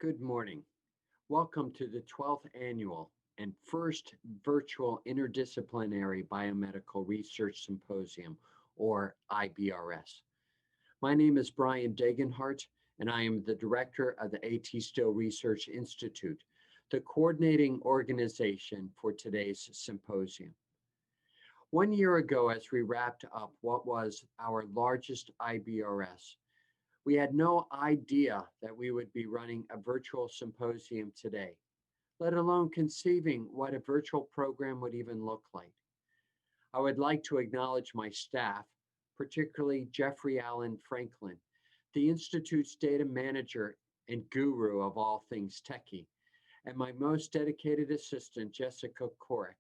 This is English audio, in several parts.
Good morning. Welcome to the 12th annual and first virtual Interdisciplinary Biomedical Research Symposium, or IBRS. My name is Brian Degenhart, and I am the director of the A.T. Still Research Institute, the coordinating organization for today's symposium. 1 year ago, as we wrapped up what was our largest IBRS, we had no idea that we would be running a virtual symposium today, let alone conceiving what a virtual program would even look like. I would like to acknowledge my staff, particularly Jeffrey Allen Franklin, the Institute's data manager and guru of all things techie, and my most dedicated assistant, Jessica Korick,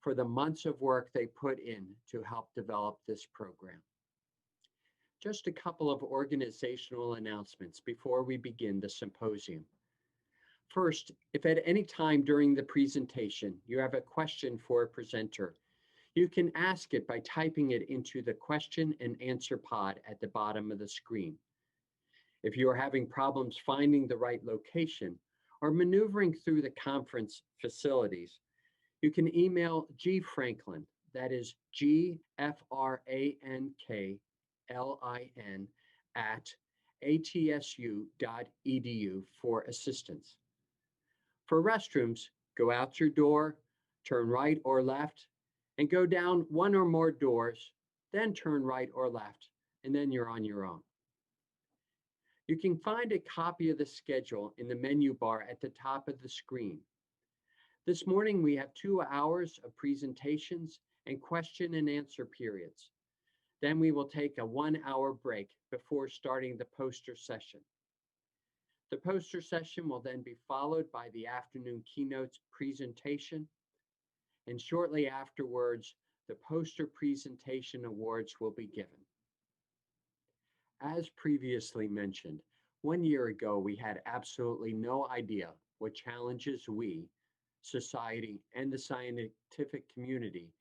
for the months of work they put in to help develop this program. Just a couple of organizational announcements before we begin the symposium. First, if at any time during the presentation you have a question for a presenter, you can ask it by typing it into the question and answer pod at the bottom of the screen. If you are having problems finding the right location or maneuvering through the conference facilities, you can email G. Franklin, that is GFRANKLIN, at atsu.edu for assistance. For restrooms, go out your door, turn right or left, and go down one or more doors, then turn right or left, and then you're on your own. You can find a copy of the schedule in the menu bar at the top of the screen. This morning we have 2 hours of presentations and question and answer periods. Then we will take a 1-hour break before starting the poster session. The poster session will then be followed by the afternoon keynote presentation, and shortly afterwards, the poster presentation awards will be given. As previously mentioned, 1 year ago, we had absolutely no idea what challenges we, society, and the scientific community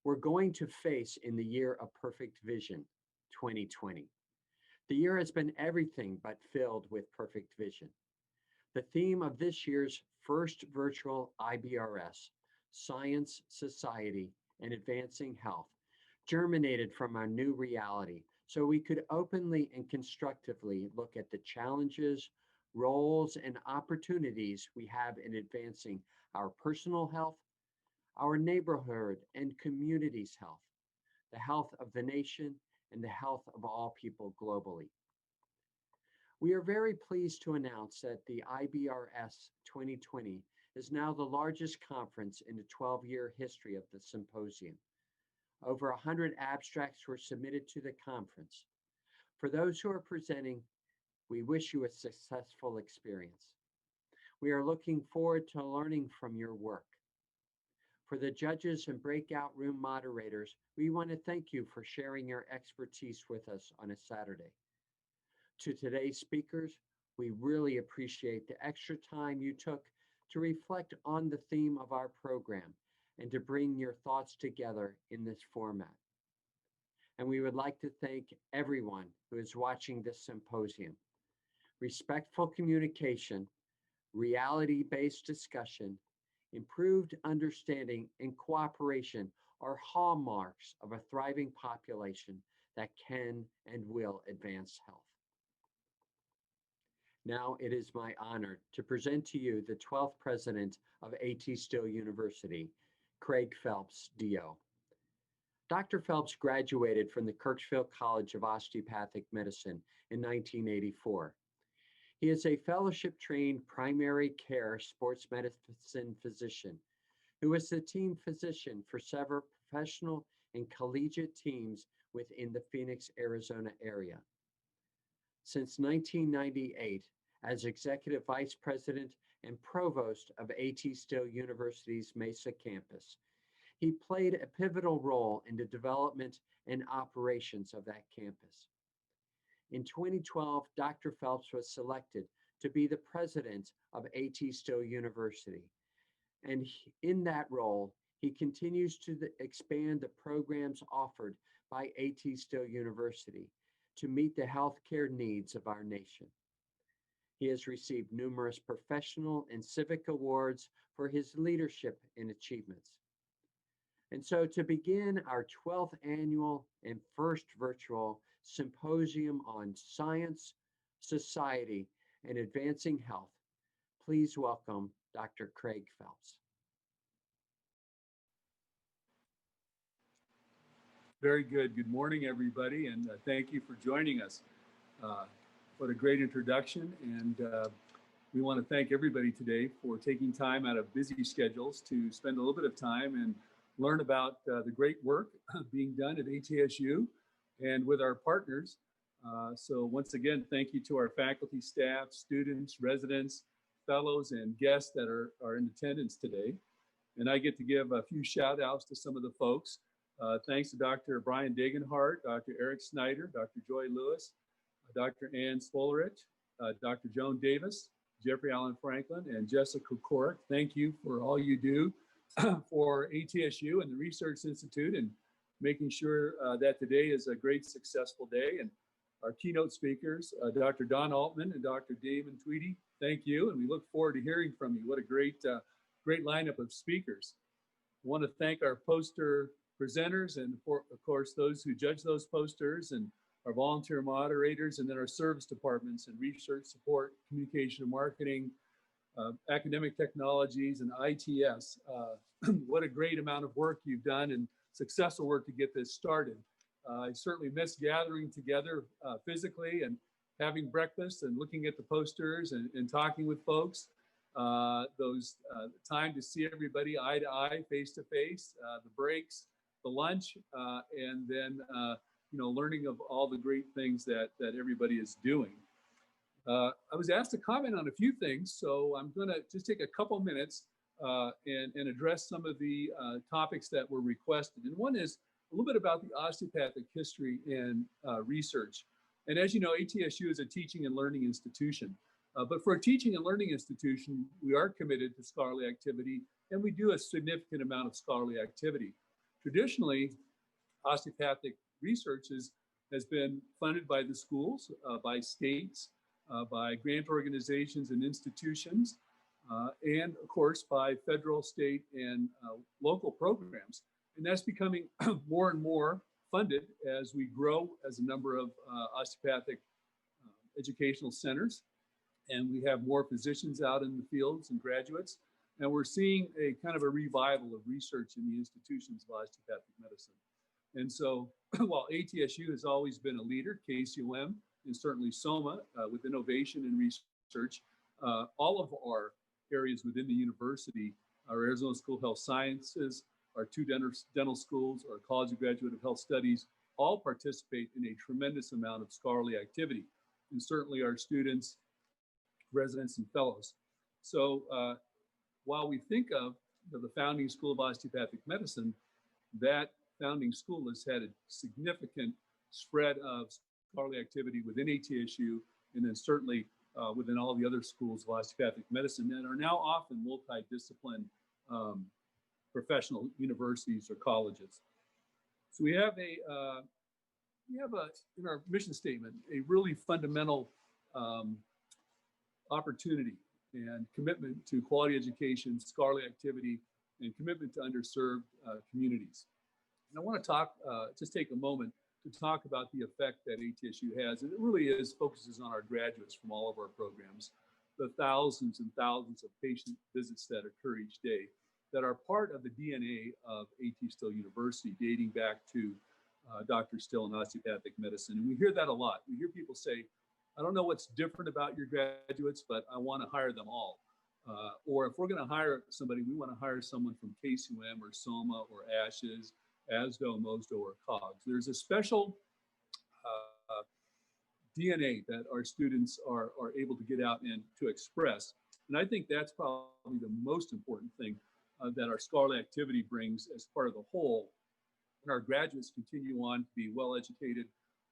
were going to face in the year of perfect vision, 2020. The year has been everything but filled with perfect vision. The theme of this year's first virtual IBRS, Science, Society, and Advancing Health, germinated from our new reality so we could openly and constructively look at the challenges, roles, and opportunities we have in advancing our personal health, our neighborhood and community's health, the health of the nation, and the health of all people globally. We are very pleased to announce that the IBRS 2020 is now the largest conference in the 12-year history of the symposium. Over 100 abstracts were submitted to the conference. For those who are presenting, we wish you a successful experience. We are looking forward to learning from your work. For the judges and breakout room moderators, we want to thank you for sharing your expertise with us on a Saturday. To today's speakers, we really appreciate the extra time you took to reflect on the theme of our program and to bring your thoughts together in this format. And we would like to thank everyone who is watching this symposium. Respectful communication, reality-based discussion, improved understanding, and cooperation are hallmarks of a thriving population that can and will advance health. Now it is my honor to present to you the 12th president of A.T. Still University, Craig Phelps, DO. Dr. Phelps graduated from the Kirksville College of Osteopathic Medicine in 1984. He is a fellowship-trained primary care sports medicine physician who was the team physician for several professional and collegiate teams within the Phoenix, Arizona area. Since 1998, as Executive Vice President and Provost of A.T. Still University's Mesa campus, he played a pivotal role in the development and operations of that campus. In 2012, Dr. Phelps was selected to be the president of A.T. Still University. And in that role, he continues to expand the programs offered by A.T. Still University to meet the healthcare needs of our nation. He has received numerous professional and civic awards for his leadership and achievements. And so, to begin our 12th annual and first virtual symposium on science, society, and advancing health, please welcome Dr. Craig Phelps. Very good. Good morning, everybody, and thank you for joining us. What a great introduction, and we want to thank everybody today for taking time out of busy schedules to spend a little bit of time and learn about the great work being done at ATSU and with our partners. So once again, thank you to our faculty, staff, students, residents, fellows, and guests that are in attendance today. And I get to give a few shout outs to some of the folks. Thanks to Dr. Brian Degenhardt, Dr. Eric Snyder, Dr. Joy Lewis, Dr. Ann Spolerich, Dr. Joan Davis, Jeffrey Allen Franklin, and Jessica Corrick. Thank you for all you do for ATSU and the Research Institute and making sure that today is a great, successful day. And our keynote speakers, Dr. Don Altman and Dr. Damon Tweedy, thank you. And we look forward to hearing from you. What a great lineup of speakers. I want to thank our poster presenters and, of course, those who judge those posters and our volunteer moderators, and then our service departments and research support, communication and marketing, academic technologies, and ITS. What a great amount of work you've done and successful work to get this started. I certainly miss gathering together physically and having breakfast and looking at the posters and talking with folks. Those time to see everybody eye to eye, face to face, the breaks, the lunch, and then learning of all the great things that everybody is doing. I was asked to comment on a few things, so I'm going to just take a couple minutes and address some of the topics that were requested. And one is a little bit about the osteopathic history and research. And as you know, ATSU is a teaching and learning institution. But for a teaching and learning institution, we are committed to scholarly activity, and we do a significant amount of scholarly activity. Traditionally, osteopathic research has been funded by the schools, by states, by grant organizations and institutions, and of course by federal, state, and local programs. And that's becoming more and more funded as we grow as a number of osteopathic educational centers. And we have more physicians out in the fields and graduates. And we're seeing a kind of a revival of research in the institutions of osteopathic medicine. And so while ATSU has always been a leader, KCOM, and certainly SOMA with innovation and research, all of our areas within the university, our Arizona School of Health Sciences, our two dental schools, our College of Graduate of Health Studies, all participate in a tremendous amount of scholarly activity. And certainly our students, residents, and fellows. So while we think of the founding school of osteopathic medicine, that founding school has had a significant spread of scholarly activity within ATSU, and then certainly within all the other schools of osteopathic medicine that are now often multidisciplinary professional universities or colleges. So we have in our mission statement, a really fundamental opportunity and commitment to quality education, scholarly activity, and commitment to underserved communities. And I want to talk, just take a moment to talk about the effect that ATSU has. And it really focuses on our graduates from all of our programs, the thousands and thousands of patient visits that occur each day that are part of the DNA of A.T. Still University, dating back to Dr. Still in osteopathic medicine. And we hear that a lot. We hear people say, I don't know what's different about your graduates, but I want to hire them all. Or if we're going to hire somebody, we want to hire someone from KCOM or SOMA or ASHES, ASDO, MOSDO, or COGS. There's a special DNA that our students are able to get out and to express. And I think that's probably the most important thing that our scholarly activity brings as part of the whole. And our graduates continue on to be well-educated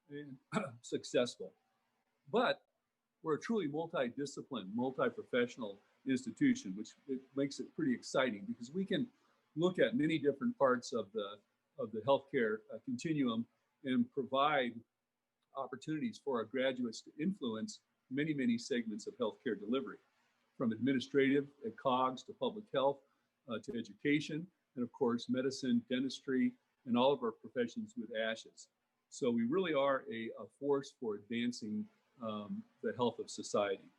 and successful. But we're a truly multidisciplinary, multi-professional institution, which makes it pretty exciting because we can look at many different parts of the healthcare continuum and provide opportunities for our graduates to influence many, many segments of healthcare delivery, from administrative at COGS to public health to education, and of course, medicine, dentistry, and all of our professions with ASHES. So we really are a force for advancing the health of society.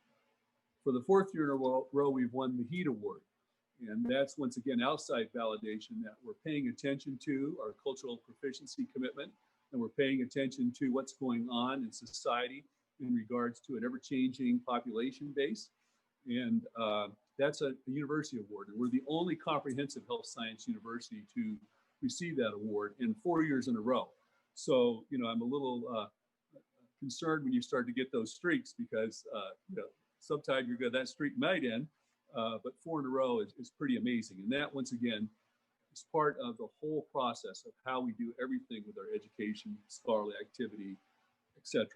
For the fourth year in a row, we've won the HEAT Award. And that's, once again, outside validation that we're paying attention to our cultural proficiency commitment, and we're paying attention to what's going on in society in regards to an ever-changing population base. And that's a university award. And we're the only comprehensive health science university to receive that award in 4 years in a row. So, you know, I'm a little concerned when you start to get those streaks because, you know, sometimes you're good, that streak might end, but 4 in a row is pretty amazing. And that, once again, is part of the whole process of how we do everything with our education, scholarly activity, etc.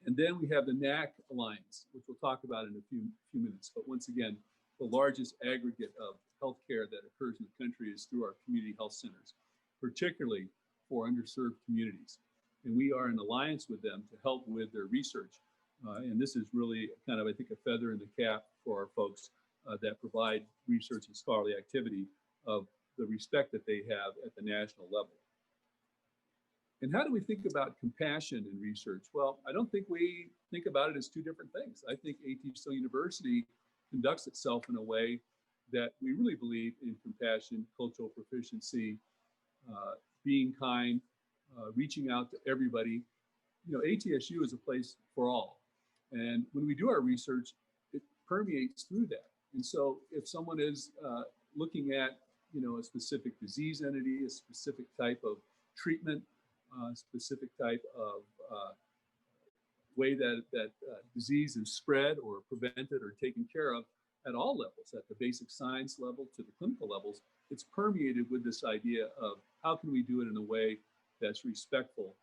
And then we have the NAC Alliance, which we'll talk about in a few minutes. But once again, the largest aggregate of healthcare that occurs in the country is through our community health centers, particularly for underserved communities. And we are in alliance with them to help with their research. And this is really kind of, I think, a feather in the cap for our folks that provide research and scholarly activity of the respect that they have at the national level. And how do we think about compassion in research? Well, I don't think we think about it as two different things. I think A.T. Still University conducts itself in a way that we really believe in compassion, cultural proficiency, being kind, reaching out to everybody. You know, ATSU is a place for all. And when we do our research, it permeates through that. And so if someone is looking at, you know, a specific disease entity, a specific type of treatment, a specific type of way that disease is spread or prevented or taken care of at all levels, at the basic science level to the clinical levels, it's permeated with this idea of how can we do it in a way that's respectful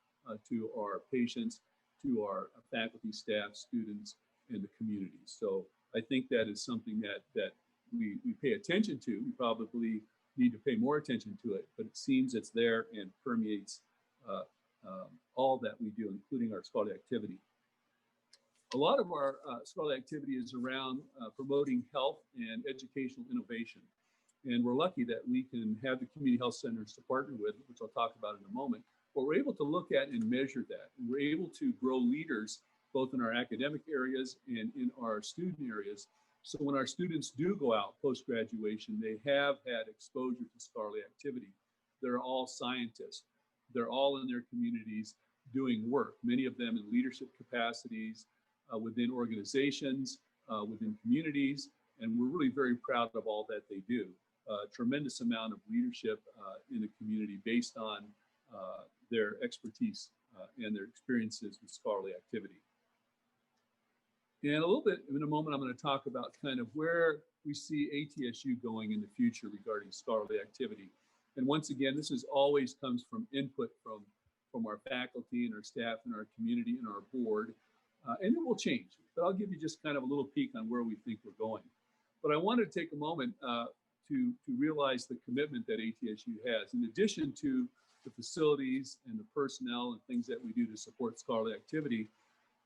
to our patients, to our faculty, staff, students, and the community. So I think that is something that we pay attention to. We probably need to pay more attention to it, but it seems it's there and permeates all that we do, including our scholarly activity. A lot of our scholarly activity is around promoting health and educational innovation. And we're lucky that we can have the community health centers to partner with, which I'll talk about in a moment. But we're able to look at and measure that. And we're able to grow leaders both in our academic areas and in our student areas. So when our students do go out post-graduation, they have had exposure to scholarly activity. They're all scientists. They're all in their communities doing work, many of them in leadership capacities, within organizations, within communities, and we're really very proud of all that they do. Tremendous amount of leadership in the community based on their expertise and their experiences with scholarly activity. And a little bit in a moment, I'm going to talk about kind of where we see ATSU going in the future regarding scholarly activity. And once again, this is always comes from input from our faculty and our staff and our community and our board. And it will change, but I'll give you just kind of a little peek on where we think we're going. But I wanted to take a moment to realize the commitment that ATSU has. In addition to the facilities and the personnel and things that we do to support scholarly activity,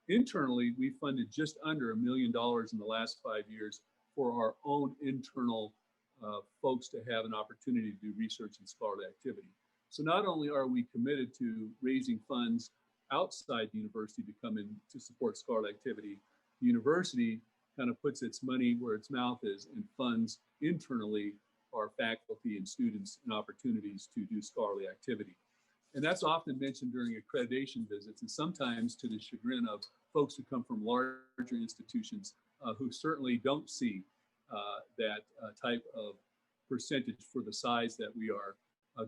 internally, we funded just under $1 million in the last 5 years for our own internal folks to have an opportunity to do research and scholarly activity. So not only are we committed to raising funds outside the university to come in to support scholarly activity, the university kind of puts its money where its mouth is and funds internally our faculty and students and opportunities to do scholarly activity. And that's often mentioned during accreditation visits, and sometimes to the chagrin of folks who come from larger institutions who certainly don't see that type of percentage for the size that we are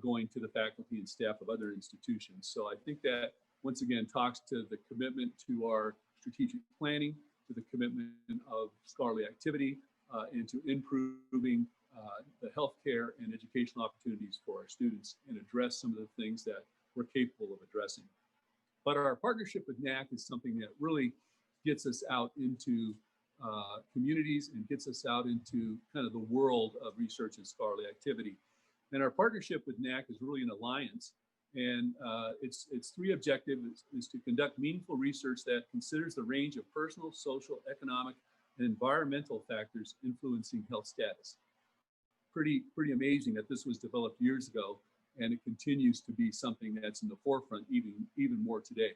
going to the faculty and staff of other institutions. So I think that once again talks to the commitment to our strategic planning, to the commitment of scholarly activity, and to improving the healthcare and educational opportunities for our students and address some of the things that we're capable of addressing. But our partnership with NAC is something that really gets us out into communities and gets us out into kind of the world of research and scholarly activity. And our partnership with NAC is really an alliance And its three objectives is to conduct meaningful research that considers the range of personal, social, economic, and environmental factors influencing health status. Pretty amazing that this was developed years ago, and it continues to be something that's in the forefront even more today.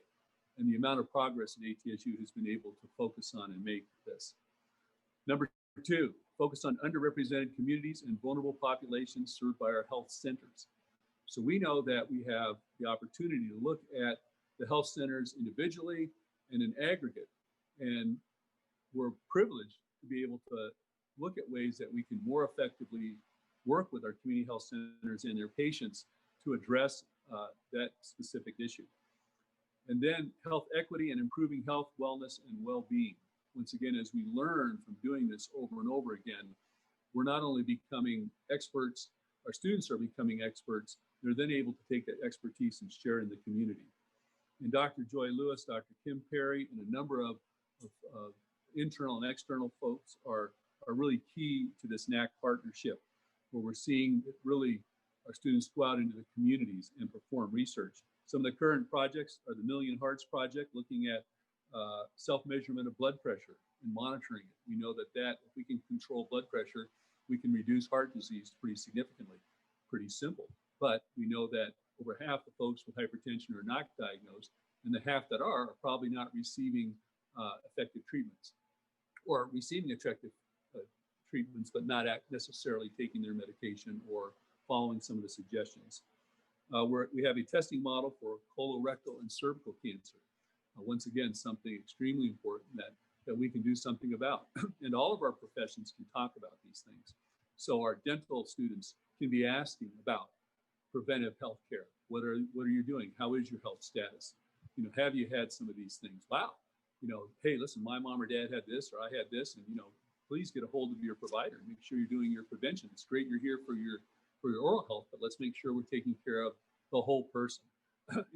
And the amount of progress that ATSU has been able to focus on and make this. Number two, focus on underrepresented communities and vulnerable populations served by our health centers. So we know that we have the opportunity to look at the health centers individually and in aggregate. And we're privileged to be able to look at ways that we can more effectively work with our community health centers and their patients to address that specific issue. And then health equity and improving health, wellness, and well-being. Once again, as we learn from doing this over and over again, we're not only becoming experts, our students are becoming experts, they're then able to take that expertise and share in the community. And Dr. Joy Lewis, Dr. Kim Perry, and a number of internal and external folks are really key to this NAC partnership, where we're seeing really our students go out into the communities and perform research. Some of the current projects are the Million Hearts Project, looking at self-measurement of blood pressure and monitoring it. We know that if we can control blood pressure, we can reduce heart disease pretty significantly. Pretty simple. But we know that over half the folks with hypertension are not diagnosed, and the half that are probably not receiving effective treatments, or receiving effective treatments, but not necessarily taking their medication or following some of the suggestions. We have a testing model for colorectal and cervical cancer. Once again, something extremely important that we can do something about. And all of our professions can talk about these things. So our dental students can be asking about preventive health care. What are you doing? How is your health status? Have you had some of these things? Wow. Hey, listen, my mom or dad had this, or I had this, and please get a hold of your provider and make sure you're doing your prevention. It's great you're here for your oral health, but let's make sure we're taking care of the whole person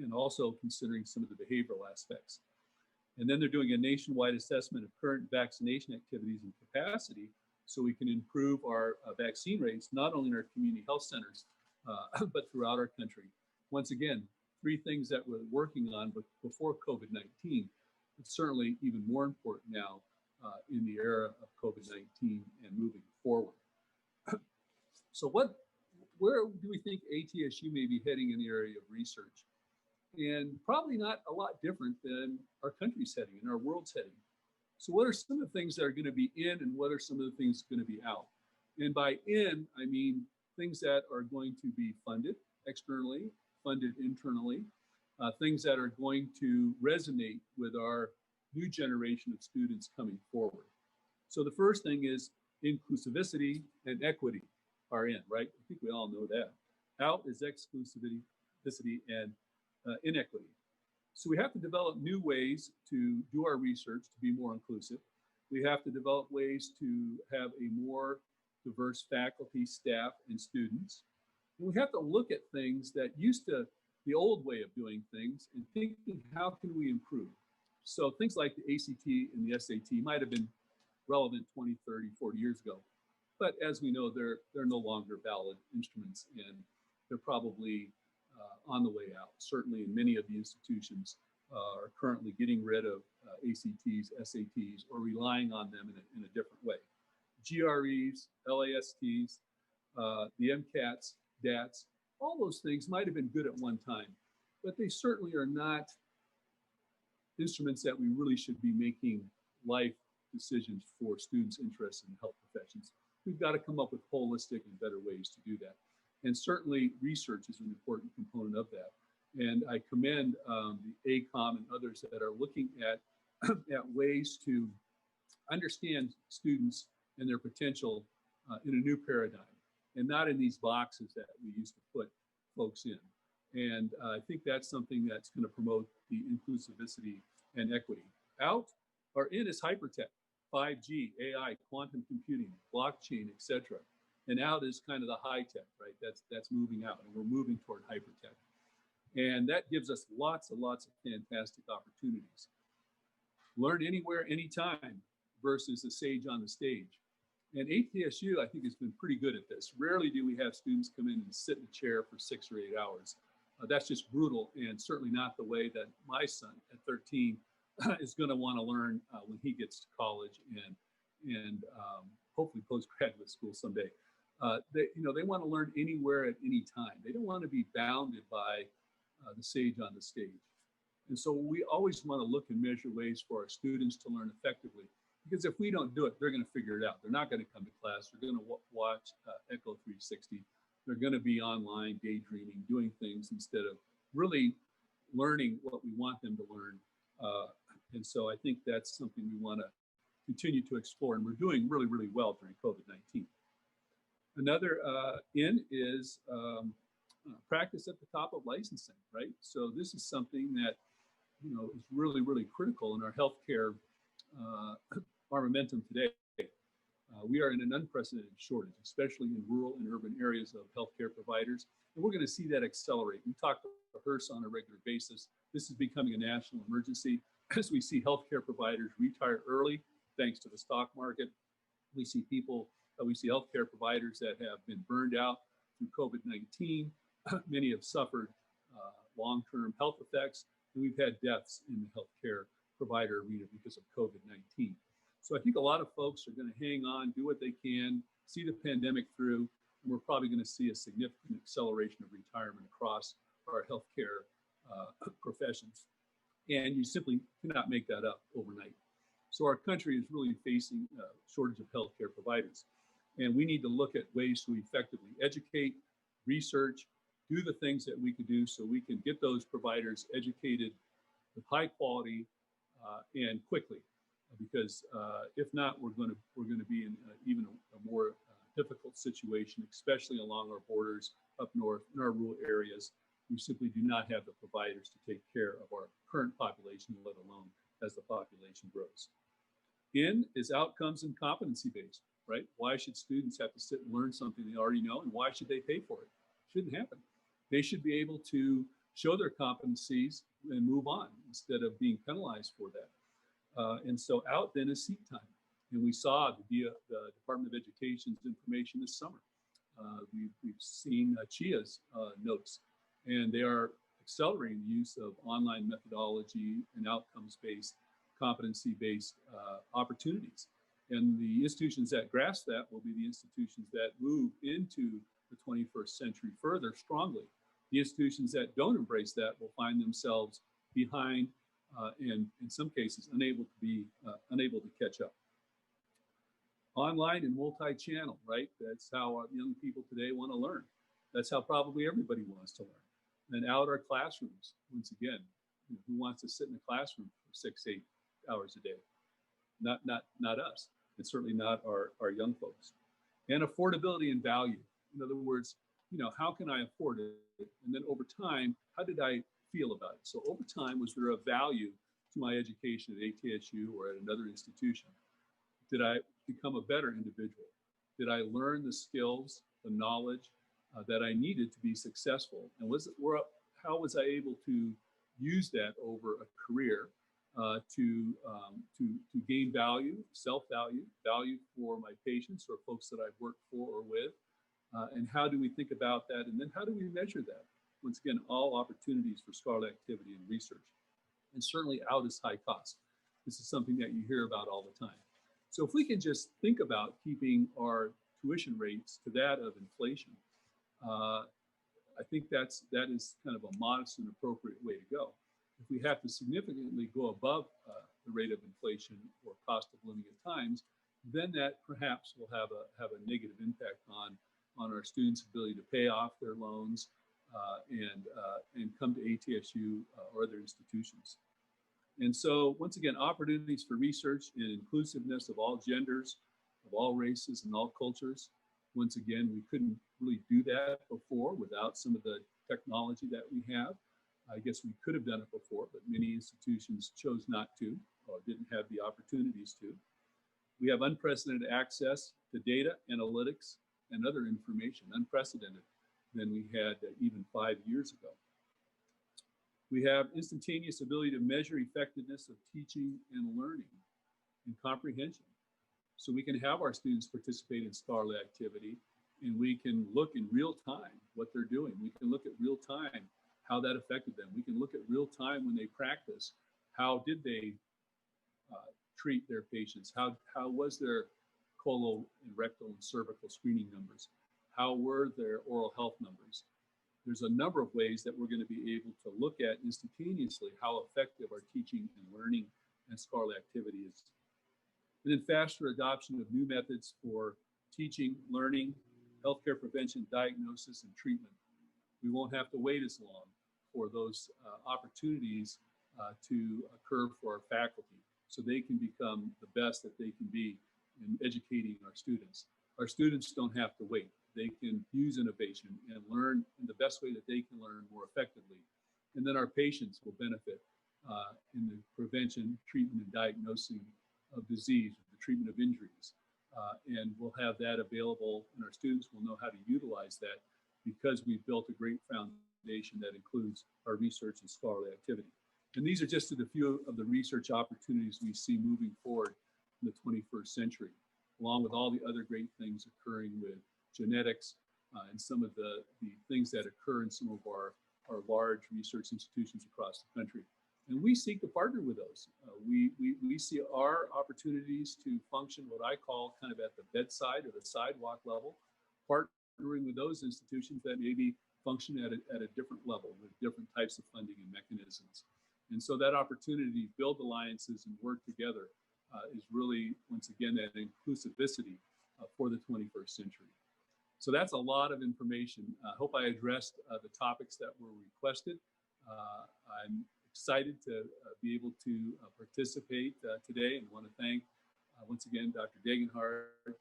and also considering some of the behavioral aspects. And then they're doing a nationwide assessment of current vaccination activities and capacity so we can improve our vaccine rates, not only in our community health centers, but throughout our country. Once again, three things that we're working on before COVID-19, but certainly even more important now in the era of COVID-19 and moving forward. So where do we think ATSU may be heading in the area of research? And probably not a lot different than our country's heading and our world's heading. So what are some of the things that are going to be in, and what are some of the things going to be out? And by in, I mean things that are going to be funded externally, funded internally, things that are going to resonate with our new generation of students coming forward. So the first thing is inclusivity and equity are in, right? I think we all know that. Out is exclusivity and inequity. So we have to develop new ways to do our research to be more inclusive. We have to develop ways to have a more diverse faculty, staff, and students. And we have to look at things that used to the old way of doing things and thinking, how can we improve? So things like the ACT and the SAT might have been relevant 20, 30, 40 years ago. But as we know, they're no longer valid instruments, and they're probably on the way out. Certainly in many of the institutions are currently getting rid of ACTs, SATs, or relying on them in a different way. GREs, LASTs, the MCATs, DATs, all those things might have been good at one time, but they certainly are not instruments that we really should be making life decisions for students interested in health professions. We've got to come up with holistic and better ways to do that. And certainly research is an important component of that. And I commend the ACOM and others that are looking at ways to understand students and their potential in a new paradigm, and not in these boxes that we used to put folks in. And I think that's something that's going to promote the inclusivity and equity. Out or in is hypertech, 5G, AI, quantum computing, blockchain, etc. And out is kind of the high tech, right? That's moving out, and we're moving toward hypertech. And that gives us lots and lots of fantastic opportunities. Learn anywhere, anytime versus a sage on the stage. And ATSU, I think, has been pretty good at this. Rarely do we have students come in and sit in a chair for 6 or 8 hours. That's just brutal, and certainly not the way that my son at 13 is going to want to learn when he gets to college and hopefully postgraduate school someday. They want to learn anywhere at any time. They don't want to be bounded by the sage on the stage. And so we always want to look and measure ways for our students to learn effectively. Because if we don't do it, they're going to figure it out. They're not going to come to class. They're going to watch Echo 360. They're going to be online, daydreaming, doing things instead of really learning what we want them to learn. And so I think that's something we want to continue to explore. And we're doing really, really well during COVID-19. Another N is practice at the top of licensing, right? So this is something that, is really, really critical in our healthcare armamentum today. We are in an unprecedented shortage, especially in rural and urban areas of healthcare providers. And we're going to see that accelerate. We talk to HRSA on a regular basis. This is becoming a national emergency as we see healthcare providers retire early, thanks to the stock market. We see healthcare providers that have been burned out through COVID-19. Many have suffered long-term health effects, and we've had deaths in the healthcare provider arena because of COVID-19. So I think a lot of folks are going to hang on, do what they can, see the pandemic through, and we're probably going to see a significant acceleration of retirement across our healthcare professions. And you simply cannot make that up overnight. So our country is really facing a shortage of healthcare providers. And we need to look at ways to effectively educate, research, do the things that we could do so we can get those providers educated with high quality and quickly. Because if not, we're going to be in even a more difficult situation, especially along our borders up north in our rural areas. We simply do not have the providers to take care of our current population, let alone as the population grows. N is outcomes and competency based, right? Why should students have to sit and learn something they already know, and why should they pay for it? Shouldn't happen. They should be able to show their competencies and move on instead of being penalized for that. And so out then is seat time. And we saw the Department of Education's information this summer. We've seen CHIA's notes, and they are accelerating the use of online methodology and outcomes-based, competency-based opportunities. And the institutions that grasp that will be the institutions that move into the 21st century further strongly. The institutions that don't embrace that will find themselves behind and in some cases unable to catch up. Online and multi-channel, right? That's how our young people today want to learn. That's how probably everybody wants to learn. And out our classrooms, once again, who wants to sit in a classroom for 6-8 hours a day? Not us, and certainly not our young folks. And affordability and value. In other words, how can I afford it? And then over time, how did I feel about it? So over time, was there a value to my education at ATSU or at another institution? Did I become a better individual? Did I learn the skills, the knowledge that I needed to be successful? And how was I able to use that over a career to gain value, self-value, value for my patients or folks that I've worked for or with? And how do we think about that? And then how do we measure that? Once again, all opportunities for scholarly activity and research. And certainly out is high cost. This is something that you hear about all the time. So if we can just think about keeping our tuition rates to that of inflation, I think that is kind of a modest and appropriate way to go. If we have to significantly go above the rate of inflation or cost of living at times, then that perhaps will have a negative impact on our students' ability to pay off their loans and come to ATSU or other institutions. And so once again, opportunities for research and inclusiveness of all genders, of all races and all cultures. Once again, we couldn't really do that before without some of the technology that we have. I guess we could have done it before, but many institutions chose not to or didn't have the opportunities to. We have unprecedented access to data, analytics, and other information, unprecedented than we had even 5 years ago. We have instantaneous ability to measure effectiveness of teaching and learning and comprehension. So we can have our students participate in scholarly activity, and we can look in real time what they're doing. We can look at real time how that affected them. We can look at real time when they practice. How did they treat their patients? How was their colon and rectal and cervical screening numbers? How were their oral health numbers? There's a number of ways that we're going to be able to look at instantaneously how effective our teaching and learning and scholarly activity is. And then faster adoption of new methods for teaching, learning, healthcare prevention, diagnosis, and treatment. We won't have to wait as long for those opportunities to occur for our faculty so they can become the best that they can be in educating our students. Our students don't have to wait. They can use innovation and learn in the best way that they can learn more effectively. And then our patients will benefit in the prevention, treatment, and diagnosing of disease, the treatment of injuries. And we'll have that available, and our students will know how to utilize that because we've built a great foundation that includes our research and scholarly activity. And these are just a few of the research opportunities we see moving forward in the 21st century, along with all the other great things occurring with genetics and some of the things that occur in some of our large research institutions across the country. And we seek to partner with those. We see our opportunities to function what I call kind of at the bedside or the sidewalk level, partnering with those institutions that maybe function at a different level with different types of funding and mechanisms. And so that opportunity to build alliances and work together is really, once again, that inclusivity for the 21st century. So that's a lot of information. I hope I addressed the topics that were requested. I'm excited to be able to participate today, and want to thank once again Dr. Degenhardt,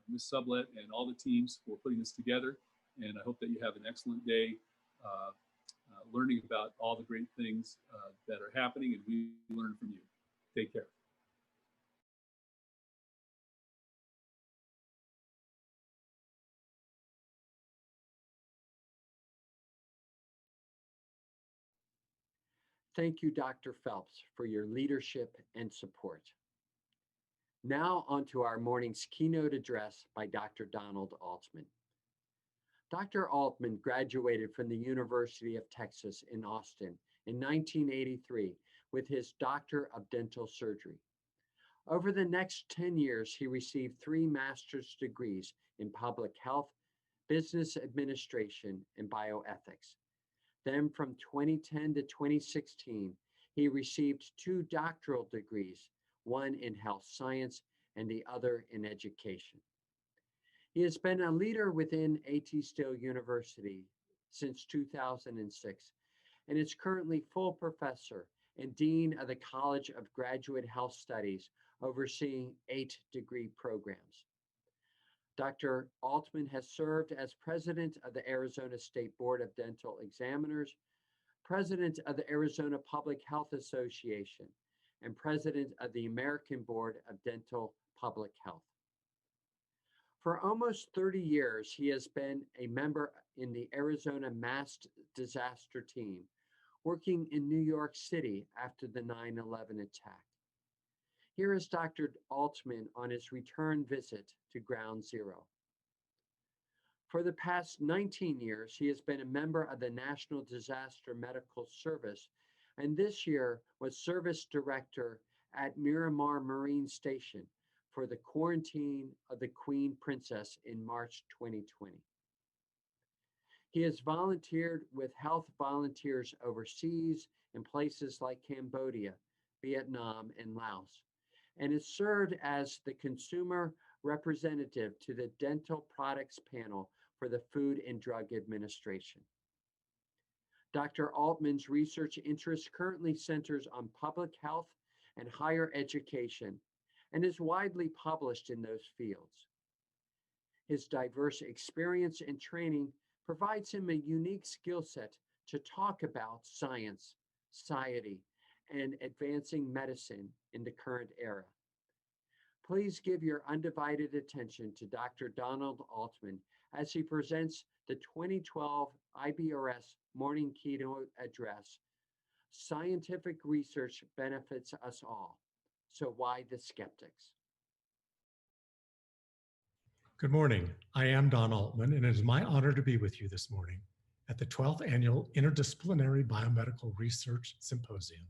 Ms. Sublett, and all the teams for putting this together. And I hope that you have an excellent day learning about all the great things that are happening, and we learn from you. Take care. Thank you, Dr. Phelps, for your leadership and support. Now on to our morning's keynote address by Dr. Donald Altman. Dr. Altman graduated from the University of Texas in Austin in 1983 with his Doctor of Dental Surgery. Over the next 10 years, he received 3 master's degrees in public health, business administration, and bioethics. Then from 2010 to 2016, he received 2 doctoral degrees, one in health science and the other in education. He has been a leader within A.T. Still University since 2006 and is currently full professor and dean of the College of Graduate Health Studies, overseeing 8 degree programs. Dr. Altman has served as president of the Arizona State Board of Dental Examiners, president of the Arizona Public Health Association, and president of the American Board of Dental Public Health. For almost 30 years, he has been a member in the Arizona Mass Disaster Team, working in New York City after the 9/11 attack. Here is Dr. Altman on his return visit to Ground Zero. For the past 19 years, he has been a member of the National Disaster Medical Service, and this year was service director at Miramar Marine Station for the quarantine of the Queen Princess in March 2020. He has volunteered with health volunteers overseas in places like Cambodia, Vietnam, and Laos, and has served as the consumer representative to the Dental Products Panel for the Food and Drug Administration. Dr. Altman's research interest currently centers on public health and higher education, and is widely published in those fields. His diverse experience and training provides him a unique skill set to talk about science, society, and advancing medicine in the current era. Please give your undivided attention to Dr. Donald Altman as he presents the 2012 IBRS Morning Keynote Address, Scientific Research Benefits Us All. So why the skeptics? Good morning. I am Don Altman, and it is my honor to be with you this morning. at the 12th Annual Interdisciplinary Biomedical Research Symposium.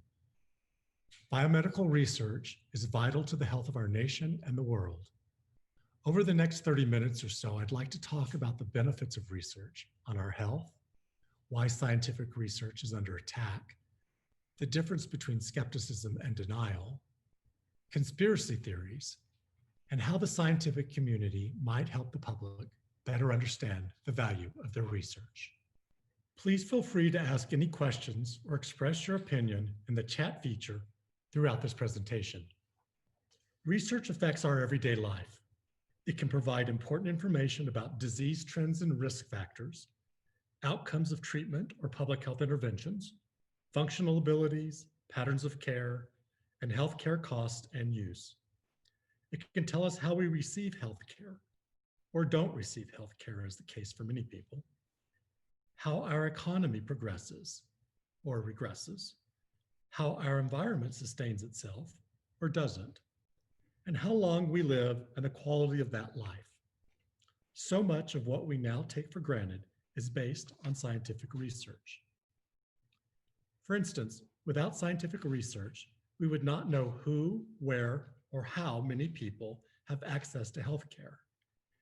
Biomedical research is vital to the health of our nation and the world. Over the next 30 minutes or so, I'd like to talk about the benefits of research on our health, why scientific research is under attack, the difference between skepticism and denial, conspiracy theories, and how the scientific community might help the public better understand the value of their research. Please feel free to ask any questions or express your opinion in the chat feature throughout this presentation. Research affects our everyday life. It can provide important information about disease trends and risk factors, outcomes of treatment or public health interventions, functional abilities, patterns of care, and healthcare costs and use. It can tell us how we receive healthcare or don't receive healthcare, as the case for many people, how our economy progresses or regresses, how our environment sustains itself or doesn't, and how long we live and the quality of that life. So much of what we now take for granted is based on scientific research. For instance, without scientific research, we would not know who, where, or how many people have access to healthcare,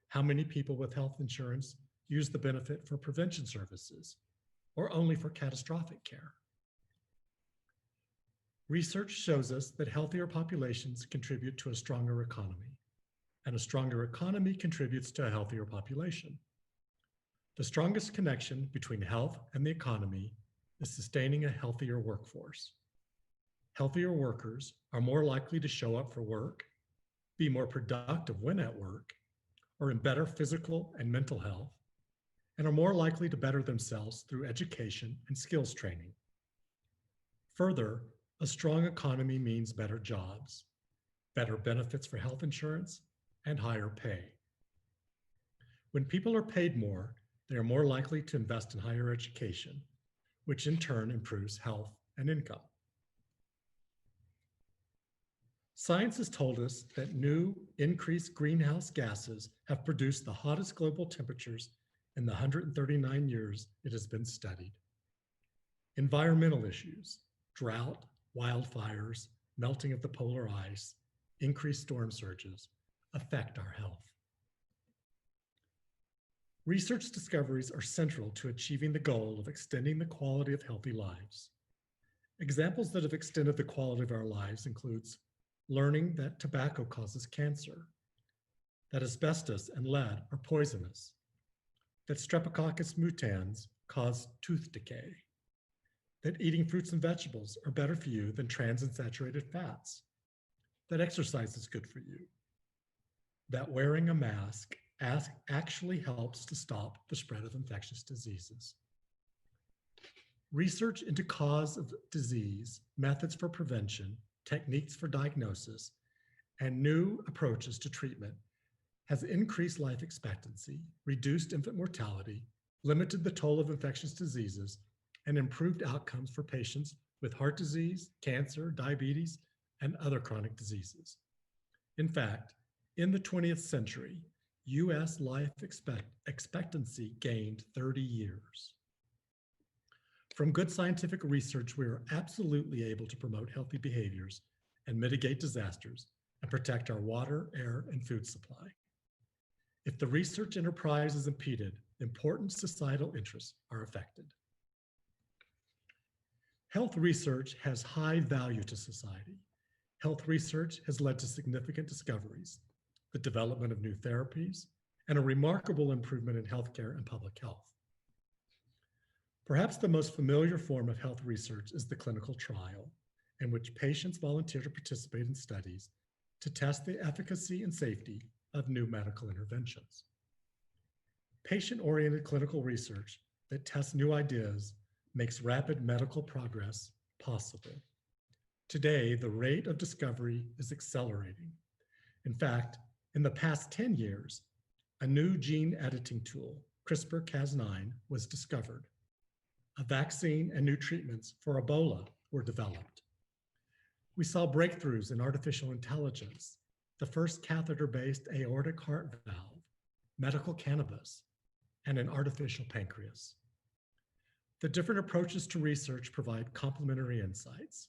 how many people with health insurance use the benefit for prevention services, or only for catastrophic care. Research shows us that healthier populations contribute to a stronger economy, and a stronger economy contributes to a healthier population. The strongest connection between health and the economy is sustaining a healthier workforce. Healthier workers are more likely to show up for work, be more productive when at work, or in better physical and mental health, and are more likely to better themselves through education and skills training. Further, a strong economy means better jobs, better benefits for health insurance, and higher pay. When people are paid more, they are more likely to invest in higher education, which in turn improves health and income. Science has told us that new increased greenhouse gases have produced the hottest global temperatures in the 139 years it has been studied. Environmental issues, drought, wildfires, melting of the polar ice, increased storm surges affect our health. Research discoveries are central to achieving the goal of extending the quality of healthy lives. Examples that have extended the quality of our lives includes learning that tobacco causes cancer, that asbestos and lead are poisonous, that Streptococcus mutans cause tooth decay, that eating fruits and vegetables are better for you than trans and saturated fats, that exercise is good for you, that wearing a mask actually helps to stop the spread of infectious diseases. Research into cause of disease, methods for prevention, techniques for diagnosis, and new approaches to treatment has increased life expectancy, reduced infant mortality, limited the toll of infectious diseases, and improved outcomes for patients with heart disease, cancer, diabetes, and other chronic diseases. In fact, in the 20th century, US life expectancy gained 30 years. From good scientific research, we are absolutely able to promote healthy behaviors and mitigate disasters and protect our water, air, and food supply. If the research enterprise is impeded, important societal interests are affected. Health research has high value to society. Health research has led to significant discoveries, the development of new therapies, and a remarkable improvement in healthcare and public health. Perhaps the most familiar form of health research is the clinical trial, in which patients volunteer to participate in studies to test the efficacy and safety of new medical interventions. Patient-oriented clinical research that tests new ideas makes rapid medical progress possible. Today, the rate of discovery is accelerating. In fact, in the past 10 years, a new gene editing tool, CRISPR-Cas9, was discovered. A vaccine and new treatments for Ebola were developed. We saw breakthroughs in artificial intelligence, the first catheter-based aortic heart valve, medical cannabis, and an artificial pancreas. The different approaches to research provide complementary insights.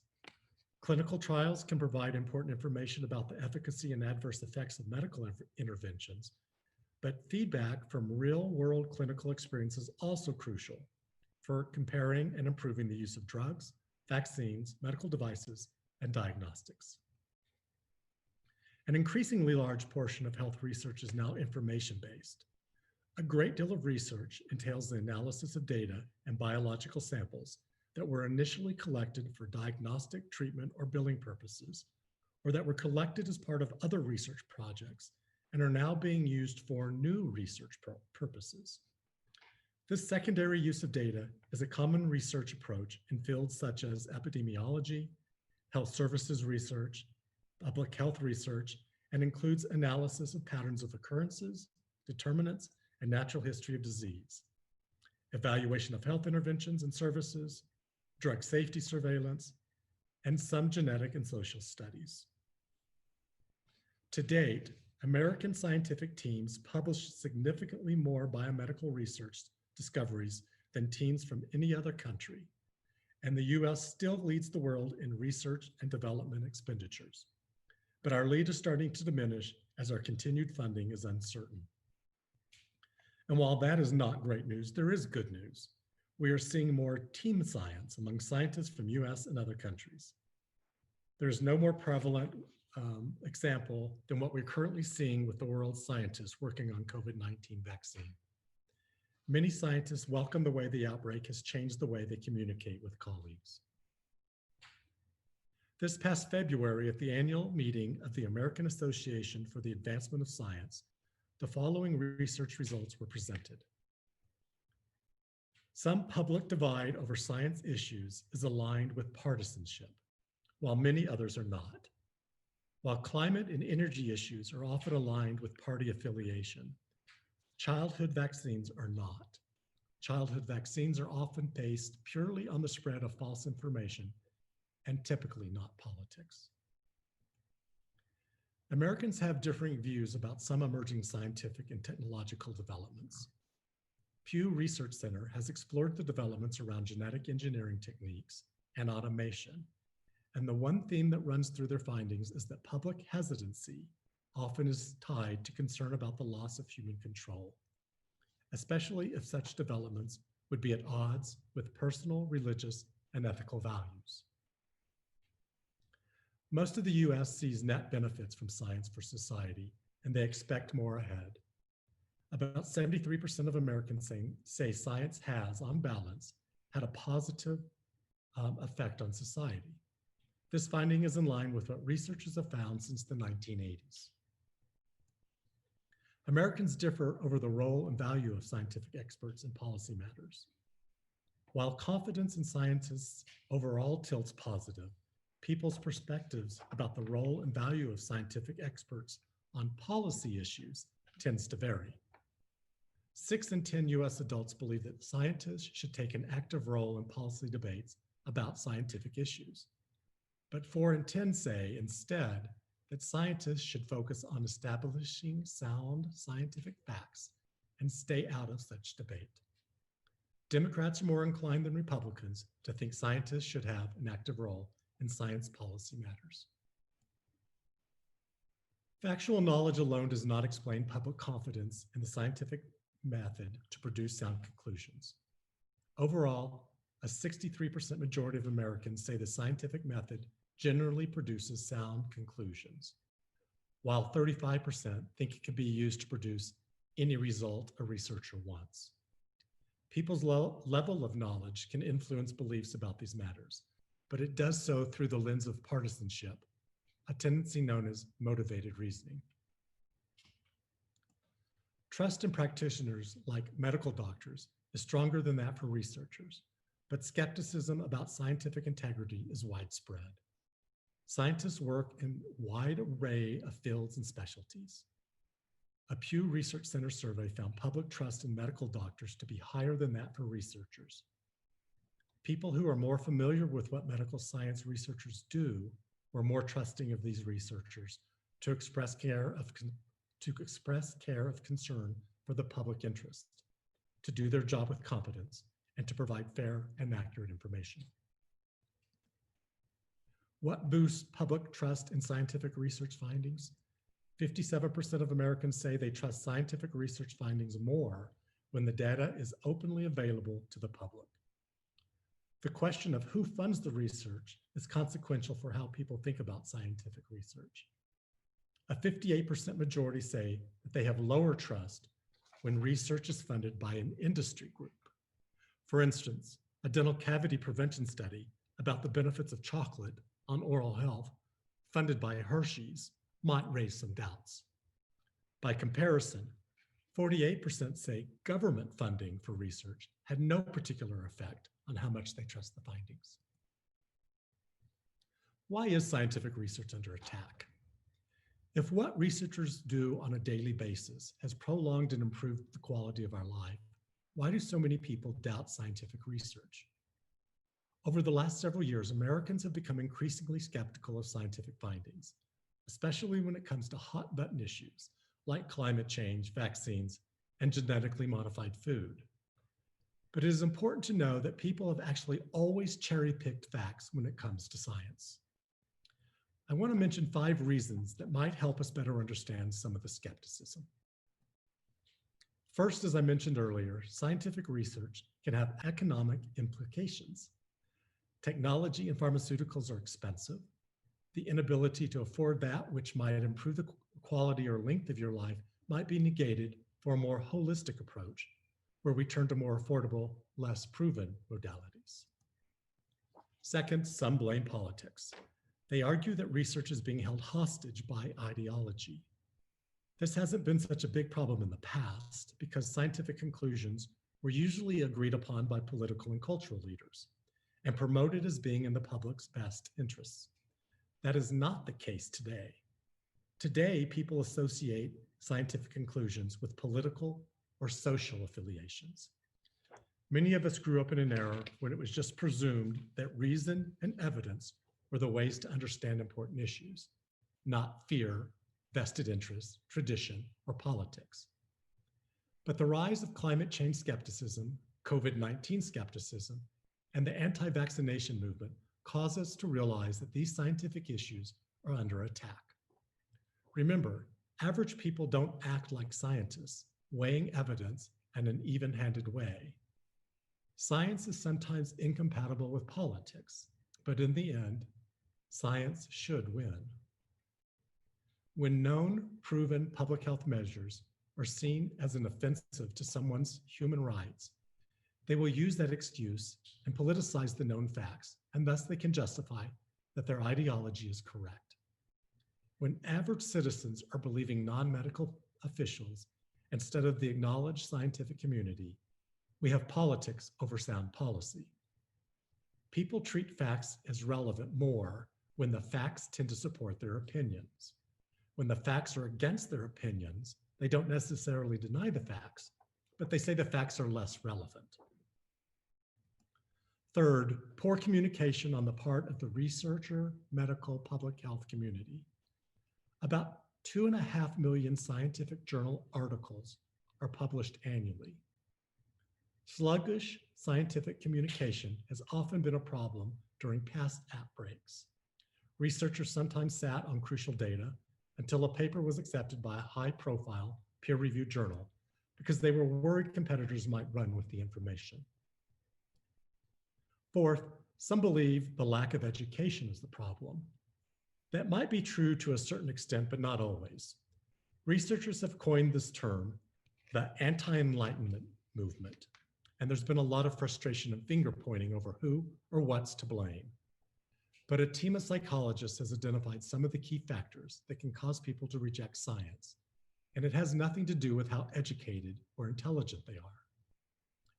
Clinical trials can provide important information about the efficacy and adverse effects of medical interventions, but feedback from real-world clinical experience is also crucial for comparing and improving the use of drugs, vaccines, medical devices, and diagnostics. An increasingly large portion of health research is now information-based. A great deal of research entails the analysis of data and biological samples that were initially collected for diagnostic, treatment, or billing purposes, or that were collected as part of other research projects and are now being used for new research purposes. This secondary use of data is a common research approach in fields such as epidemiology, health services research, public health research, and includes analysis of patterns of occurrences, determinants, and natural history of disease, evaluation of health interventions and services, drug safety surveillance, and some genetic and social studies. To date, American scientific teams published significantly more biomedical research discoveries than teams from any other country, and the US still leads the world in research and development expenditures. But our lead is starting to diminish as our continued funding is uncertain. And while that is not great news, there is good news. We are seeing more team science among scientists from US and other countries. There is no more prevalent example than what we're currently seeing with the world's scientists working on COVID-19 vaccine. Many scientists welcome the way the outbreak has changed the way they communicate with colleagues. This past February at the annual meeting of the American Association for the Advancement of Science, the following research results were presented. Some public divide over science issues is aligned with partisanship, while many others are not. While climate and energy issues are often aligned with party affiliation, childhood vaccines are not. Childhood vaccines are often based purely on the spread of false information and typically not politics. Americans have differing views about some emerging scientific and technological developments. Pew Research Center has explored the developments around genetic engineering techniques and automation. And the one theme that runs through their findings is that public hesitancy often is tied to concern about the loss of human control, especially if such developments would be at odds with personal, religious, and ethical values. Most of the US sees net benefits from science for society, and they expect more ahead. About 73% of Americans say science has, on balance, had a positive effect on society. This finding is in line with what researchers have found since the 1980s. Americans differ over the role and value of scientific experts in policy matters. While confidence in scientists overall tilts positive, people's perspectives about the role and value of scientific experts on policy issues tends to vary. 6 in 10 US adults believe that scientists should take an active role in policy debates about scientific issues. But 4 in 10 say instead that scientists should focus on establishing sound scientific facts and stay out of such debate. Democrats are more inclined than Republicans to think scientists should have an active role in science policy matters. Factual knowledge alone does not explain public confidence in the scientific method to produce sound conclusions. Overall, a 63% majority of Americans say the scientific method generally produces sound conclusions, while 35% think it can be used to produce any result a researcher wants. People's level of knowledge can influence beliefs about these matters, but it does so through the lens of partisanship, a tendency known as motivated reasoning. Trust in practitioners like medical doctors is stronger than that for researchers, but skepticism about scientific integrity is widespread. Scientists work in a wide array of fields and specialties. A Pew Research Center survey found public trust in medical doctors to be higher than that for researchers. People who are more familiar with what medical science researchers do were more trusting of these researchers to express care of concern for the public interest, to do their job with competence, and to provide fair and accurate information. What boosts public trust in scientific research findings? 57% of Americans say they trust scientific research findings more when the data is openly available to the public. The question of who funds the research is consequential for how people think about scientific research. A 58% majority say that they have lower trust when research is funded by an industry group. For instance, a dental cavity prevention study about the benefits of chocolate on oral health funded by Hershey's might raise some doubts. By comparison, 48% say government funding for research had no particular effect on how much they trust the findings. Why is scientific research under attack? If what researchers do on a daily basis has prolonged and improved the quality of our life, why do so many people doubt scientific research? Over the last several years, Americans have become increasingly skeptical of scientific findings, especially when it comes to hot-button issues like climate change, vaccines, and genetically modified food. But it is important to know that people have actually always cherry-picked facts when it comes to science. I want to mention 5 reasons that might help us better understand some of the skepticism. First, as I mentioned earlier, scientific research can have economic implications. Technology and pharmaceuticals are expensive. The inability to afford that which might improve the quality or length of your life might be negated for a more holistic approach, where we turn to more affordable, less proven modalities. Second, some blame politics. They argue that research is being held hostage by ideology. This hasn't been such a big problem in the past because scientific conclusions were usually agreed upon by political and cultural leaders and promoted as being in the public's best interests. That is not the case today. Today, people associate scientific conclusions with political or social affiliations. Many of us grew up in an era when it was just presumed that reason and evidence were the ways to understand important issues, not fear, vested interests, tradition, or politics. But the rise of climate change skepticism, COVID-19 skepticism, and the anti-vaccination movement cause us to realize that these scientific issues are under attack. Remember, average people don't act like scientists, weighing evidence in an even-handed way. Science is sometimes incompatible with politics, but in the end, science should win. When known, proven public health measures are seen as an offensive to someone's human rights, they will use that excuse and politicize the known facts, and thus they can justify that their ideology is correct. When average citizens are believing non-medical officials instead of the acknowledged scientific community, we have politics over sound policy. People treat facts as relevant more when the facts tend to support their opinions. When the facts are against their opinions, they don't necessarily deny the facts, but they say the facts are less relevant. Third, poor communication on the part of the researcher, medical, public health community. About 2.5 million scientific journal articles are published annually. Sluggish scientific communication has often been a problem during past outbreaks. Researchers sometimes sat on crucial data until a paper was accepted by a high-profile, peer-reviewed journal because they were worried competitors might run with the information. Fourth, some believe the lack of education is the problem. That might be true to a certain extent, but not always. Researchers have coined this term, the anti-enlightenment movement, and there's been a lot of frustration and finger-pointing over who or what's to blame. But a team of psychologists has identified some of the key factors that can cause people to reject science, and it has nothing to do with how educated or intelligent they are.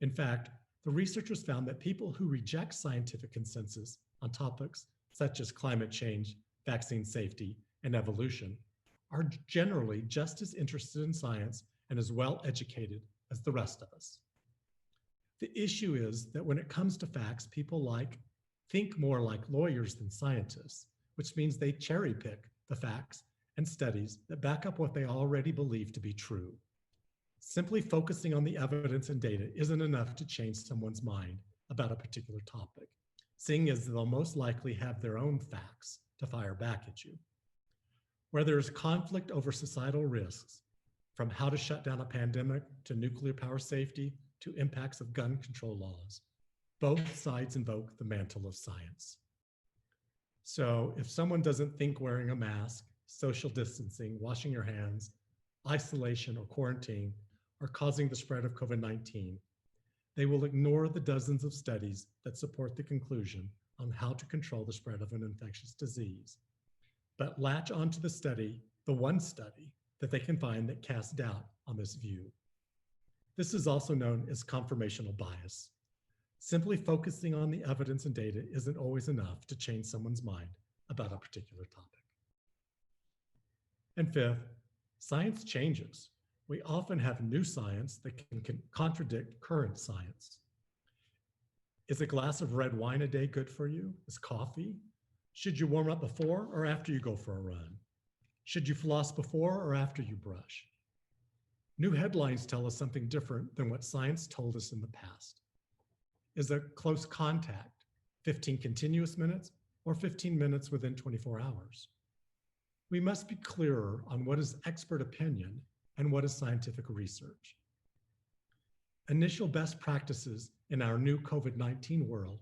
In fact, the researchers found that people who reject scientific consensus on topics such as climate change, vaccine safety, and evolution are generally just as interested in science and as well educated as the rest of us. The issue is that when it comes to facts, people think more like lawyers than scientists, which means they cherry pick the facts and studies that back up what they already believe to be true. Simply focusing on the evidence and data isn't enough to change someone's mind about a particular topic, seeing as they'll most likely have their own facts to fire back at you. Where there's conflict over societal risks, from how to shut down a pandemic to nuclear power safety to impacts of gun control laws, both sides invoke the mantle of science. So if someone doesn't think wearing a mask, social distancing, washing your hands, isolation, or quarantine are causing the spread of COVID-19, they will ignore the dozens of studies that support the conclusion on how to control the spread of an infectious disease, but latch onto the one study that they can find that casts doubt on this view. This is also known as confirmational bias. Simply focusing on the evidence and data isn't always enough to change someone's mind about a particular topic. And fifth, science changes. We often have new science that can contradict current science. Is a glass of red wine a day good for you? Is coffee? Should you warm up before or after you go for a run? Should you floss before or after you brush? New headlines tell us something different than what science told us in the past. Is a close contact 15 continuous minutes or 15 minutes within 24 hours? We must be clearer on what is expert opinion and what is scientific research. Initial best practices in our new COVID-19 world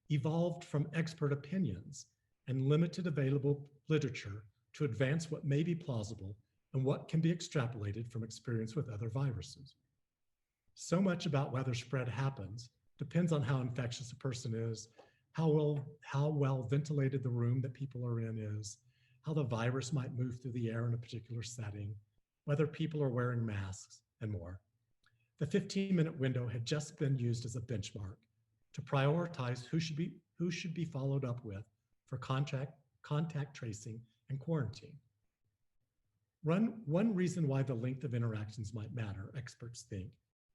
evolved from expert opinions and limited available literature to advance what may be plausible and what can be extrapolated from experience with other viruses. So much about whether spread happens depends on how infectious a person is, how well ventilated the room that people are in is, how the virus might move through the air in a particular setting, whether people are wearing masks, and more. The 15-minute window had just been used as a benchmark to prioritize who should be followed up with for contact tracing and quarantine. One reason why the length of interactions might matter, experts think,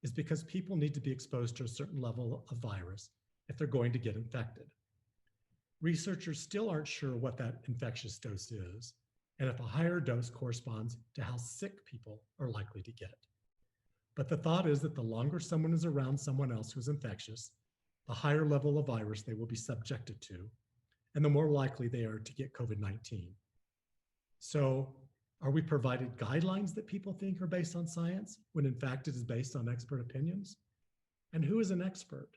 is because people need to be exposed to a certain level of virus if they're going to get infected. Researchers still aren't sure what that infectious dose is, and if a higher dose corresponds to how sick people are likely to get. But the thought is that the longer someone is around someone else who's infectious, the higher level of virus they will be subjected to, and the more likely they are to get COVID-19. So, are we provided guidelines that people think are based on science when in fact it is based on expert opinions? And who is an expert?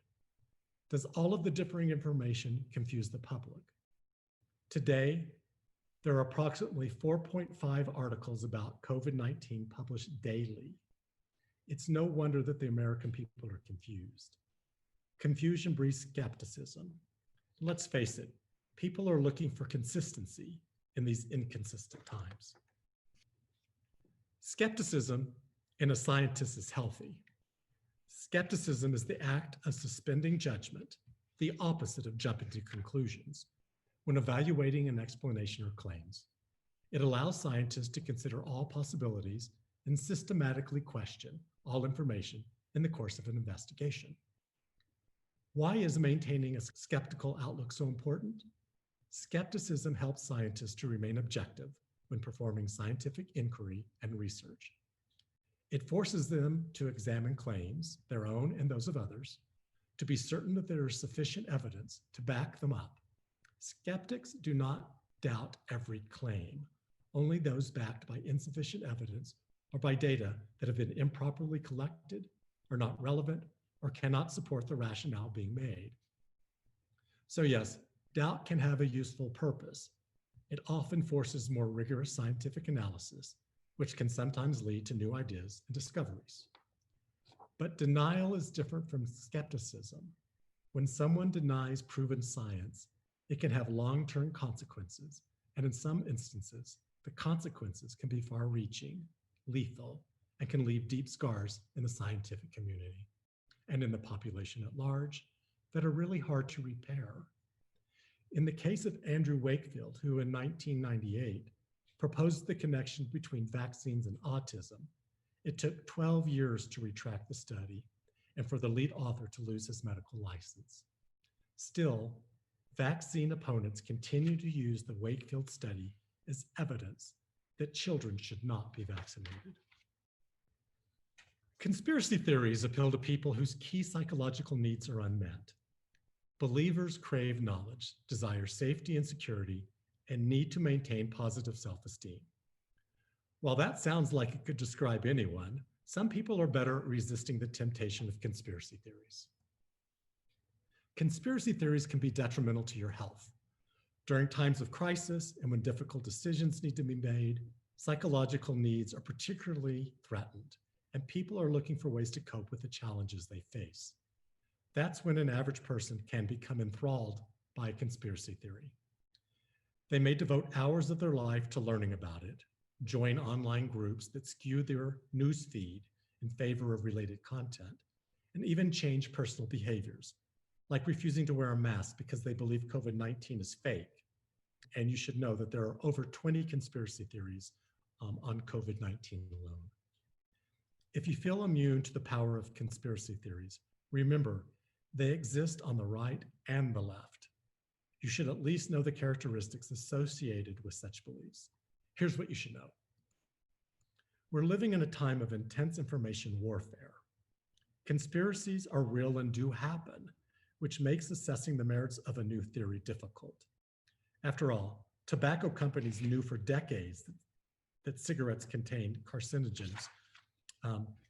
Does all of the differing information confuse the public? Today, there are approximately 4.5 articles about COVID-19 published daily. It's no wonder that the American people are confused. Confusion breeds skepticism. Let's face it, people are looking for consistency in these inconsistent times. Skepticism in a scientist is healthy. Skepticism is the act of suspending judgment, the opposite of jumping to conclusions, when evaluating an explanation or claims. It allows scientists to consider all possibilities and systematically question all information in the course of an investigation. Why is maintaining a skeptical outlook so important? Skepticism helps scientists to remain objective when performing scientific inquiry and research. It forces them to examine claims, their own and those of others, to be certain that there is sufficient evidence to back them up. Skeptics do not doubt every claim, only those backed by insufficient evidence or by data that have been improperly collected, are not relevant, or cannot support the rationale being made. So yes, doubt can have a useful purpose. It often forces more rigorous scientific analysis, which can sometimes lead to new ideas and discoveries. But denial is different from skepticism. When someone denies proven science, it can have long-term consequences, and in some instances, the consequences can be far-reaching, lethal, and can leave deep scars in the scientific community and in the population at large that are really hard to repair. In the case of Andrew Wakefield, who in 1998 proposed the connection between vaccines and autism, it took 12 years to retract the study and for the lead author to lose his medical license. Still, vaccine opponents continue to use the Wakefield study as evidence that children should not be vaccinated. Conspiracy theories appeal to people whose key psychological needs are unmet. Believers crave knowledge, desire safety and security, and need to maintain positive self-esteem. While that sounds like it could describe anyone, some people are better at resisting the temptation of conspiracy theories. Conspiracy theories can be detrimental to your health. During times of crisis and when difficult decisions need to be made, psychological needs are particularly threatened, and people are looking for ways to cope with the challenges they face. That's when an average person can become enthralled by a conspiracy theory. They may devote hours of their life to learning about it, join online groups that skew their news feed in favor of related content, and even change personal behaviors, like refusing to wear a mask because they believe COVID-19 is fake. And you should know that there are over 20 conspiracy theories on COVID-19 alone. If you feel immune to the power of conspiracy theories, remember, they exist on the right and the left. You should at least know the characteristics associated with such beliefs. Here's what you should know. We're living in a time of intense information warfare. Conspiracies are real and do happen, which makes assessing the merits of a new theory difficult. After all, tobacco companies knew for decades that cigarettes contained carcinogens,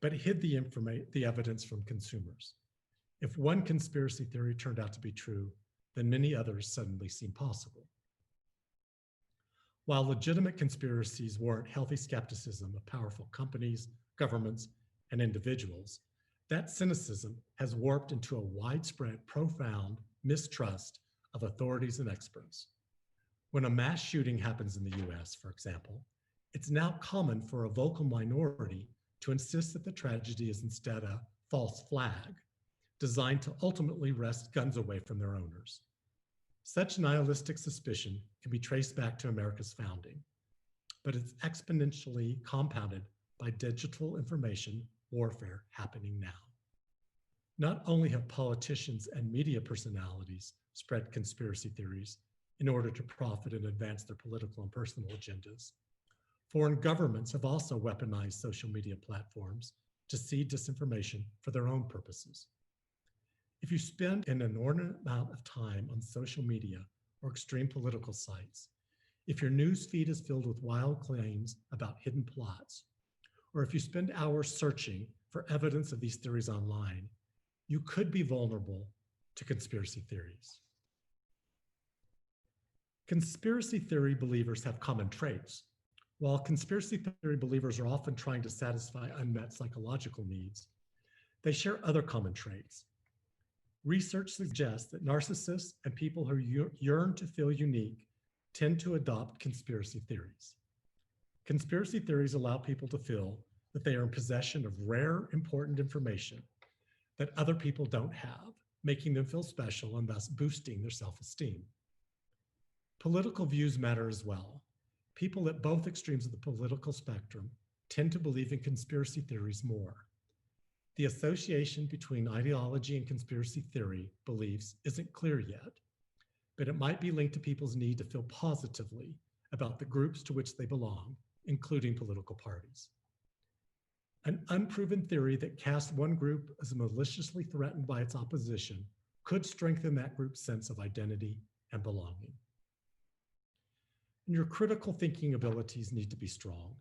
but hid the evidence from consumers. If one conspiracy theory turned out to be true, then many others suddenly seem possible. While legitimate conspiracies warrant healthy skepticism of powerful companies, governments, and individuals, that cynicism has warped into a widespread, profound mistrust of authorities and experts. When a mass shooting happens in the US, for example, it's now common for a vocal minority to insist that the tragedy is instead a false flag, designed to ultimately wrest guns away from their owners. Such nihilistic suspicion can be traced back to America's founding, but it's exponentially compounded by digital information warfare happening now. Not only have politicians and media personalities spread conspiracy theories in order to profit and advance their political and personal agendas, foreign governments have also weaponized social media platforms to seed disinformation for their own purposes. If you spend an inordinate amount of time on social media or extreme political sites, if your news feed is filled with wild claims about hidden plots, or if you spend hours searching for evidence of these theories online, you could be vulnerable to conspiracy theories. Conspiracy theory believers have common traits. While conspiracy theory believers are often trying to satisfy unmet psychological needs, they share other common traits. Research suggests that narcissists and people who yearn to feel unique tend to adopt conspiracy theories. Conspiracy theories allow people to feel that they are in possession of rare, important information that other people don't have, making them feel special and thus boosting their self-esteem. Political views matter as well. People at both extremes of the political spectrum tend to believe in conspiracy theories more. The association between ideology and conspiracy theory beliefs isn't clear yet, but it might be linked to people's need to feel positively about the groups to which they belong, including political parties. An unproven theory that casts one group as maliciously threatened by its opposition could strengthen that group's sense of identity and belonging. And your critical thinking abilities need to be strong.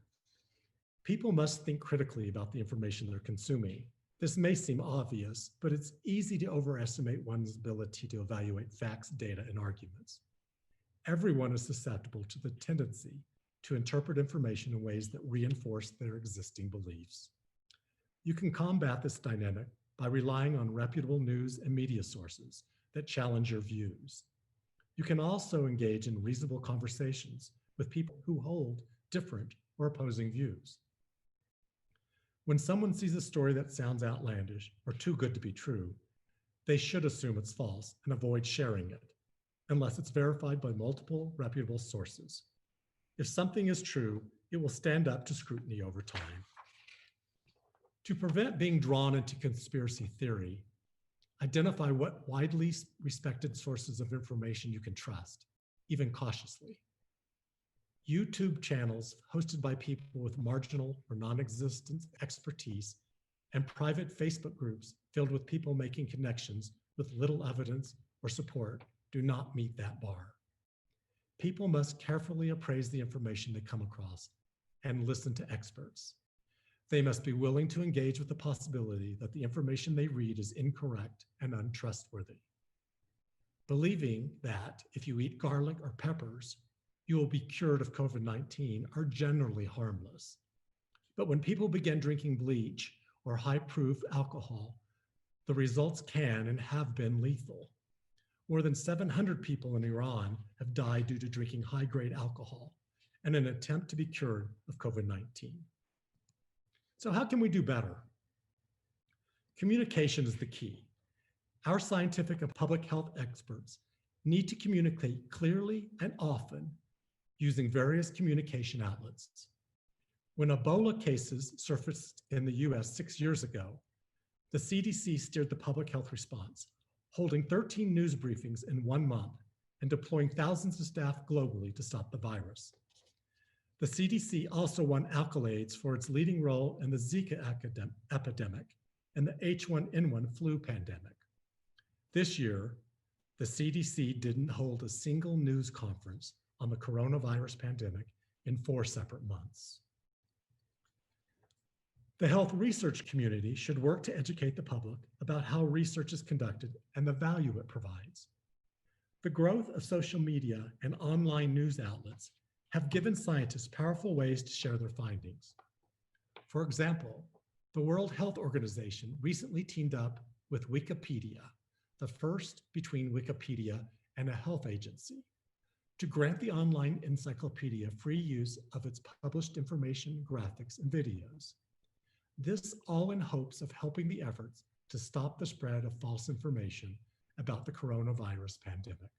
People must think critically about the information they're consuming. This may seem obvious, but it's easy to overestimate one's ability to evaluate facts, data, and arguments. Everyone is susceptible to the tendency to interpret information in ways that reinforce their existing beliefs. You can combat this dynamic by relying on reputable news and media sources that challenge your views. You can also engage in reasonable conversations with people who hold different or opposing views. When someone sees a story that sounds outlandish or too good to be true, they should assume it's false and avoid sharing it, unless it's verified by multiple reputable sources. If something is true, it will stand up to scrutiny over time. To prevent being drawn into conspiracy theory, identify what widely respected sources of information you can trust, even cautiously. YouTube channels hosted by people with marginal or non-existent expertise and private Facebook groups filled with people making connections with little evidence or support do not meet that bar. People must carefully appraise the information they come across and listen to experts. They must be willing to engage with the possibility that the information they read is incorrect and untrustworthy. Believing that if you eat garlic or peppers, you will be cured of COVID-19 are generally harmless. But when people begin drinking bleach or high-proof alcohol, the results can and have been lethal. More than 700 people in Iran have died due to drinking high-grade alcohol in an attempt to be cured of COVID-19. So how can we do better? Communication is the key. Our scientific and public health experts need to communicate clearly and often using various communication outlets. When Ebola cases surfaced in the US 6 years ago, the CDC steered the public health response, holding 13 news briefings in 1 month and deploying thousands of staff globally to stop the virus. The CDC also won accolades for its leading role in the Zika epidemic and the H1N1 flu pandemic. This year, the CDC didn't hold a single news conference on the coronavirus pandemic in 4 separate months. The health research community should work to educate the public about how research is conducted and the value it provides. The growth of social media and online news outlets have given scientists powerful ways to share their findings. For example, the World Health Organization recently teamed up with Wikipedia, the first between Wikipedia and a health agency, to grant the online encyclopedia free use of its published information, graphics, and videos. This all in hopes of helping the efforts to stop the spread of false information about the coronavirus pandemic.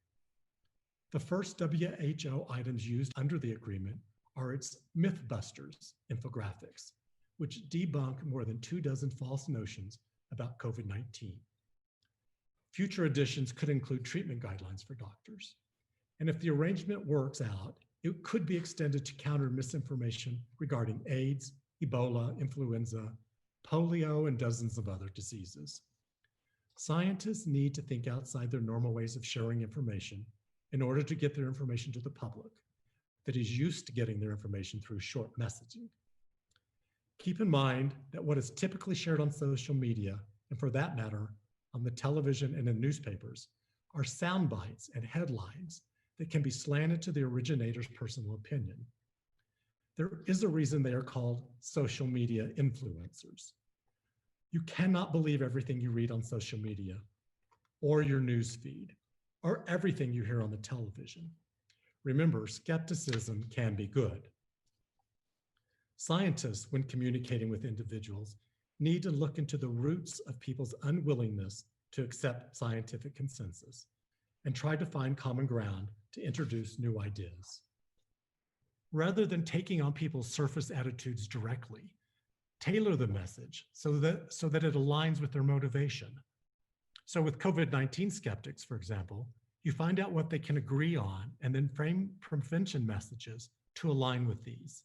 The first WHO items used under the agreement are its Mythbusters infographics, which debunk more than 24 false notions about COVID-19. Future editions could include treatment guidelines for doctors. And if the arrangement works out, it could be extended to counter misinformation regarding AIDS, Ebola, influenza, polio, and dozens of other diseases. Scientists need to think outside their normal ways of sharing information in order to get their information to the public that is used to getting their information through short messaging. Keep in mind that what is typically shared on social media, and for that matter, on the television and in newspapers, are sound bites and headlines that can be slanted to the originator's personal opinion. There is a reason they are called social media influencers. You cannot believe everything you read on social media or your news feed or everything you hear on the television. Remember, skepticism can be good. Scientists, when communicating with individuals, need to look into the roots of people's unwillingness to accept scientific consensus and try to find common ground to introduce new ideas. Rather than taking on people's surface attitudes directly, tailor the message so that it aligns with their motivation. So with COVID-19 skeptics, for example, you find out what they can agree on and then frame prevention messages to align with these.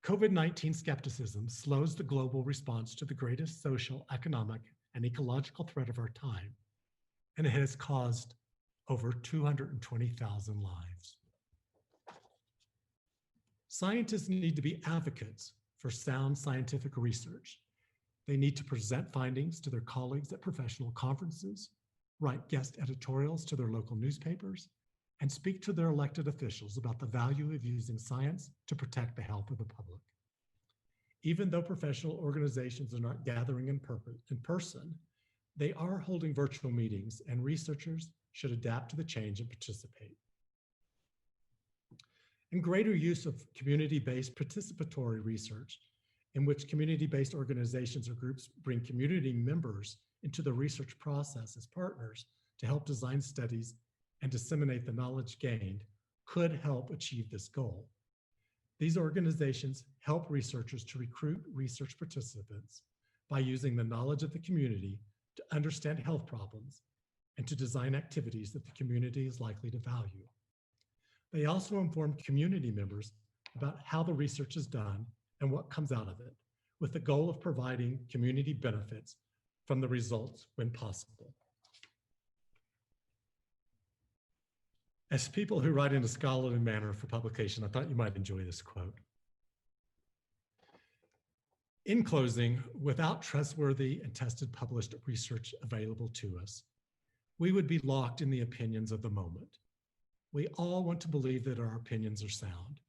COVID-19 skepticism slows the global response to the greatest social, economic, and ecological threat of our time, and it has caused over 220,000 lives. Scientists need to be advocates for sound scientific research. They need to present findings to their colleagues at professional conferences, write guest editorials to their local newspapers, and speak to their elected officials about the value of using science to protect the health of the public. Even though professional organizations are not gathering in person, they are holding virtual meetings, and researchers should adapt to the change and participate. And greater use of community-based participatory research, in which community-based organizations or groups bring community members into the research process as partners to help design studies and disseminate the knowledge gained, could help achieve this goal. These organizations help researchers to recruit research participants by using the knowledge of the community to understand health problems and to design activities that the community is likely to value. They also inform community members about how the research is done and what comes out of it, with the goal of providing community benefits from the results when possible. As people who write in a scholarly manner for publication, I thought you might enjoy this quote. In closing, without trustworthy and tested published research available to us, we would be locked in the opinions of the moment. We all want to believe that our opinions are sound,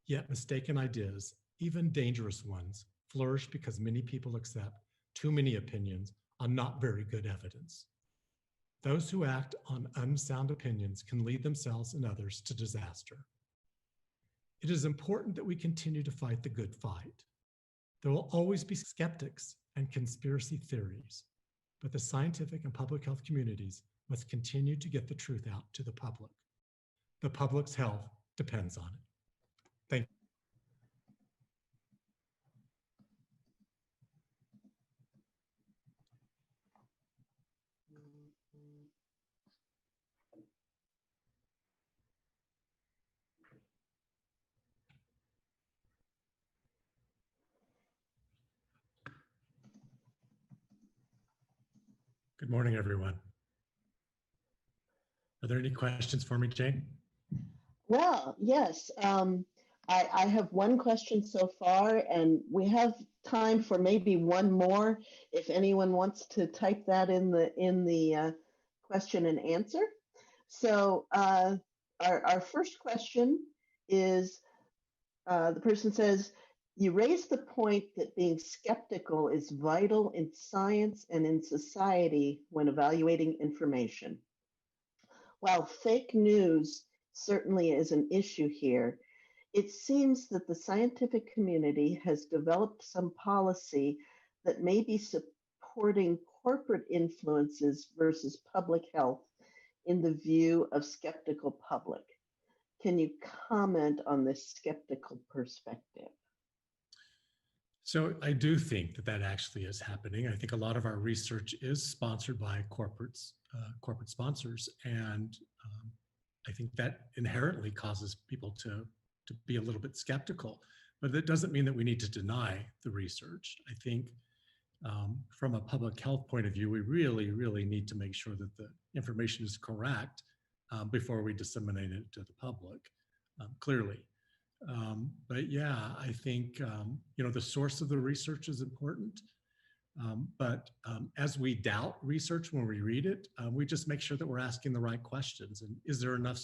yet mistaken ideas, even dangerous ones, flourish because many people accept too many opinions on not very good evidence. Those who act on unsound opinions can lead themselves and others to disaster. It is important that we continue to fight the good fight. There will always be skeptics and conspiracy theories, but the scientific and public health communities must continue to get the truth out to the public. The public's health depends on it. Thank you. Good morning, everyone. Are there any questions for me, Jane? Well, yes. I have one question so far, and we have time for maybe one more if anyone wants to type that in the question and answer. So our first question is, the person says, you raised the point that being skeptical is vital in science and in society when evaluating information. While fake news certainly is an issue here, it seems that the scientific community has developed some policy that may be supporting corporate influences versus public health in the view of skeptical public. Can you comment on this skeptical perspective? So I do think that actually is happening. I think a lot of our research is sponsored by corporate sponsors, and I think that inherently causes people to be a little bit skeptical. But that doesn't mean that we need to deny the research. I think from a public health point of view, we really need to make sure that the information is correct before we disseminate it to the public, clearly. But yeah, I think, the source of the research is important. But as we doubt research when we read it, we just make sure that we're asking the right questions. And is there enough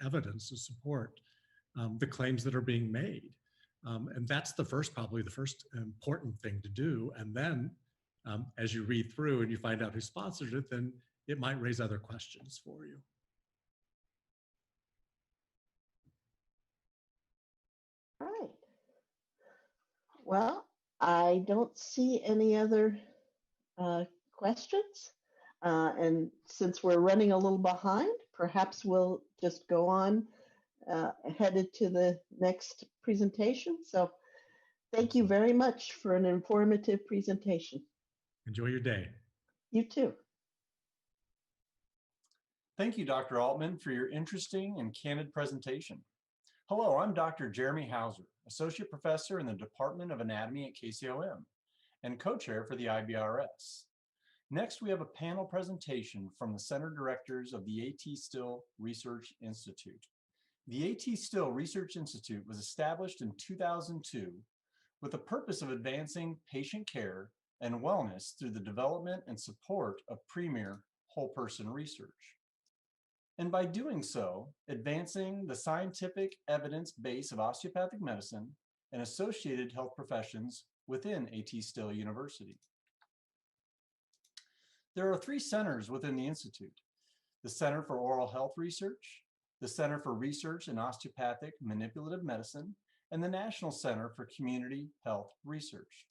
evidence to support the claims that are being made? And that's probably the first important thing to do. And then as you read through and you find out who sponsored it, then it might raise other questions for you. All right. Well, I don't see any other questions. And since we're running a little behind, perhaps we'll just go on headed to the next presentation. So thank you very much for an informative presentation. Enjoy your day. You too. Thank you, Dr. Altman, for your interesting and candid presentation. Hello, I'm Dr. Jeremy Hauser, Associate Professor in the Department of Anatomy at KCOM and co-chair for the IBRS. Next, we have a panel presentation from the Center Directors of the A.T. Still Research Institute. The A.T. Still Research Institute was established in 2002 with the purpose of advancing patient care and wellness through the development and support of premier whole person research. And by doing so, advancing the scientific evidence base of osteopathic medicine and associated health professions within A.T. Still University. There are 3 centers within the Institute: the Center for Oral Health Research, the Center for Research in Osteopathic Manipulative Medicine, and the National Center for Community Health Research.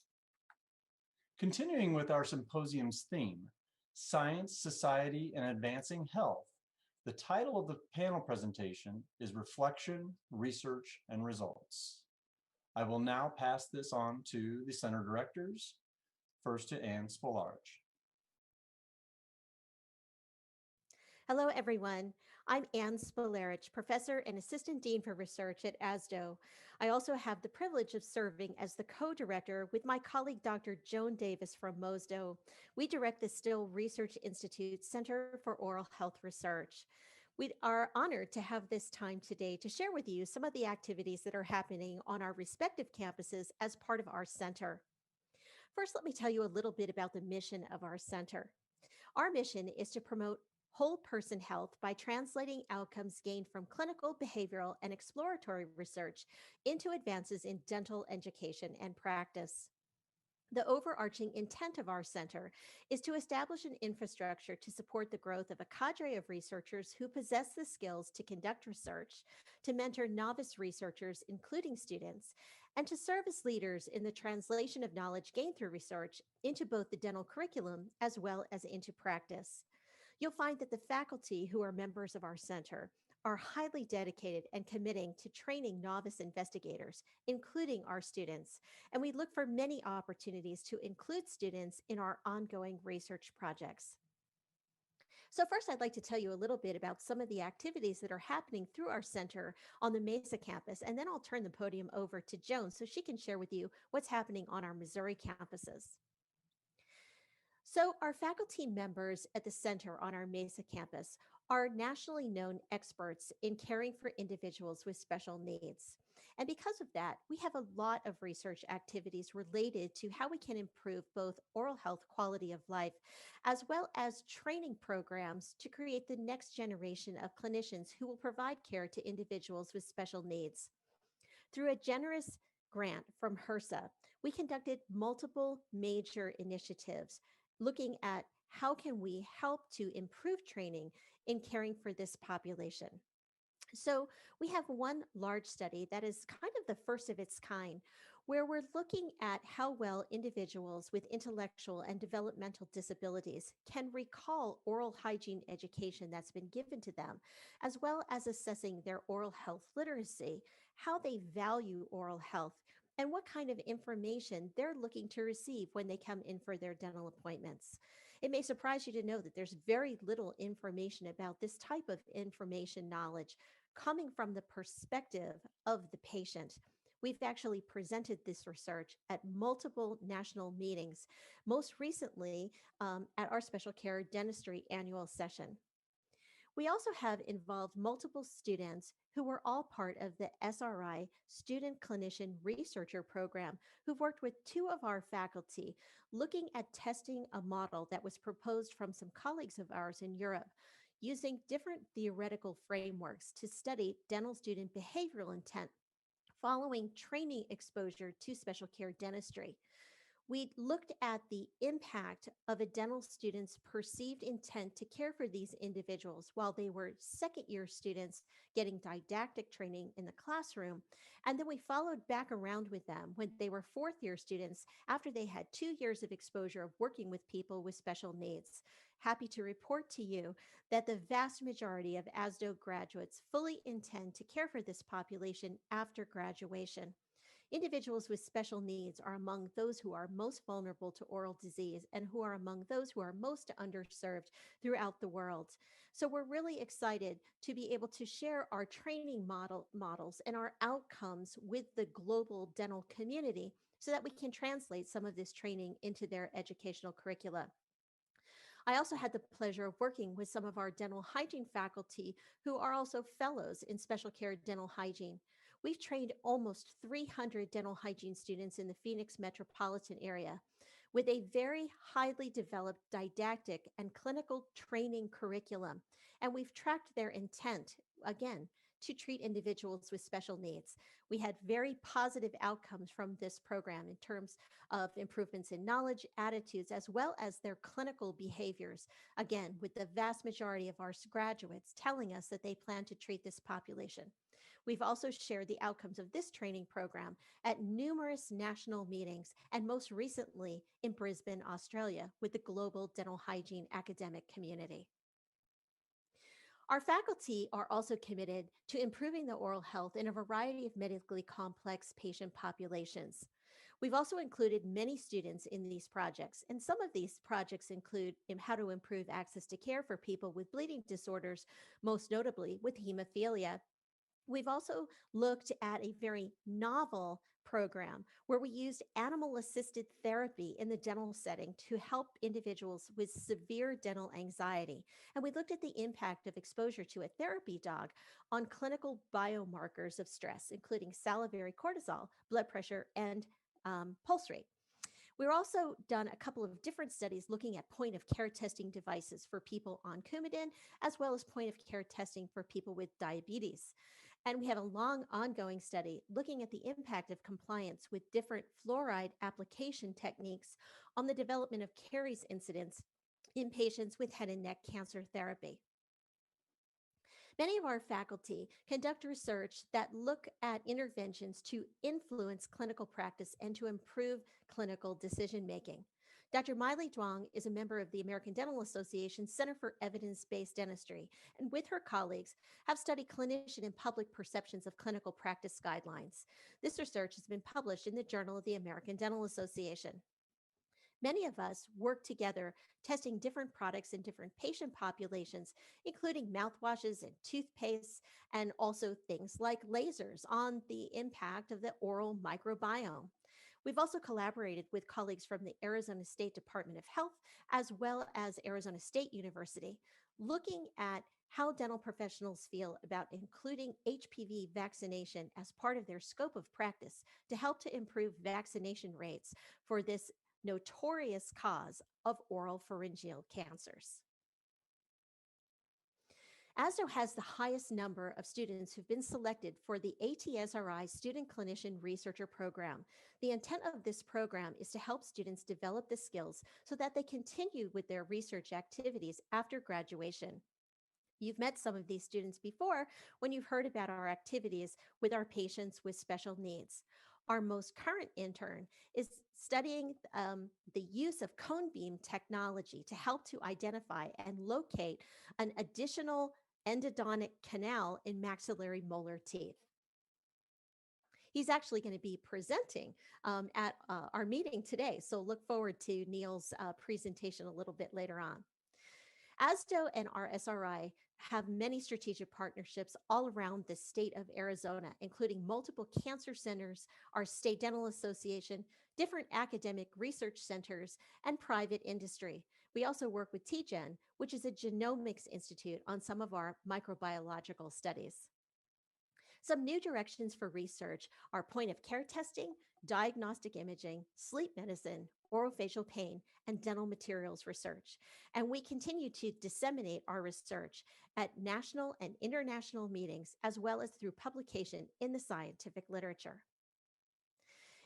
Continuing with our symposium's theme, Science, Society, and Advancing Health, the title of the panel presentation is Reflection, Research, and Results. I will now pass this on to the Center Directors, first to Anne Spolarge. Hello, everyone. I'm Ann Spolarich, Professor and Assistant Dean for Research at ASDO. I also have the privilege of serving as the co-director with my colleague Dr. Joan Davis from MOSDO. We direct the Still Research Institute Center for Oral Health Research. We are honored to have this time today to share with you some of the activities that are happening on our respective campuses as part of our center. First, let me tell you a little bit about the mission of our center. Our mission is to promote whole person health by translating outcomes gained from clinical, behavioral, and exploratory research into advances in dental education and practice. The overarching intent of our center is to establish an infrastructure to support the growth of a cadre of researchers who possess the skills to conduct research, to mentor novice researchers, including students, and to serve as leaders in the translation of knowledge gained through research into both the dental curriculum as well as into practice. You'll find that the faculty who are members of our center are highly dedicated and committing to training novice investigators, including our students, and we look for many opportunities to include students in our ongoing research projects. So first, I'd like to tell you a little bit about some of the activities that are happening through our center on the Mesa campus, and then I'll turn the podium over to Joan so she can share with you what's happening on our Missouri campuses. So, our faculty members at the center on our Mesa campus are nationally known experts in caring for individuals with special needs. And because of that, we have a lot of research activities related to how we can improve both oral health quality of life, as well as training programs to create the next generation of clinicians who will provide care to individuals with special needs. Through a generous grant from HRSA, we conducted multiple major initiatives looking at how can we help to improve training in caring for this population. So we have one large study that is kind of the first of its kind, where we're looking at how well individuals with intellectual and developmental disabilities can recall oral hygiene education that's been given to them, as well as assessing their oral health literacy, how they value oral health, and what kind of information they're looking to receive when they come in for their dental appointments. It may surprise you to know that there's very little information about this type of information knowledge coming from the perspective of the patient. We've actually presented this research at multiple national meetings, most recently at our special care dentistry annual session. We also have involved multiple students who were all part of the SRI Student Clinician Researcher Program who've worked with two of our faculty looking at testing a model that was proposed from some colleagues of ours in Europe using different theoretical frameworks to study dental student behavioral intent following training exposure to special care dentistry. We looked at the impact of a dental student's perceived intent to care for these individuals while they were second year students getting didactic training in the classroom. And then we followed back around with them when they were fourth year students after they had 2 years of exposure of working with people with special needs. Happy to report to you that the vast majority of ASDO graduates fully intend to care for this population after graduation. Individuals with special needs are among those who are most vulnerable to oral disease and who are among those who are most underserved throughout the world. So we're really excited to be able to share our training models and our outcomes with the global dental community so that we can translate some of this training into their educational curricula. I also had the pleasure of working with some of our dental hygiene faculty who are also fellows in special care dental hygiene. We've trained almost 300 dental hygiene students in the Phoenix metropolitan area with a very highly developed didactic and clinical training curriculum. And we've tracked their intent, again, to treat individuals with special needs. We had very positive outcomes from this program in terms of improvements in knowledge, attitudes, as well as their clinical behaviors. Again, with the vast majority of our graduates telling us that they plan to treat this population. We've also shared the outcomes of this training program at numerous national meetings and most recently in Brisbane, Australia, with the global dental hygiene academic community. Our faculty are also committed to improving the oral health in a variety of medically complex patient populations. We've also included many students in these projects, and some of these projects include how to improve access to care for people with bleeding disorders, most notably with hemophilia. We've also looked at a very novel program where we used animal assisted therapy in the dental setting to help individuals with severe dental anxiety. And we looked at the impact of exposure to a therapy dog on clinical biomarkers of stress, including salivary cortisol, blood pressure, and pulse rate. We've also done a couple of different studies looking at point of care testing devices for people on Coumadin, as well as point of care testing for people with diabetes. And we have a long ongoing study looking at the impact of compliance with different fluoride application techniques on the development of caries incidence in patients with head and neck cancer therapy. Many of our faculty conduct research that look at interventions to influence clinical practice and to improve clinical decision making. Dr. Miley Duong is a member of the American Dental Association Center for Evidence-Based Dentistry, and with her colleagues have studied clinician and public perceptions of clinical practice guidelines. This research has been published in the Journal of the American Dental Association. Many of us work together testing different products in different patient populations, including mouthwashes and toothpastes, and also things like lasers on the impact of the oral microbiome. We've also collaborated with colleagues from the Arizona State Department of Health, as well as Arizona State University, looking at how dental professionals feel about including HPV vaccination as part of their scope of practice to help to improve vaccination rates for this notorious cause of oral pharyngeal cancers. ASDO has the highest number of students who've been selected for the ATSRI Student Clinician Researcher Program. The intent of this program is to help students develop the skills so that they continue with their research activities after graduation. You've met some of these students before when you've heard about our activities with our patients with special needs. Our most current intern is studying the use of cone beam technology to help to identify and locate an additional endodontic canal in maxillary molar teeth. He's actually going to be presenting at our meeting today, so look forward to Neil's presentation a little bit later on. ASDO and our SRI have many strategic partnerships all around the state of Arizona, including multiple cancer centers, our state dental association, different academic research centers, and private industry. We also work with TGen, which is a genomics institute, on some of our microbiological studies. Some new directions for research are point of care testing, diagnostic imaging, sleep medicine, orofacial pain, and dental materials research. And we continue to disseminate our research at national and international meetings, as well as through publication in the scientific literature.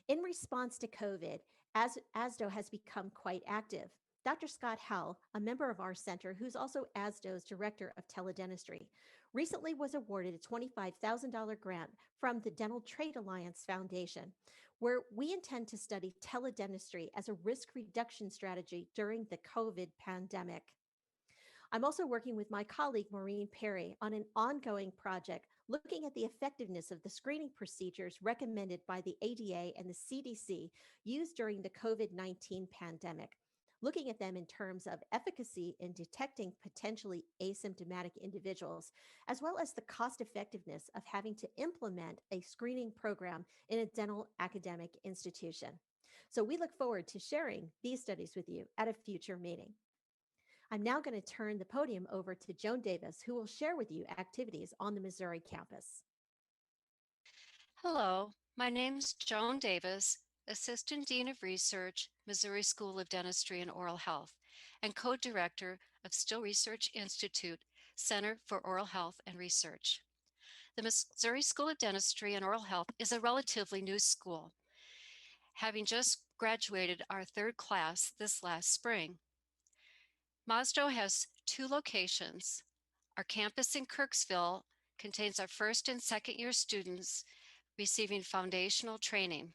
In response to COVID, ASDO has become quite active. Dr. Scott Howell, a member of our center, who's also ASDO's Director of Teledentistry, recently was awarded a $25,000 grant from the Dental Trade Alliance Foundation, where we intend to study teledentistry as a risk reduction strategy during the COVID pandemic. I'm also working with my colleague, Maureen Perry, on an ongoing project looking at the effectiveness of the screening procedures recommended by the ADA and the CDC used during the COVID-19 pandemic, looking at them in terms of efficacy in detecting potentially asymptomatic individuals, as well as the cost effectiveness of having to implement a screening program in a dental academic institution. So we look forward to sharing these studies with you at a future meeting. I'm now going to turn the podium over to Joan Davis, who will share with you activities on the Missouri campus. Hello, my name is Joan Davis, Assistant Dean of Research, Missouri School of Dentistry and Oral Health, and Co-Director of Still Research Institute, Center for Oral Health and Research. The Missouri School of Dentistry and Oral Health is a relatively new school, having just graduated our third class this last spring. MASDO has two locations. Our campus in Kirksville contains our first and second year students receiving foundational training.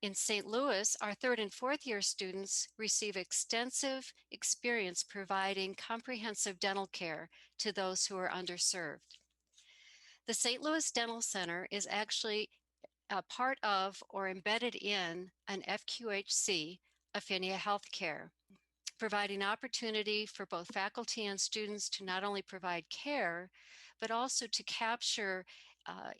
In St. Louis, our third and fourth year students receive extensive experience providing comprehensive dental care to those who are underserved. The St. Louis Dental Center is actually a part of or embedded in an FQHC, Affinia Healthcare, providing opportunity for both faculty and students to not only provide care, but also to capture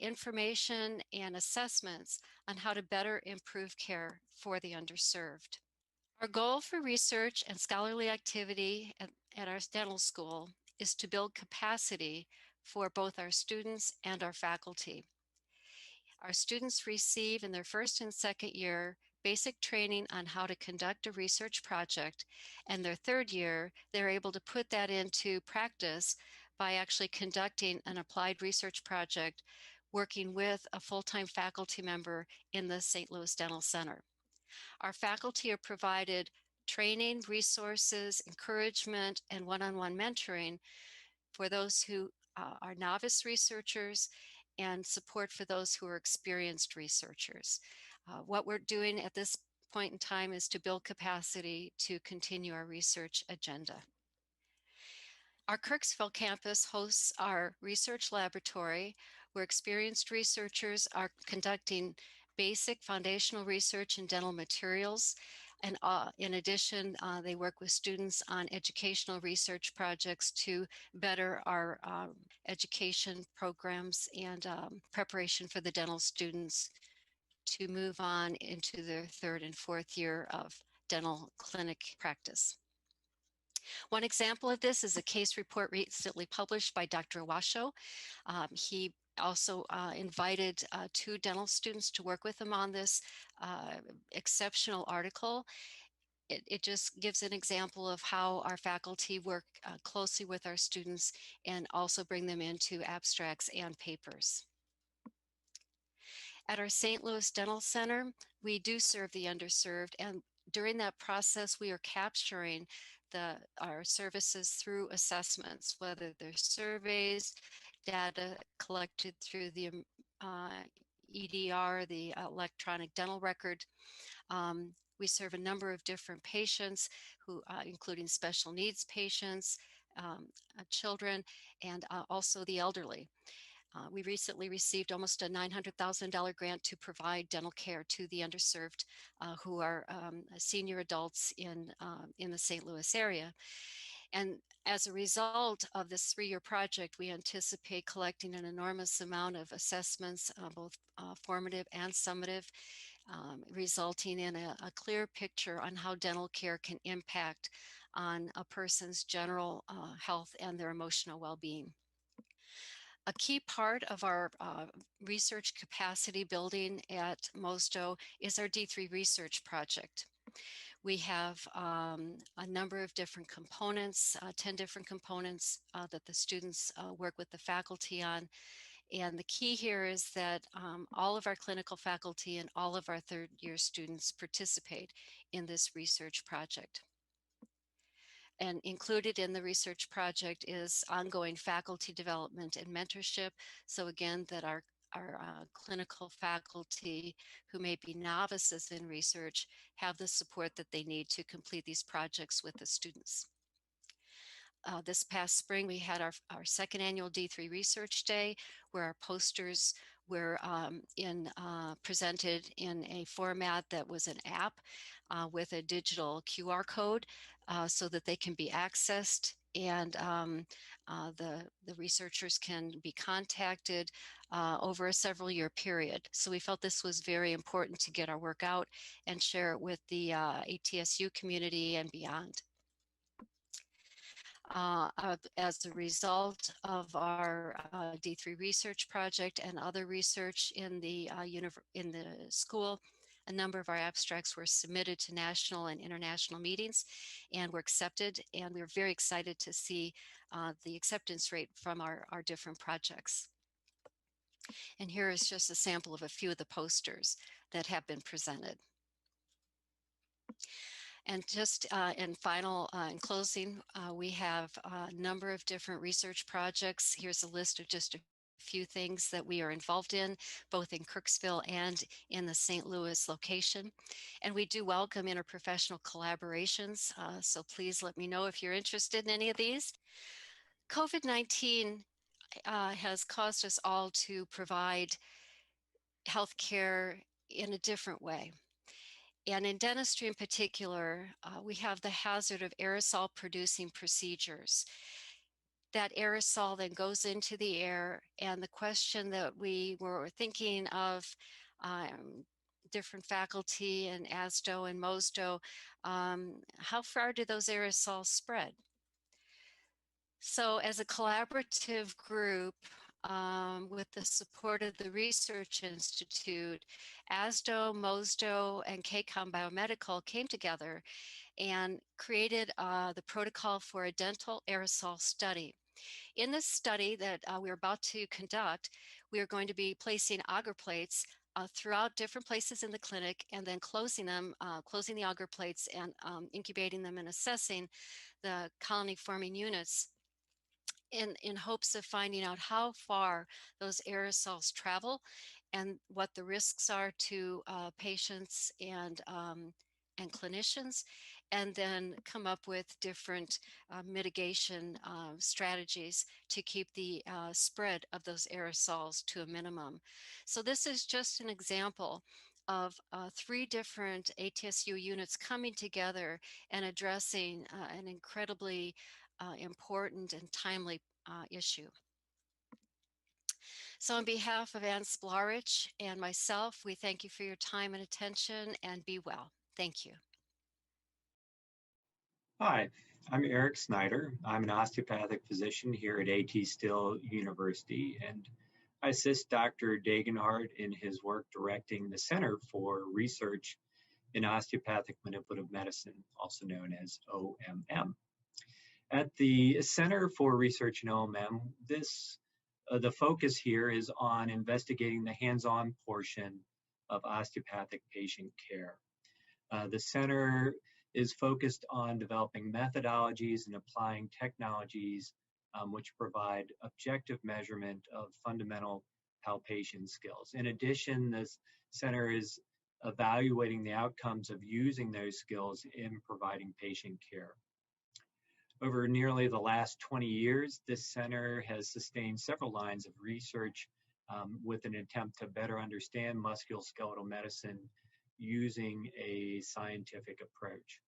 information and assessments on how to better improve care for the underserved. Our goal for research and scholarly activity at our dental school is to build capacity for both our students and our faculty. Our students receive in their first and second year basic training on how to conduct a research project, and their third year, they're able to put that into practice by actually conducting an applied research project, working with a full-time faculty member in the St. Louis Dental Center. Our faculty are provided training, resources, encouragement, and one-on-one mentoring for those who are novice researchers and support for those who are experienced researchers. What we're doing at this point in time is to build capacity to continue our research agenda. Our Kirksville campus hosts our research laboratory, where experienced researchers are conducting basic foundational research in dental materials. And in addition, they work with students on educational research projects to better our education programs and preparation for the dental students to move on into their third and fourth year of dental clinic practice. One example of this is a case report recently published by Dr. Washoe. He also invited 2 dental students to work with him on this exceptional article. It just gives an example of how our faculty work closely with our students and also bring them into abstracts and papers. At our St. Louis Dental Center, we do serve the underserved, and during that process, we are capturing our services through assessments, whether they're surveys, data collected through the EDR, the electronic dental record. We serve a number of different patients, including special needs patients, children, and also the elderly. We recently received almost a $900,000 grant to provide dental care to the underserved who are senior adults in the St. Louis area. And as a result of this 3-year project, we anticipate collecting an enormous amount of assessments, both formative and summative, resulting in a clear picture on how dental care can impact on a person's general health and their emotional well-being. A key part of our research capacity building at MOSDO is our D3 research project. We have a number of different components, 10 different components that the students work with the faculty on. And the key here is that all of our clinical faculty and all of our third-year students participate in this research project. And included in the research project is ongoing faculty development and mentorship. So again, that our clinical faculty who may be novices in research have the support that they need to complete these projects with the students. This past spring, we had our second annual D3 Research Day, where our posters were presented in a format that was an app with a digital QR code so that they can be accessed, and the researchers can be contacted over a several-year period. So we felt this was very important to get our work out and share it with the ATSU community and beyond. As a result of our D3 research project and other research in the school, a number of our abstracts were submitted to national and international meetings and were accepted, and we were very excited to see the acceptance rate from our different projects. And here is just a sample of a few of the posters that have been presented. And just in closing, we have a number of different research projects. Here's a list of just a few things that we are involved in, both in Kirksville and in the St. Louis location. And we do welcome interprofessional collaborations, so please let me know if you're interested in any of these. COVID-19 has caused us all to provide healthcare in a different way. And in dentistry in particular, we have the hazard of aerosol producing procedures. That aerosol then goes into the air, and the question that we were thinking of, different faculty in ASDO and MOSDO, how far do those aerosols spread? So as a collaborative group, with the support of the Research Institute, ASDO, MOSDO, and KCOM Biomedical came together and created the protocol for a dental aerosol study. In this study that we're about to conduct, we are going to be placing agar plates throughout different places in the clinic, and then closing them, closing the agar plates and incubating them and assessing the colony forming units in hopes of finding out how far those aerosols travel and what the risks are to patients and clinicians, and then come up with different mitigation strategies to keep the spread of those aerosols to a minimum. So this is just an example of 3 different ATSU units coming together and addressing an incredibly important and timely issue. So on behalf of Ann Splarich and myself, we thank you for your time and attention, and be well. Thank you. Hi, I'm Eric Snyder. I'm an osteopathic physician here at A.T. Still University, and I assist Dr. Degenhardt in his work directing the Center for Research in Osteopathic Manipulative Medicine, also known as OMM. At the Center for Research in OMM, the focus here is on investigating the hands-on portion of osteopathic patient care. The center is focused on developing methodologies and applying technologies which provide objective measurement of fundamental palpation skills. In addition, this center is evaluating the outcomes of using those skills in providing patient care. Over nearly the last 20 years, this center has sustained several lines of research with an attempt to better understand musculoskeletal medicine using a scientific approach.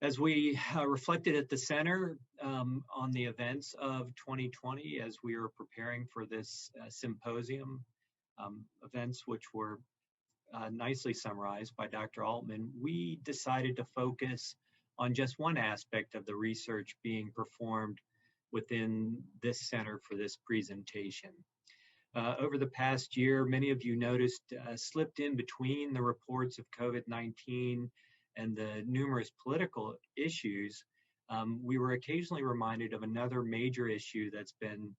As we reflected at the center on the events of 2020, as we were preparing for this symposium, events which were nicely summarized by Dr. Altman, we decided to focus on just one aspect of the research being performed within this center for this presentation. Over the past year, many of you noticed slipped in between the reports of COVID-19 and the numerous political issues, we were occasionally reminded of another major issue that's been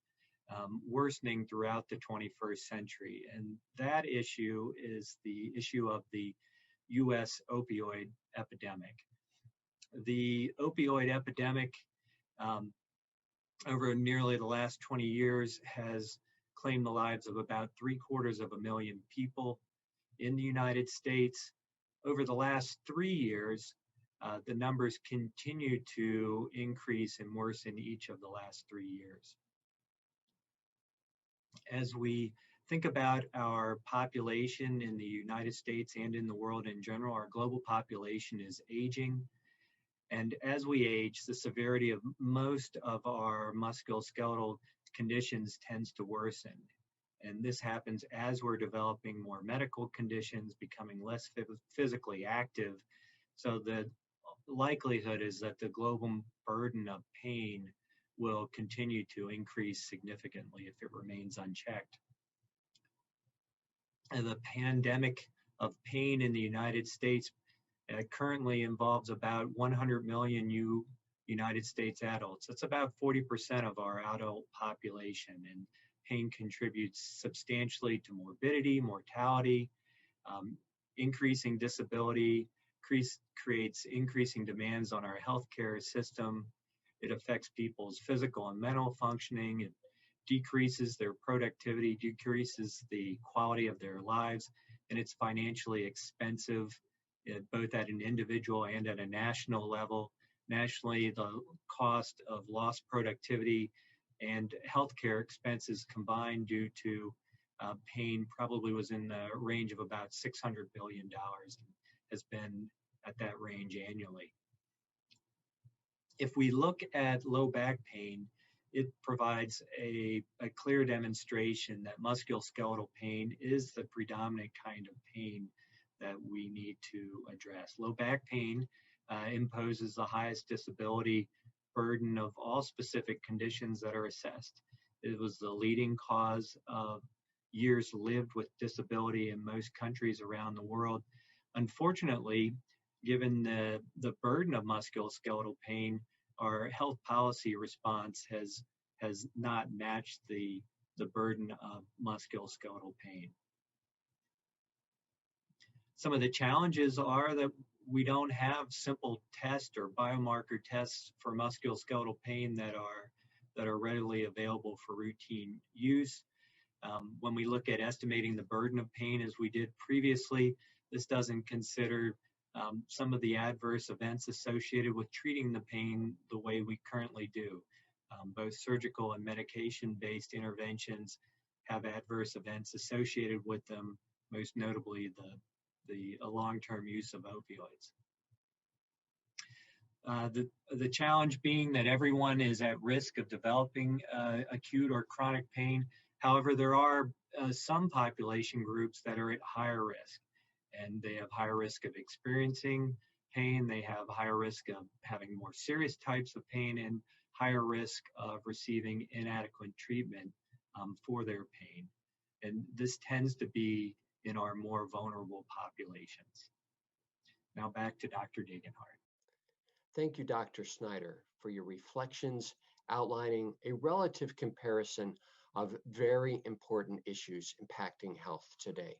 worsening throughout the 21st century. And that issue is the issue of the US opioid epidemic. The opioid epidemic over nearly the last 20 years has claimed the lives of about 750,000 people in the United States. Over the last 3 years, the numbers continue to increase and worsen each of the last 3 years. As we think about our population in the United States and in the world in general, our global population is aging. And as we age, the severity of most of our musculoskeletal conditions tends to worsen. And this happens as we're developing more medical conditions, becoming less physically active. So the likelihood is that the global burden of pain will continue to increase significantly if it remains unchecked. And the pandemic of pain in the United States currently involves about 100 million United States adults. That's about 40% of our adult population, and pain contributes substantially to morbidity, mortality, increasing disability, creates increasing demands on our healthcare system. It affects people's physical and mental functioning. It decreases their productivity, decreases the quality of their lives, and it's financially expensive, both at an individual and at a national level. Nationally, the cost of lost productivity and healthcare expenses combined due to pain probably was in the range of about $600 billion and has been at that range annually. If we look at low back pain, it provides a clear demonstration that musculoskeletal pain is the predominant kind of pain that we need to address. Low back pain imposes the highest disability burden of all specific conditions that are assessed. It was the leading cause of years lived with disability in most countries around the world. Unfortunately, given the burden of musculoskeletal pain, our health policy response has not matched the burden of musculoskeletal pain. Some of the challenges are that we don't have simple tests or biomarker tests for musculoskeletal pain that are readily available for routine use. When we look at estimating the burden of pain as we did previously, this doesn't consider some of the adverse events associated with treating the pain the way we currently do. Both surgical and medication-based interventions have adverse events associated with them, most notably the long-term use of opioids. The challenge being that everyone is at risk of developing acute or chronic pain. However, there are some population groups that are at higher risk, and they have higher risk of experiencing pain. They have higher risk of having more serious types of pain and higher risk of receiving inadequate treatment for their pain. And this tends to be in our more vulnerable populations. Now back to Dr. Degenhardt. Thank you, Dr. Snyder, for your reflections outlining a relative comparison of very important issues impacting health today.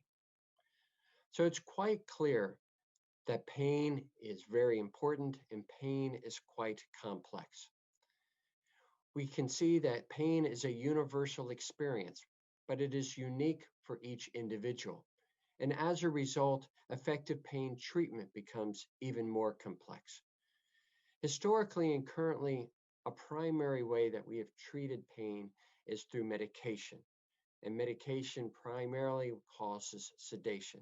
So it's quite clear that pain is very important and pain is quite complex. We can see that pain is a universal experience, but it is unique for each individual. And as a result, effective pain treatment becomes even more complex. Historically and currently, a primary way that we have treated pain is through medication. And medication primarily causes sedation.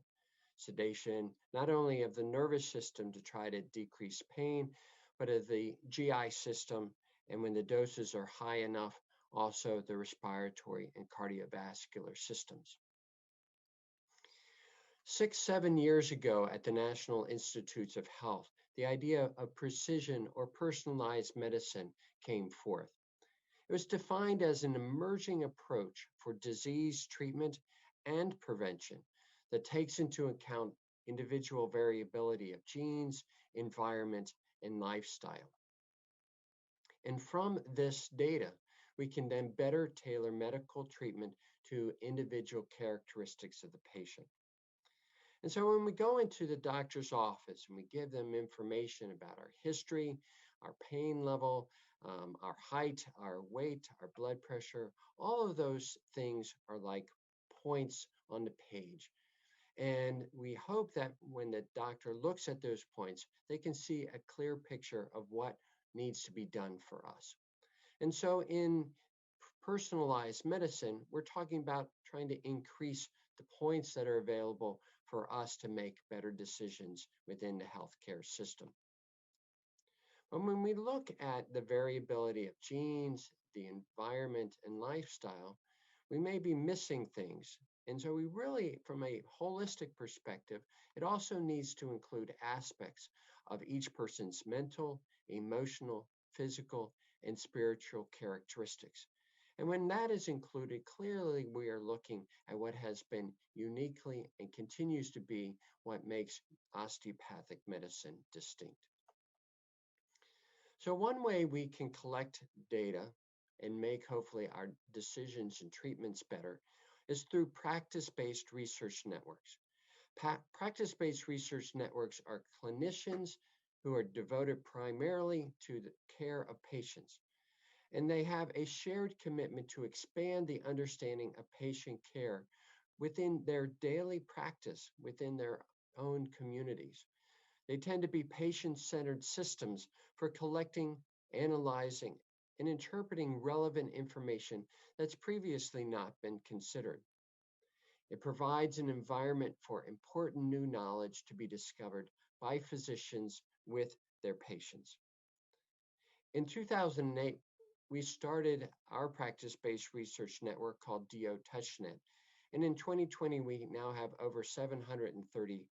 Sedation not only of the nervous system to try to decrease pain, but of the GI system, and when the doses are high enough, also the respiratory and cardiovascular systems. 6-7 years ago at the National Institutes of Health, the idea of precision or personalized medicine came forth. It was defined as an emerging approach for disease treatment and prevention that takes into account individual variability of genes, environment, and lifestyle. And from this data, we can then better tailor medical treatment to individual characteristics of the patient. And so when we go into the doctor's office and we give them information about our history, our pain level, our height, our weight, our blood pressure, all of those things are like points on the page. And we hope that when the doctor looks at those points, they can see a clear picture of what needs to be done for us. And so in personalized medicine, we're talking about trying to increase the points that are available for us to make better decisions within the healthcare system. But when we look at the variability of genes, the environment, and lifestyle, we may be missing things. And so we really, from a holistic perspective, it also needs to include aspects of each person's mental, emotional, physical, and spiritual characteristics. And when that is included, clearly we are looking at what has been uniquely and continues to be what makes osteopathic medicine distinct. So one way we can collect data and make hopefully our decisions and treatments better is through practice-based research networks. Practice-based research networks are clinicians who are devoted primarily to the care of patients. And they have a shared commitment to expand the understanding of patient care within their daily practice, within their own communities. They tend to be patient-centered systems for collecting, analyzing, and interpreting relevant information that's previously not been considered. It provides an environment for important new knowledge to be discovered by physicians with their patients. In 2008, we started our practice-based research network called DO TouchNet. And in 2020, we now have over 730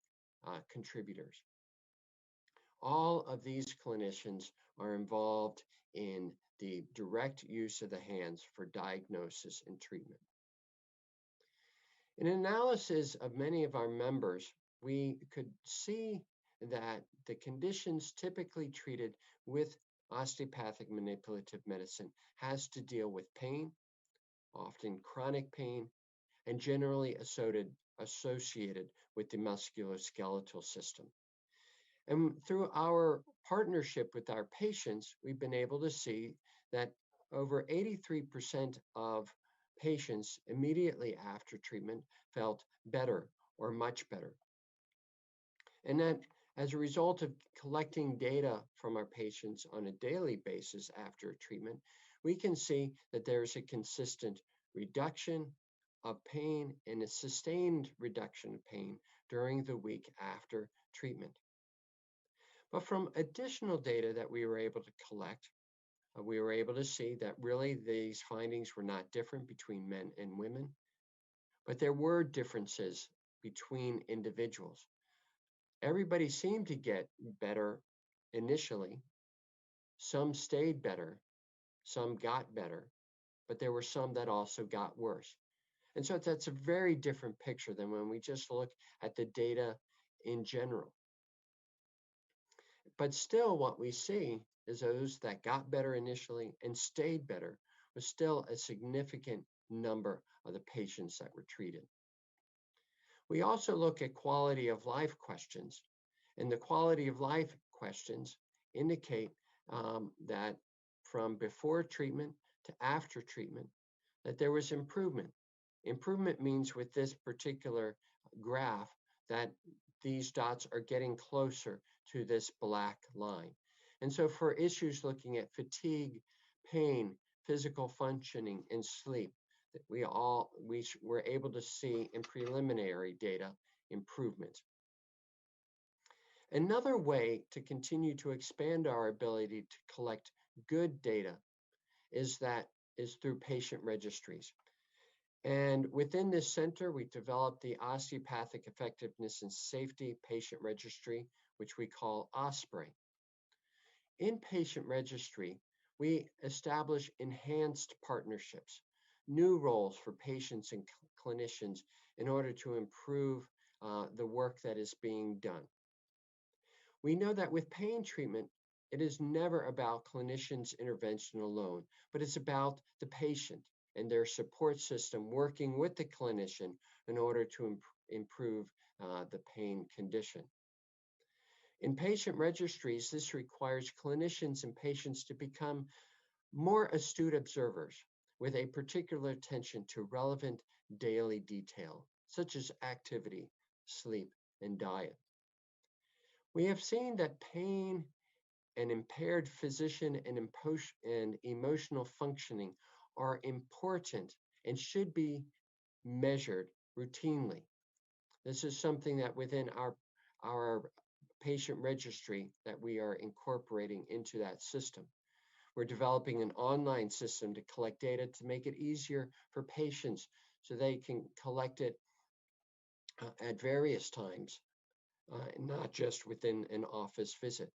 contributors. All of these clinicians are involved in the direct use of the hands for diagnosis and treatment. In analysis of many of our members, we could see that the conditions typically treated with osteopathic manipulative medicine has to deal with pain, often chronic pain, and generally associated with the musculoskeletal system. And through our partnership with our patients, we've been able to see that over 83% of patients immediately after treatment felt better or much better. And that as a result of collecting data from our patients on a daily basis after treatment, we can see that there's a consistent reduction of pain and a sustained reduction of pain during the week after treatment. But from additional data that we were able to collect, we were able to see that really these findings were not different between men and women, but there were differences between individuals. Everybody seemed to get better initially. Some stayed better, some got better, but there were some that also got worse. And so that's a very different picture than when we just look at the data in general. But still what we see is those that got better initially and stayed better was still a significant number of the patients that were treated. We also look at quality of life questions, and the quality of life questions indicate that from before treatment to after treatment, that there was improvement. Improvement means with this particular graph that these dots are getting closer to this black line. And so for issues looking at fatigue, pain, physical functioning, and sleep, that we were able to see in preliminary data improvement. Another way to continue to expand our ability to collect good data is through patient registries. And within this center, we developed the Osteopathic Effectiveness and Safety Patient Registry, which we call OSPREY. In patient registry, we establish enhanced partnerships, new roles for patients and clinicians in order to improve the work that is being done. We know that with pain treatment, it is never about clinicians' intervention alone, but it's about the patient and their support system working with the clinician in order to improve the pain condition. In patient registries, this requires clinicians and patients to become more astute observers with a particular attention to relevant daily detail, such as activity, sleep, and diet. We have seen that pain and impaired physician and emotional functioning are important and should be measured routinely. This is something that within our patient registry that we are incorporating into that system. We're developing an online system to collect data to make it easier for patients so they can collect it at various times, not just within an office visit.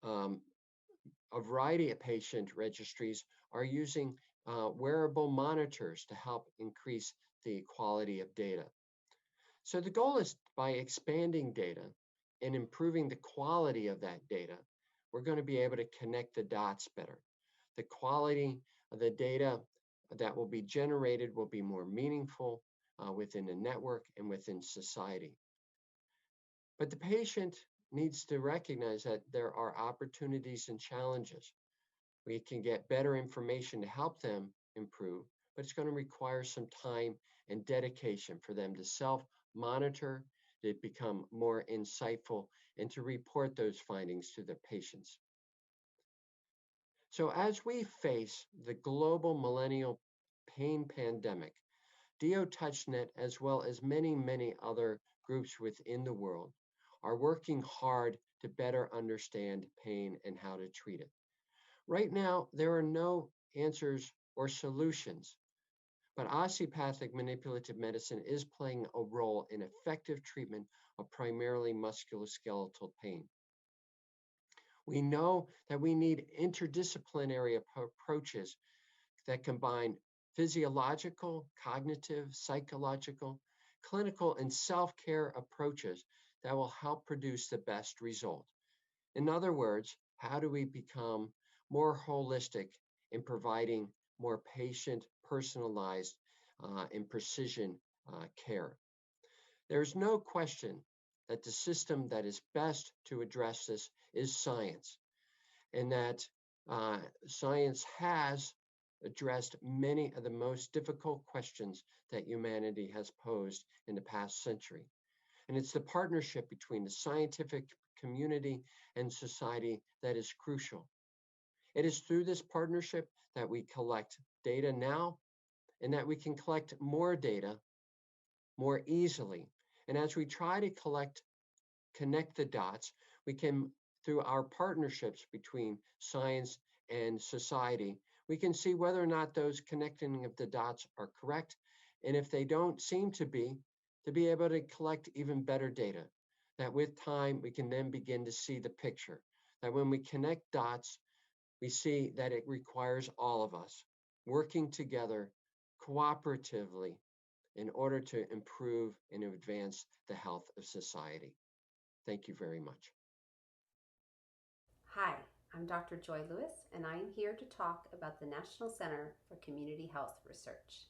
A variety of patient registries are using wearable monitors to help increase the quality of data. So the goal is by expanding data and improving the quality of that data, we're going to be able to connect the dots better. The quality of the data that will be generated will be more meaningful within the network and within society. But the patient needs to recognize that there are opportunities and challenges. We can get better information to help them improve, but it's going to require some time and dedication for them to self-monitor, to become more insightful, and to report those findings to their patients. So as we face the global millennial pain pandemic, DO-TouchNet, as well as many, many other groups within the world, are working hard to better understand pain and how to treat it. Right now, there are no answers or solutions, but osteopathic manipulative medicine is playing a role in effective treatment of primarily musculoskeletal pain. We know that we need interdisciplinary approaches that combine physiological, cognitive, psychological, clinical, and self-care approaches that will help produce the best result. In other words, how do we become more holistic in providing more patient, personalized, and precision care? There's no question that the system that is best to address this is science, and that science has addressed many of the most difficult questions that humanity has posed in the past century. And it's the partnership between the scientific community and society that is crucial. It is through this partnership that we collect data now and that we can collect more data more easily. And as we try to connect the dots, we can, through our partnerships between science and society, we can see whether or not those connecting of the dots are correct. And if they don't seem to be able to collect even better data, that with time, we can then begin to see the picture. That when we connect dots, we see that it requires all of us working together cooperatively in order to improve and advance the health of society. Thank you very much. Hi, I'm Dr. Joy Lewis, and I am here to talk about the National Center for Community Health Research.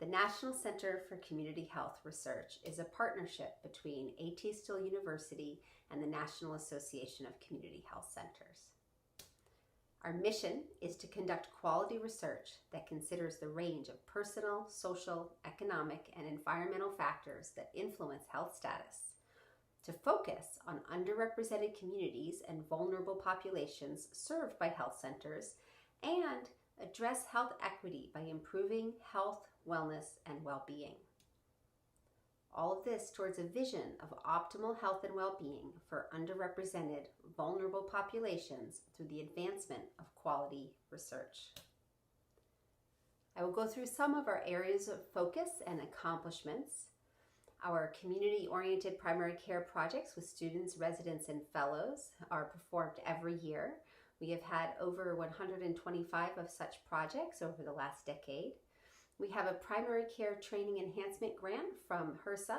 The National Center for Community Health Research is a partnership between A.T. Still University and the National Association of Community Health Centers. Our mission is to conduct quality research that considers the range of personal, social, economic, and environmental factors that influence health status, to focus on underrepresented communities and vulnerable populations served by health centers, and address health equity by improving health, wellness, and well-being. All of this towards a vision of optimal health and well-being for underrepresented, vulnerable populations through the advancement of quality research. I will go through some of our areas of focus and accomplishments. Our community-oriented primary care projects with students, residents, and fellows are performed every year. We have had over 125 of such projects over the last decade. We have a primary care training enhancement grant from HRSA,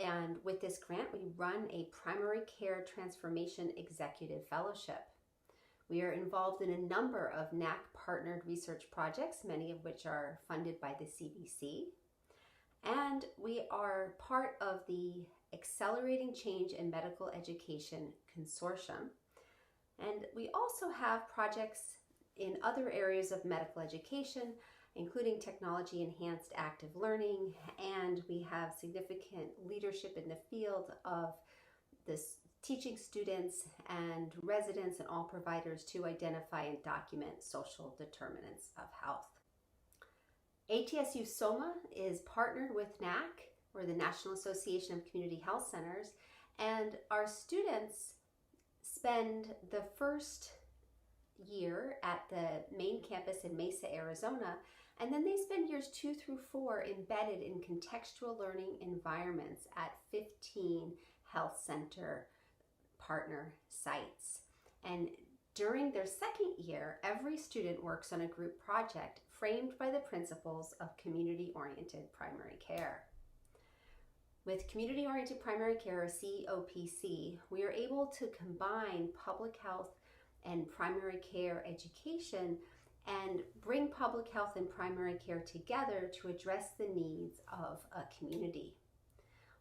and with this grant we run a primary care transformation executive fellowship. We are involved in a number of NAC partnered research projects, many of which are funded by the CDC. And we are part of the Accelerating Change in Medical Education Consortium. And we also have projects in other areas of medical education, including technology-enhanced active learning, and we have significant leadership in the field of this teaching students and residents and all providers to identify and document social determinants of health. ATSU SOMA is partnered with NAC, or the National Association of Community Health Centers, and our students spend the first year at the main campus in Mesa, Arizona, and then they spend years 2 through 4 embedded in contextual learning environments at 15 health center partner sites. And during their second year, every student works on a group project framed by the principles of community-oriented primary care. With community-oriented primary care, or COPC, we are able to combine public health and primary care education and bring public health and primary care together to address the needs of a community.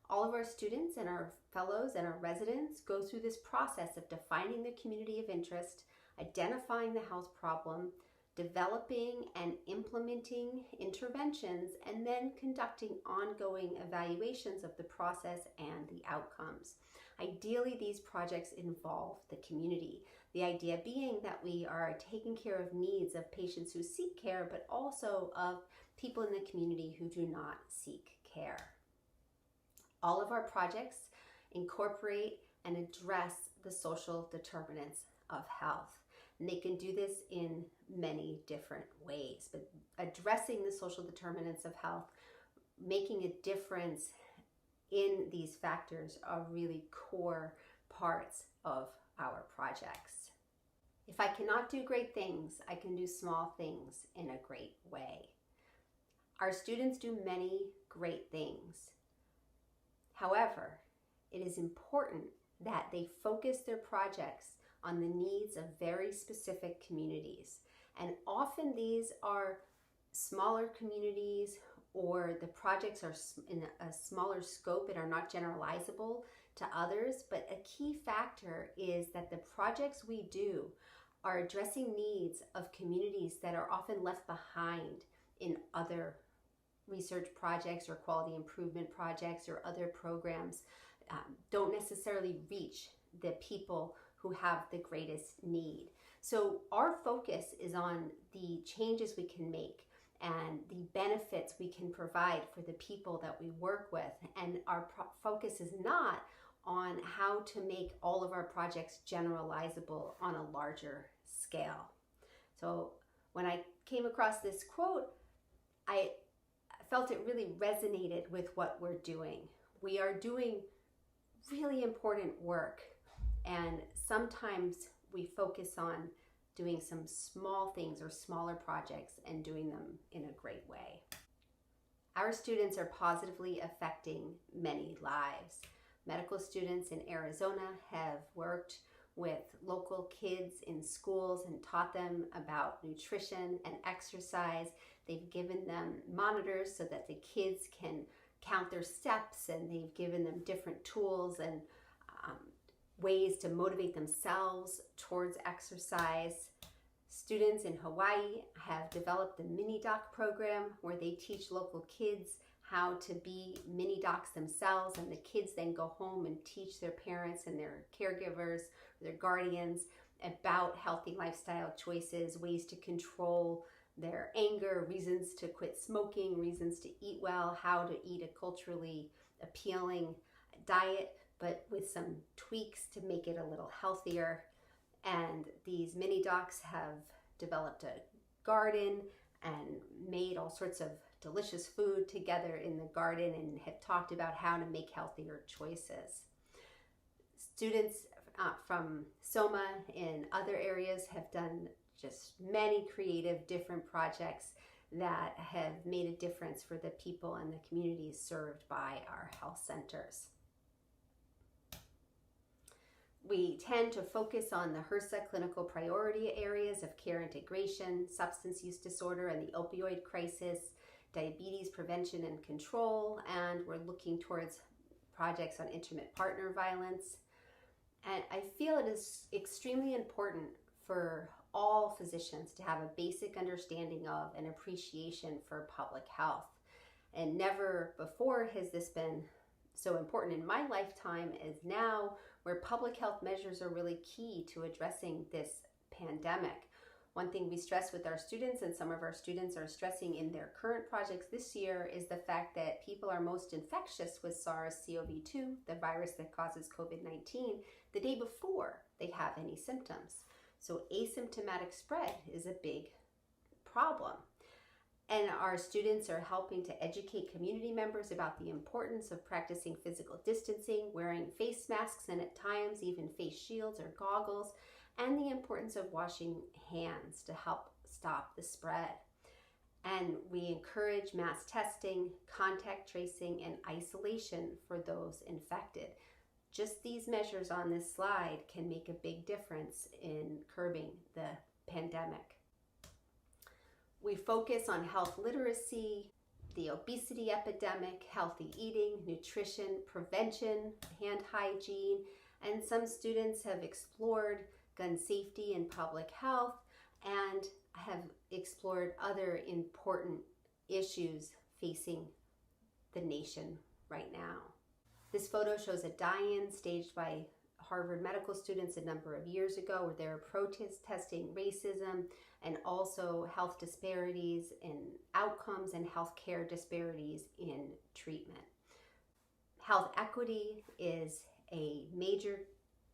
All of our students and our fellows and our residents go through this process of defining the community of interest, identifying the health problem, developing and implementing interventions, and then conducting ongoing evaluations of the process and the outcomes. Ideally, these projects involve the community. The idea being that we are taking care of needs of patients who seek care, but also of people in the community who do not seek care. All of our projects incorporate and address the social determinants of health. And they can do this in many different ways, but addressing the social determinants of health, making a difference in these factors are really core parts of our projects. If I cannot do great things, I can do small things in a great way. Our students do many great things. However, it is important that they focus their projects on the needs of very specific communities. And often these are smaller communities, or the projects are in a smaller scope and are not generalizable to others. But a key factor is that the projects we do are addressing needs of communities that are often left behind in other research projects or quality improvement projects or other programs. Don't necessarily reach the people who have the greatest need. So our focus is on the changes we can make and the benefits we can provide for the people that we work with. And our focus is not on how to make all of our projects generalizable on a larger scale. So when I came across this quote, I felt it really resonated with what we're doing. We are doing really important work, and sometimes we focus on doing some small things or smaller projects and doing them in a great way. Our students are positively affecting many lives. Medical students in Arizona have worked with local kids in schools and taught them about nutrition and exercise. They've given them monitors so that the kids can count their steps, and they've given them different tools and ways to motivate themselves towards exercise. Students in Hawaii have developed the mini doc program where they teach local kids how to be mini docs themselves, and the kids then go home and teach their parents and their caregivers, their guardians, about healthy lifestyle choices, ways to control their anger, reasons to quit smoking, reasons to eat well, how to eat a culturally appealing diet, but with some tweaks to make it a little healthier. And these mini docs have developed a garden and made all sorts of delicious food together in the garden and have talked about how to make healthier choices. Students from SOMA in other areas have done just many creative different projects that have made a difference for the people and the communities served by our health centers. We tend to focus on the HRSA clinical priority areas of care integration, substance use disorder and the opioid crisis, diabetes prevention and control, and we're looking towards projects on intimate partner violence. And I feel it is extremely important for all physicians to have a basic understanding of and appreciation for public health. And never before has this been so important in my lifetime as now, where public health measures are really key to addressing this pandemic. One thing we stress with our students, and some of our students are stressing in their current projects this year, is the fact that people are most infectious with SARS-CoV-2, the virus that causes COVID-19, the day before they have any symptoms. So asymptomatic spread is a big problem. And our students are helping to educate community members about the importance of practicing physical distancing, wearing face masks, and at times even face shields or goggles, and the importance of washing hands to help stop the spread. And we encourage mass testing, contact tracing, and isolation for those infected. Just these measures on this slide can make a big difference in curbing the pandemic. We focus on health literacy, the obesity epidemic, healthy eating, nutrition, prevention, hand hygiene, and some students have explored gun safety and public health and have explored other important issues facing the nation right now. This photo shows a die-in staged by Harvard medical students a number of years ago where they were protesting racism and also health disparities in outcomes and healthcare disparities in treatment. Health equity is a major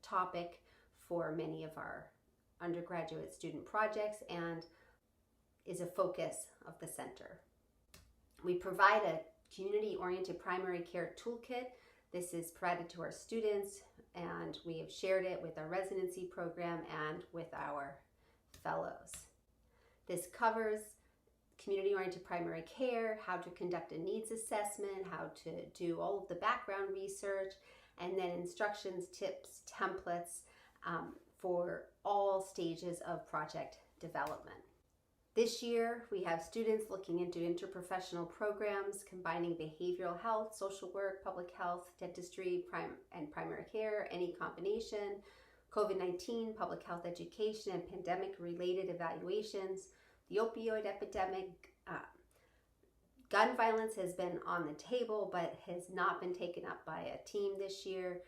topic for many of our undergraduate student projects and is a focus of the center. We provide a community-oriented primary care toolkit. This is provided to our students, and we have shared it with our residency program and with our fellows. This covers community-oriented primary care, how to conduct a needs assessment, how to do all of the background research, and then instructions, tips, templates for all stages of project development. This year, we have students looking into interprofessional programs combining behavioral health, social work, public health, dentistry, and primary care, any combination, COVID-19, public health education, and pandemic-related evaluations, the opioid epidemic. Gun violence has been on the table, but has not been taken up by a team this year.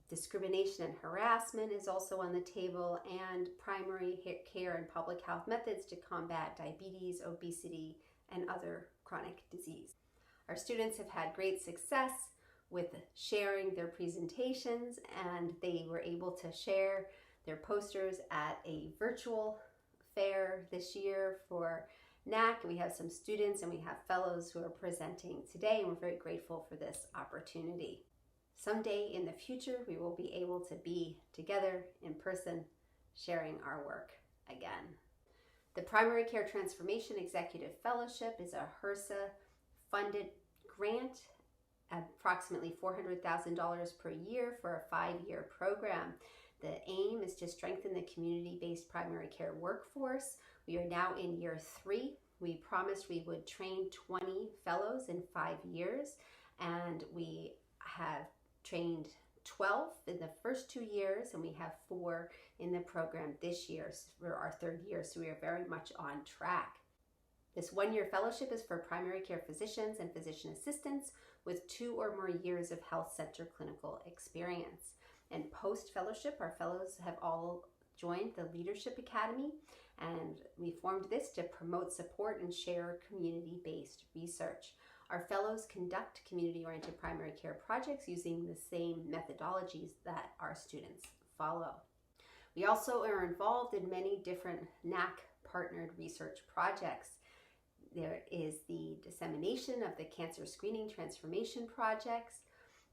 Discrimination and harassment is also on the table, and primary care and public health methods to combat diabetes, obesity, and other chronic disease. Our students have had great success with sharing their presentations, and they were able to share their posters at a virtual fair this year for NAC. We have some students and we have fellows who are presenting today, and we're very grateful for this opportunity. Someday in the future, we will be able to be together in person, sharing our work again. The Primary Care Transformation Executive Fellowship is a HRSA funded grant, approximately $400,000 per year for a 5-year program. The aim is to strengthen the community-based primary care workforce. We are now in year 3. We promised we would train 20 fellows in 5 years, and we have trained 12 in the first 2 years, and we have 4 in the program this year for our 3rd year, so we are very much on track. This 1-year fellowship is for primary care physicians and physician assistants with 2 or more years of health center clinical experience. And post-fellowship, our fellows have all joined the Leadership Academy, and we formed this to promote, support, and share community-based research. Our fellows conduct community-oriented primary care projects using the same methodologies that our students follow. We also are involved in many different NAC-partnered research projects. There is the dissemination of the Cancer Screening Transformation Projects,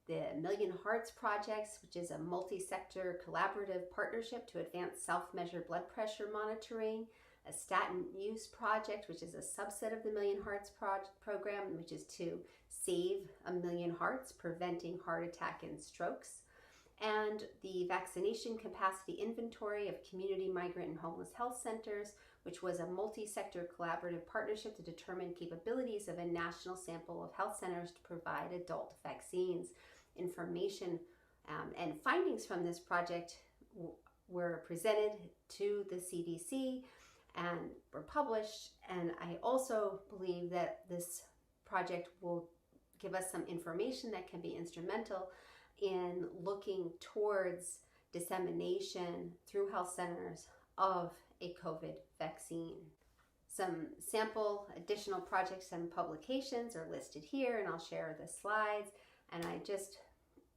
the Million Hearts Projects, which is a multi-sector collaborative partnership to advance self-measured blood pressure monitoring, a statin use project, which is a subset of the Million Hearts program, which is to save 1 million hearts, preventing heart attack and strokes, and the Vaccination Capacity Inventory of Community Migrant and Homeless Health Centers, which was a multi-sector collaborative partnership to determine capabilities of a national sample of health centers to provide adult vaccines. Information and findings from this project were presented to the CDC and were published, and I also believe that this project will give us some information that can be instrumental in looking towards dissemination through health centers of a COVID vaccine. Some sample additional projects and publications are listed here, and I'll share the slides. And I just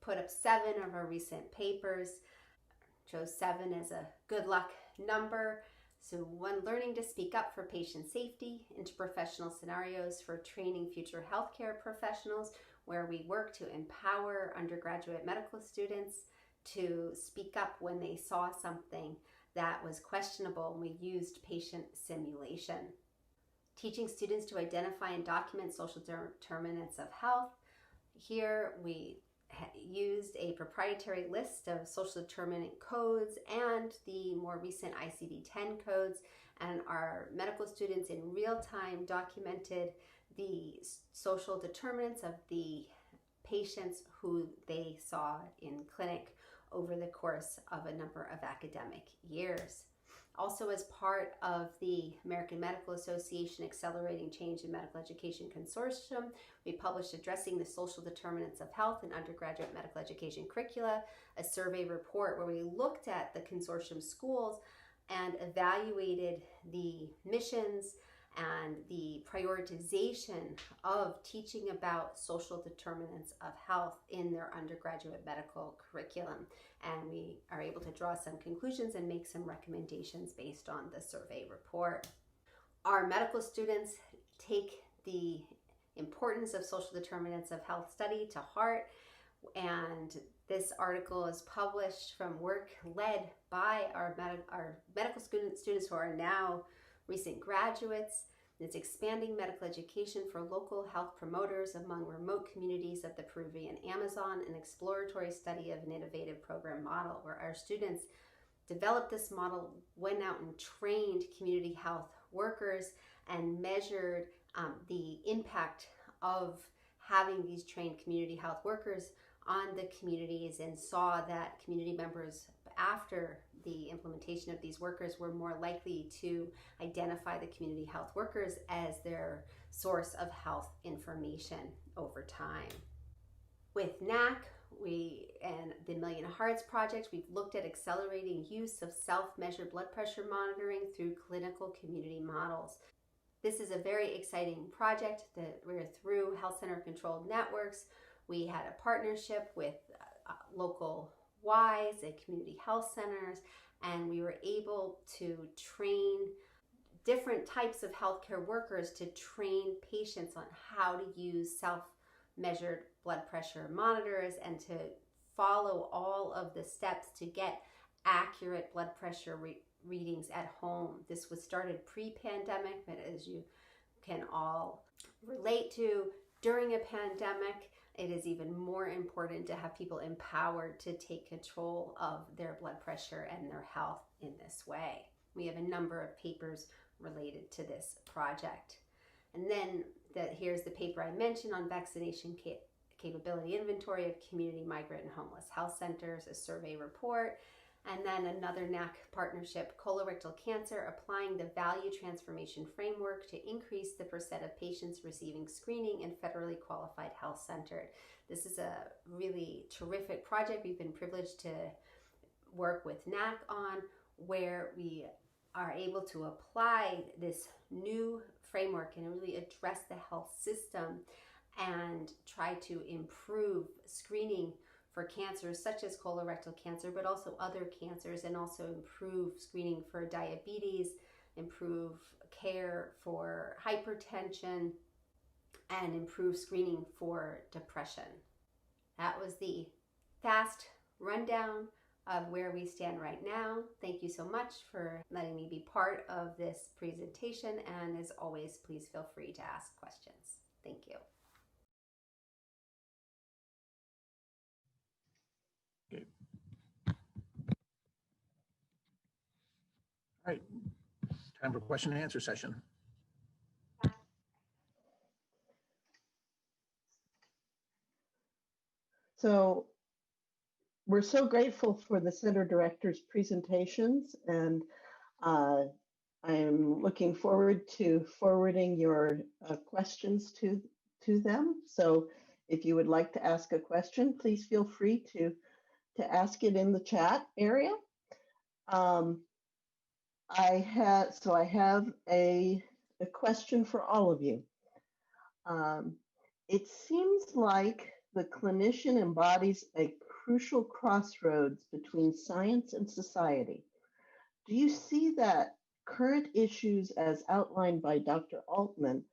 put up 7 of our recent papers. Chose 7 as a good luck number. So 1, learning to speak up for patient safety, interprofessional scenarios for training future healthcare professionals, where we work to empower undergraduate medical students to speak up when they saw something that was questionable, and we used patient simulation. Teaching students to identify and document social determinants of health. Here we used a proprietary list of social determinant codes and the more recent ICD-10 codes, and our medical students in real time documented the social determinants of the patients who they saw in clinic over the course of a number of academic years. Also, as part of the American Medical Association Accelerating Change in Medical Education Consortium, we published Addressing the Social Determinants of Health in Undergraduate Medical Education Curricula, a survey report where we looked at the consortium schools and evaluated the missions and the prioritization of teaching about social determinants of health in their undergraduate medical curriculum. And we are able to draw some conclusions and make some recommendations based on the survey report. Our medical students take the importance of social determinants of health study to heart, and this article is published from work led by our medical students who are now recent graduates. It's expanding medical education for local health promoters among remote communities of the Peruvian Amazon, an exploratory study of an innovative program model, where our students developed this model, went out and trained community health workers and measured the impact of having these trained community health workers on the communities, and saw that community members, after the implementation of these workers, were more likely to identify the community health workers as their source of health information over time. With NAC, and the Million Hearts Project, we've looked at accelerating use of self-measured blood pressure monitoring through clinical community models. This is a very exciting project that we're through Health Center Controlled Networks. We had a partnership with local WISE and community health centers, and we were able to train different types of healthcare workers to train patients on how to use self-measured blood pressure monitors and to follow all of the steps to get accurate blood pressure readings at home. This was started pre-pandemic, but as you can all relate to, during a pandemic, it is even more important to have people empowered to take control of their blood pressure and their health in this way. We have a number of papers related to this project. And then here's the paper I mentioned on vaccination capability inventory of community migrant and homeless health centers, a survey report. And then another NAC partnership, colorectal cancer, applying the value transformation framework to increase the percent of patients receiving screening in federally qualified health centers. This is a really terrific project we've been privileged to work with NAC on, where we are able to apply this new framework and really address the health system and try to improve screening for cancers such as colorectal cancer, but also other cancers, and also improve screening for diabetes, improve care for hypertension, and improve screening for depression. That was the fast rundown of where we stand right now. Thank you so much for letting me be part of this presentation, and as always, please feel free to ask questions. Thank you. Okay. All right, time for question and answer session. So we're so grateful for the center director's presentations, and I'm looking forward to forwarding your questions to them. So if you would like to ask a question, please feel free to ask it in the chat area. I have a question for all of you. It seems like the clinician embodies a crucial crossroads between science and society. Do you see that current issues as outlined by Dr. Altman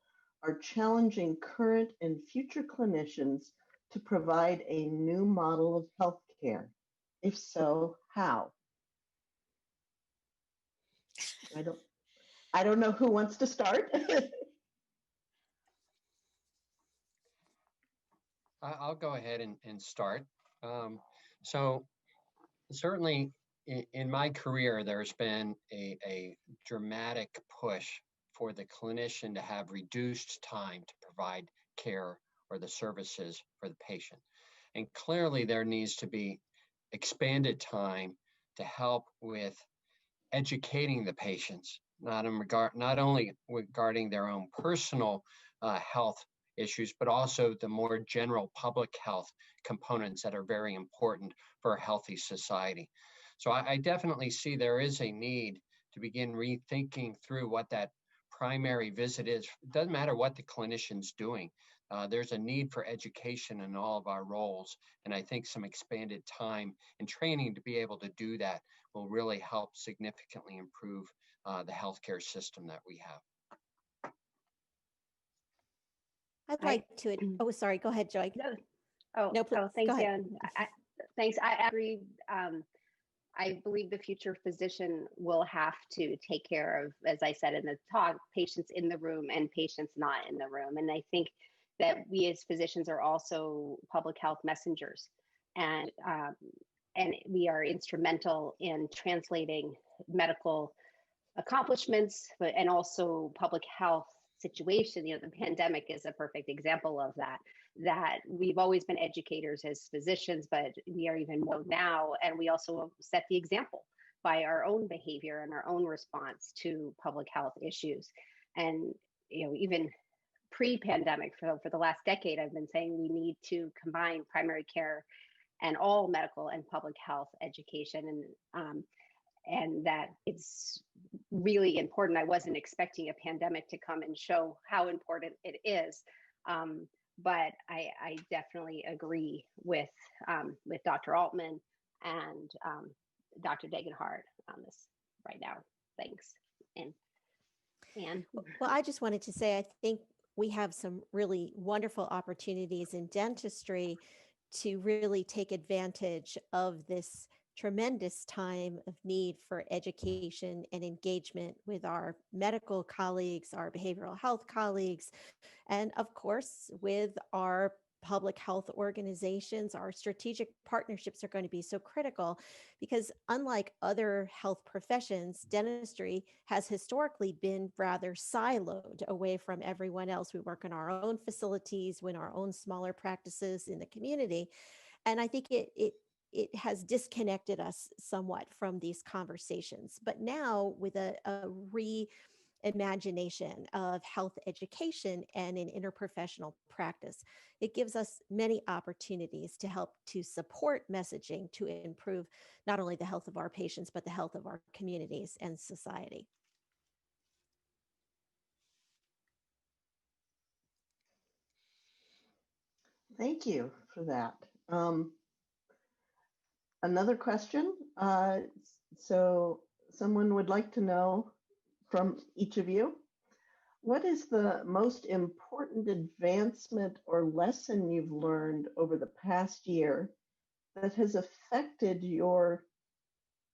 are challenging current and future clinicians to provide a new model of healthcare? If so, how? I don't know who wants to start. I'll go ahead and start. So certainly in my career, there's been a dramatic push for the clinician to have reduced time to provide care or the services for the patient. And clearly there needs to be expanded time to help with educating the patients, not only regarding their own personal health issues, but also the more general public health components that are very important for a healthy society. So I definitely see there is a need to begin rethinking through what that primary visit is. It doesn't matter what the clinician's doing. There's a need for education in all of our roles. And I think some expanded time and training to be able to do that will really help significantly improve the healthcare system that we have. I'd like to, oh, sorry, go ahead, Joy. No, please, thanks, go ahead. Ann. Thanks. I agree. I believe the future physician will have to take care of, as I said in the talk, patients in the room and patients not in the room. And I think that we as physicians are also public health messengers, and we are instrumental in translating medical accomplishments, and also public health situation. You know, the pandemic is a perfect example of that. That we've always been educators as physicians, but we are even more now, and we also set the example by our own behavior and our own response to public health issues. And you know, even pre-pandemic, for the last decade, I've been saying we need to combine primary care and all medical and public health education, and that it's really important. I wasn't expecting a pandemic to come and show how important it is. But I definitely agree with Dr. Altman and Dr. Degenhardt on this right now. Thanks. And Ann? Well, I just wanted to say, I think we have some really wonderful opportunities in dentistry to really take advantage of this tremendous time of need for education and engagement with our medical colleagues, our behavioral health colleagues, and of course, with our public health organizations. Our strategic partnerships are going to be so critical because, unlike other health professions, dentistry has historically been rather siloed away from everyone else. We work in our own facilities, in our own smaller practices in the community. And I think it has disconnected us somewhat from these conversations. But now, with a reimagination of health education and in interprofessional practice, it gives us many opportunities to help to support messaging to improve not only the health of our patients, but the health of our communities and society. Thank you for that. Another question. So someone would like to know from each of you, what is the most important advancement or lesson you've learned over the past year that has affected your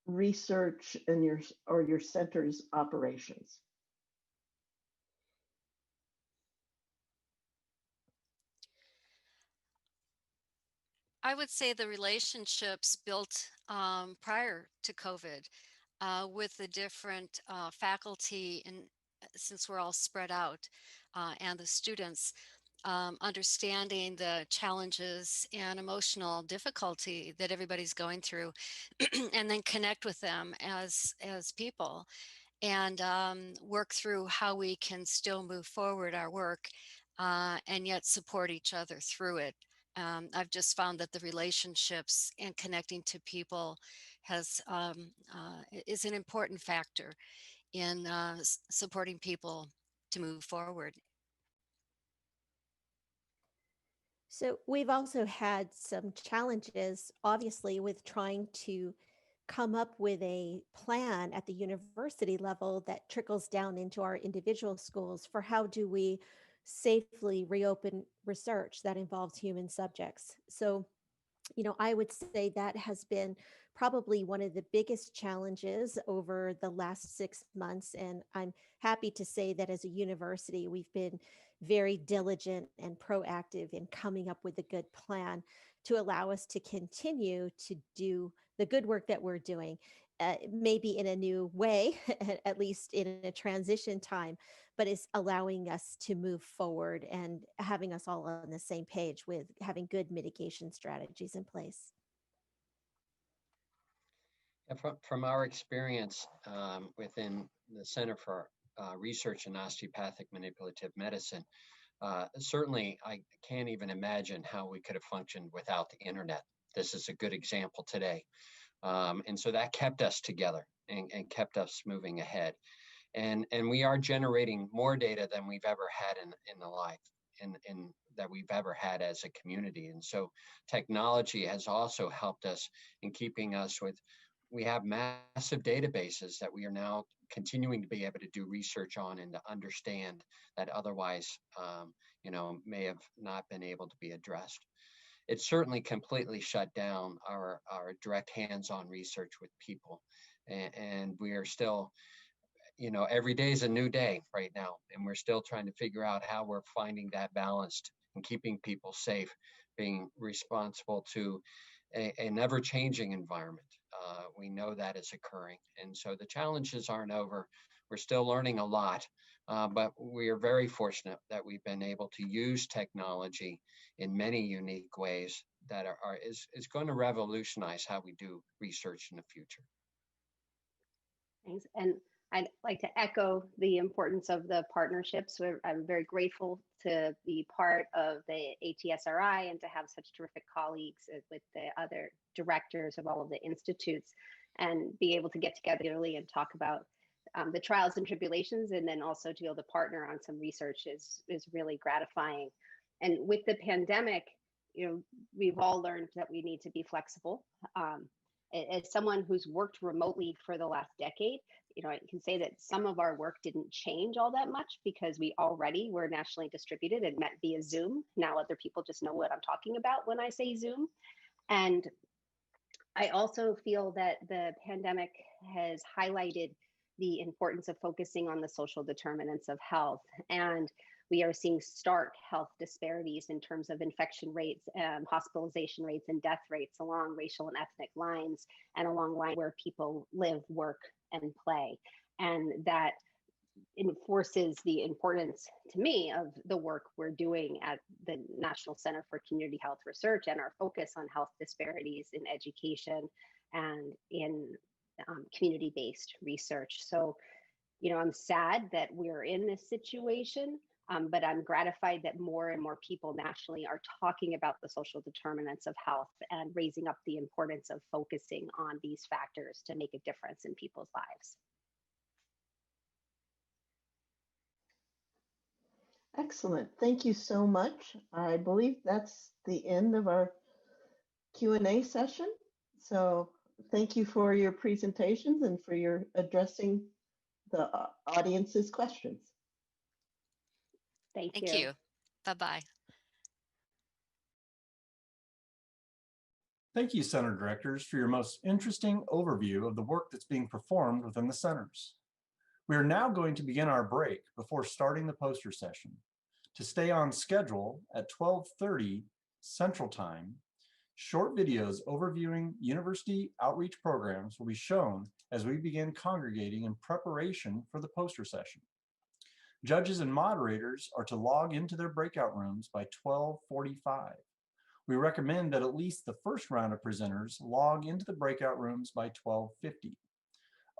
research and your center's operations? I would say the relationships built prior to COVID with the different faculty, and since we're all spread out, and the students, understanding the challenges and emotional difficulty that everybody's going through, and then connect with them as people, and work through how we can still move forward our work and yet support each other through it. I've just found that the relationships and connecting to people is an important factor in supporting people to move forward. So we've also had some challenges, obviously, with trying to come up with a plan at the university level that trickles down into our individual schools for how do we safely reopen research that involves human subjects. So, I would say that has been probably one of the biggest challenges over the last 6 months. And I'm happy to say that as a university, we've been very diligent and proactive in coming up with a good plan to allow us to continue to do the good work that we're doing, maybe in a new way, at least in a transition time, but it's allowing us to move forward and having us all on the same page with having good mitigation strategies in place. From our experience within the Center for Research in Osteopathic Manipulative Medicine, certainly I can't even imagine how we could have functioned without the internet. This is a good example today. And so that kept us together and kept us moving ahead. And we are generating more data than we've ever had in the life in that we've ever had as a community. And so technology has also helped us in keeping us with, we have massive databases that we are now continuing to be able to do research on and to understand that otherwise, may have not been able to be addressed. It certainly completely shut down our direct hands-on research with people. And we are still, every day is a new day right now. And we're still trying to figure out how we're finding that balanced and keeping people safe, being responsible to an ever-changing environment. We know that is occurring. And so the challenges aren't over. We're still learning a lot, but we are very fortunate that we've been able to use technology in many unique ways that is going to revolutionize how we do research in the future. Thanks. And I'd like to echo the importance of the partnerships. I'm very grateful to be part of the ATSRI and to have such terrific colleagues with the other directors of all of the institutes and be able to get together early and talk about the trials and tribulations, and then also to be able to partner on some research is really gratifying. And with the pandemic, we've all learned that we need to be flexible. As someone who's worked remotely for the last decade, I can say that some of our work didn't change all that much because we already were nationally distributed and met via Zoom. Now other people just know what I'm talking about when I say Zoom. And I also feel that the pandemic has highlighted the importance of focusing on the social determinants of health. And we are seeing stark health disparities in terms of infection rates, hospitalization rates, and death rates along racial and ethnic lines and along lines where people live, work, and play. And that enforces the importance to me of the work we're doing at the National Center for Community Health Research and our focus on health disparities in education and in community-based research. So, I'm sad that we're in this situation, but I'm gratified that more and more people nationally are talking about the social determinants of health and raising up the importance of focusing on these factors to make a difference in people's lives. Excellent. Thank you so much. I believe that's the end of our Q&A session. So thank you for your presentations and for your addressing the audience's questions. Thank Thank you. Bye-bye. Thank you, Center Directors, for your most interesting overview of the work that's being performed within the centers. We are now going to begin our break before starting the poster session. To stay on schedule at 12:30 Central Time, short videos overviewing university outreach programs will be shown as we begin congregating in preparation for the poster session. Judges and moderators are to log into their breakout rooms by 12:45. We recommend that at least the first round of presenters log into the breakout rooms by 12:50.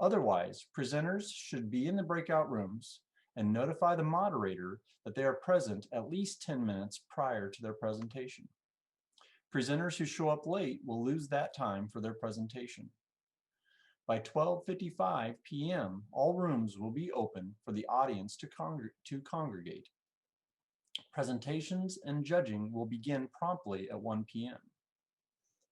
Otherwise, presenters should be in the breakout rooms and notify the moderator that they are present at least 10 minutes prior to their presentation. Presenters who show up late will lose that time for their presentation. By 12:55 p.m., all rooms will be open for the audience to congregate. Presentations and judging will begin promptly at 1 p.m.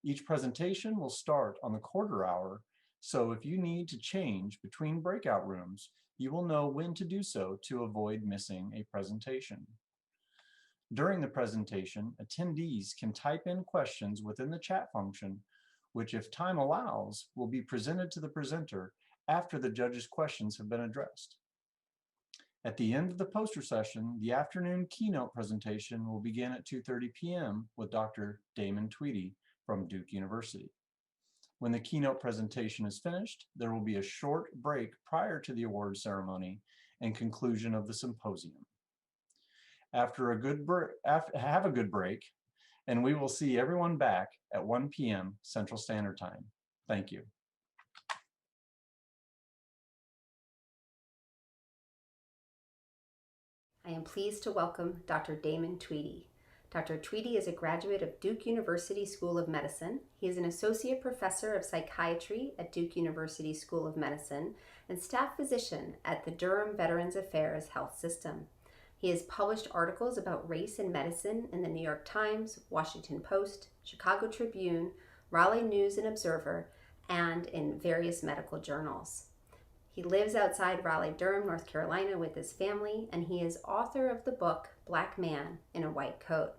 Each presentation will start on the quarter hour, so if you need to change between breakout rooms, you will know when to do so to avoid missing a presentation. During the presentation, attendees can type in questions within the chat function, which, if time allows, will be presented to the presenter after the judge's questions have been addressed. At the end of the poster session, the afternoon keynote presentation will begin at 2:30 p.m. with Dr. Damon Tweedy from Duke University. When the keynote presentation is finished, there will be a short break prior to the award ceremony and conclusion of the symposium. Have a good break, and we will see everyone back at 1 p.m. Central Standard Time. Thank you. I am pleased to welcome Dr. Damon Tweedy. Dr. Tweedy is a graduate of Duke University School of Medicine. He is an associate professor of psychiatry at Duke University School of Medicine and staff physician at the Durham Veterans Affairs Health System. He has published articles about race and medicine in the New York Times, Washington Post, Chicago Tribune, Raleigh News and Observer, and in various medical journals. He lives outside Raleigh-Durham, North Carolina with his family, and he is author of the book Black Man in a White Coat.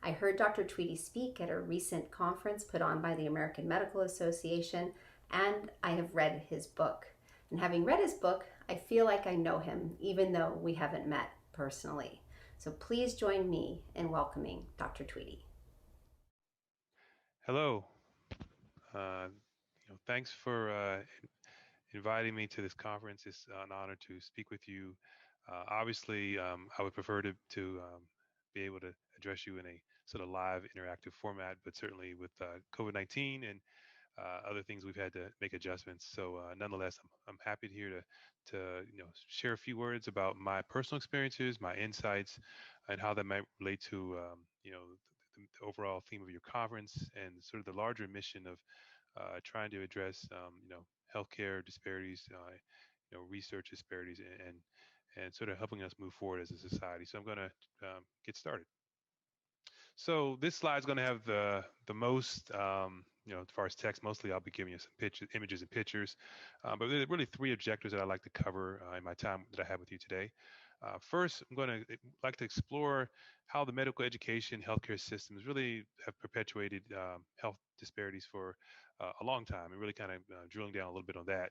I heard Dr. Tweedy speak at a recent conference put on by the American Medical Association, and I have read his book. And having read his book, I feel like I know him, even though we haven't met personally. So please join me in welcoming Dr. Tweedy. Hello. Thanks for inviting me to this conference. It's an honor to speak with you. Obviously, I would prefer to be able to address you in a sort of live interactive format, but certainly with COVID-19 and other things, we've had to make adjustments. So nonetheless, I'm happy to here to share a few words about my personal experiences, my insights, and how that might relate to the overall theme of your conference and sort of the larger mission of trying to address healthcare disparities, research disparities, and sort of helping us move forward as a society. So I'm going to get started. So this slide is going to have the most, as far as text, mostly I'll be giving you some images and pictures, but there are really three objectives that I'd like to cover in my time that I have with you today. First, I'm going to like to explore how the medical education healthcare systems really have perpetuated health disparities for a long time, and really kind of drilling down a little bit on that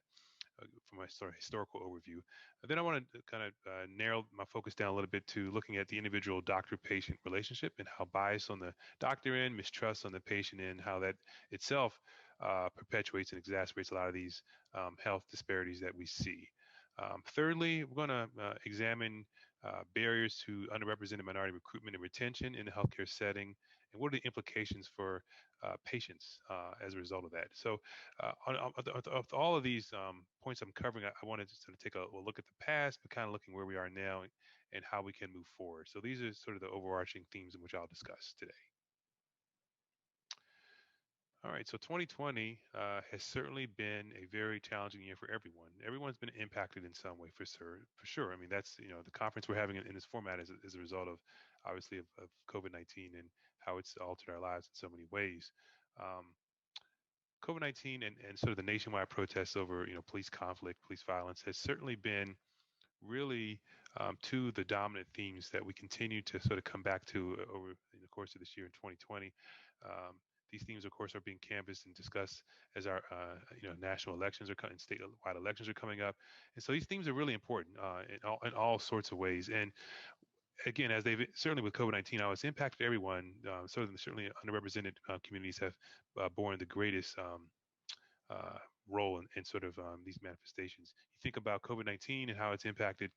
from a sort of historical overview. Then I want to kind of narrow my focus down a little bit to looking at the individual doctor-patient relationship and how bias on the doctor end, mistrust on the patient end, how that itself perpetuates and exacerbates a lot of these health disparities that we see. Thirdly, we're going to examine barriers to underrepresented minority recruitment and retention in the healthcare setting, and what are the implications for patients as a result of that. So of all of these points I'm covering, I wanted to sort of take a look at the past, but kind of looking where we are now and how we can move forward. So these are sort of the overarching themes in which I'll discuss today. All right, so 2020 has certainly been a very challenging year for everyone. Everyone's been impacted in some way, for sure. I mean, that's the conference we're having in this format is a result of obviously of COVID-19 and how it's altered our lives in so many ways. COVID-19 and sort of the nationwide protests over police conflict, police violence has certainly been really two of the dominant themes that we continue to sort of come back to over the course of this year in 2020. These themes, of course, are being canvassed and discussed as our national elections are coming, statewide elections are coming up, and so these themes are really important in all sorts of ways. And again, as they've certainly with COVID-19, how it's impacted everyone. Certainly underrepresented communities have borne the greatest role in sort of these manifestations. You think about COVID-19 and how it's impacted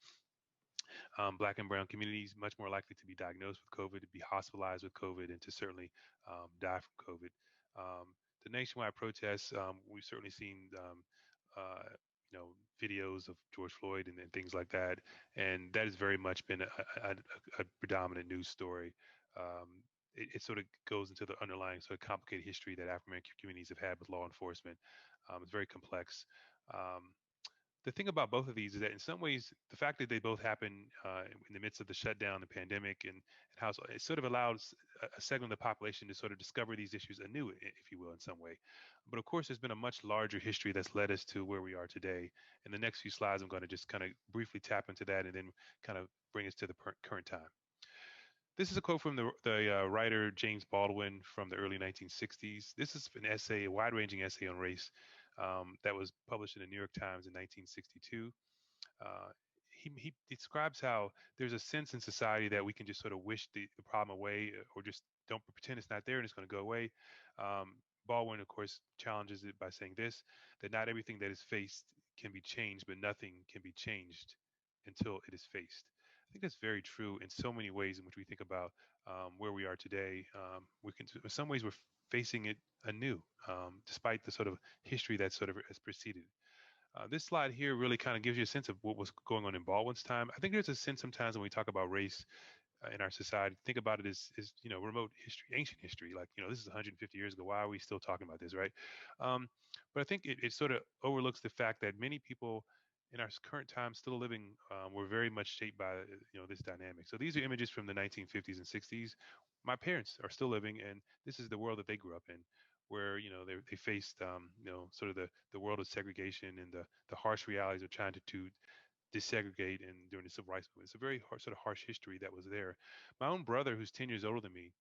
Black and brown communities, much more likely to be diagnosed with COVID, to be hospitalized with COVID, and to certainly die from COVID. The nationwide protests, we've certainly seen, videos of George Floyd and things like that, and that has very much been a predominant news story. It sort of goes into the underlying sort of complicated history that African American communities have had with law enforcement. It's very complex. The thing about both of these is that in some ways, the fact that they both happen in the midst of the shutdown, the pandemic, and how it sort of allows a segment of the population to sort of discover these issues anew, if you will, in some way. But of course, there's been a much larger history that's led us to where we are today. In the next few slides, I'm going to just kind of briefly tap into that and then kind of bring us to the current time. This is a quote from the writer James Baldwin from the early 1960s. This is an essay, a wide-ranging essay on race that was published in the New York Times in 1962. He describes how there's a sense in society that we can just sort of wish the problem away or just don't pretend it's not there and it's going to go away. Baldwin, of course, challenges it by saying this, that not everything that is faced can be changed, but nothing can be changed until it is faced. I think that's very true in so many ways in which we think about where we are today. In some ways, we're facing it anew, despite the sort of history that sort of has preceded. This slide here really kind of gives you a sense of what was going on in Baldwin's time. I think there's a sense sometimes when we talk about race in our society, think about it as remote history, ancient history. Like this is 150 years ago. Why are we still talking about this, right? Um, but I think it sort of overlooks the fact that many people in our current time still living were very much shaped by this dynamic. So these are images from the 1950s and 60s. My parents are still living, and this is the world that they grew up in, where they faced sort of the world of segregation and the harsh realities of trying to desegregate and during the civil rights movement. It's a very sort of harsh history that was there. My own brother, who's 10 years older than me,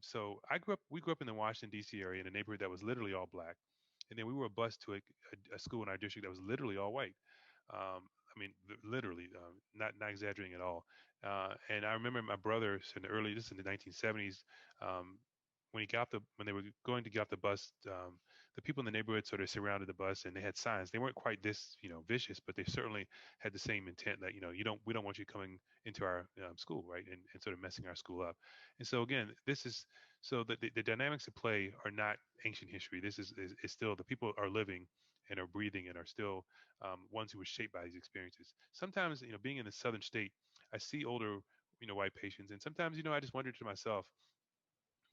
so we grew up in the Washington D.C. area in a neighborhood that was literally all black, and then we were bused to a school in our district that was literally all white. I mean, literally, not exaggerating at all. And I remember my brother this is in the 1970s, um, when they were going to get off the bus, the people in the neighborhood sort of surrounded the bus and they had signs. They weren't quite this, vicious, but they certainly had the same intent that, we don't want you coming into our school, right, and sort of messing our school up. And so again, this is so the dynamics at play are not ancient history. This is still the people are living and are breathing and are still ones who were shaped by these experiences. Sometimes, being in the southern state, I see older, white patients, and sometimes, I just wonder to myself,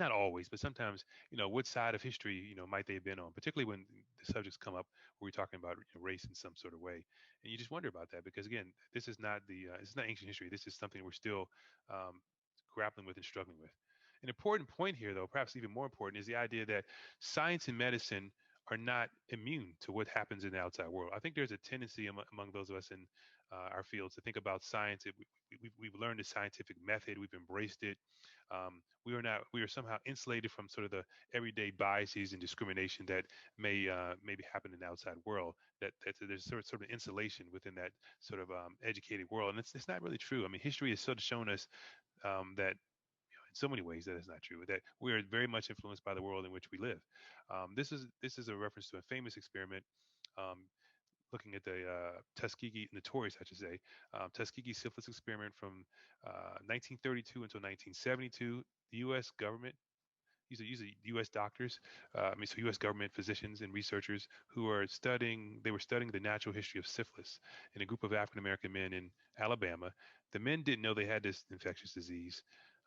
not always, but sometimes, what side of history, might they have been on, particularly when the subjects come up where we're talking about race in some sort of way. And you just wonder about that because, again, this is not ancient history. This is something we're still um, grappling with and struggling with. An important point here, though, perhaps even more important, is the idea that science and medicine are not immune to what happens in the outside world. I think there's a tendency among those of us in our fields to think about science. We've learned the scientific method. We've embraced it. We are somehow insulated from sort of the everyday biases and discrimination that maybe happen in the outside world. That there's sort of insulation within that sort of educated world, and it's not really true. I mean, history has sort of shown us that in so many ways that is not true. That we are very much influenced by the world in which we live. This is a reference to a famous experiment. Um, Looking at the Tuskegee, notorious, I should say, Tuskegee syphilis experiment from 1932 until 1972. The U.S. government, these are U.S. doctors, so U.S. government physicians and researchers who are they were studying the natural history of syphilis in a group of African American men in Alabama. The men didn't know they had this infectious disease,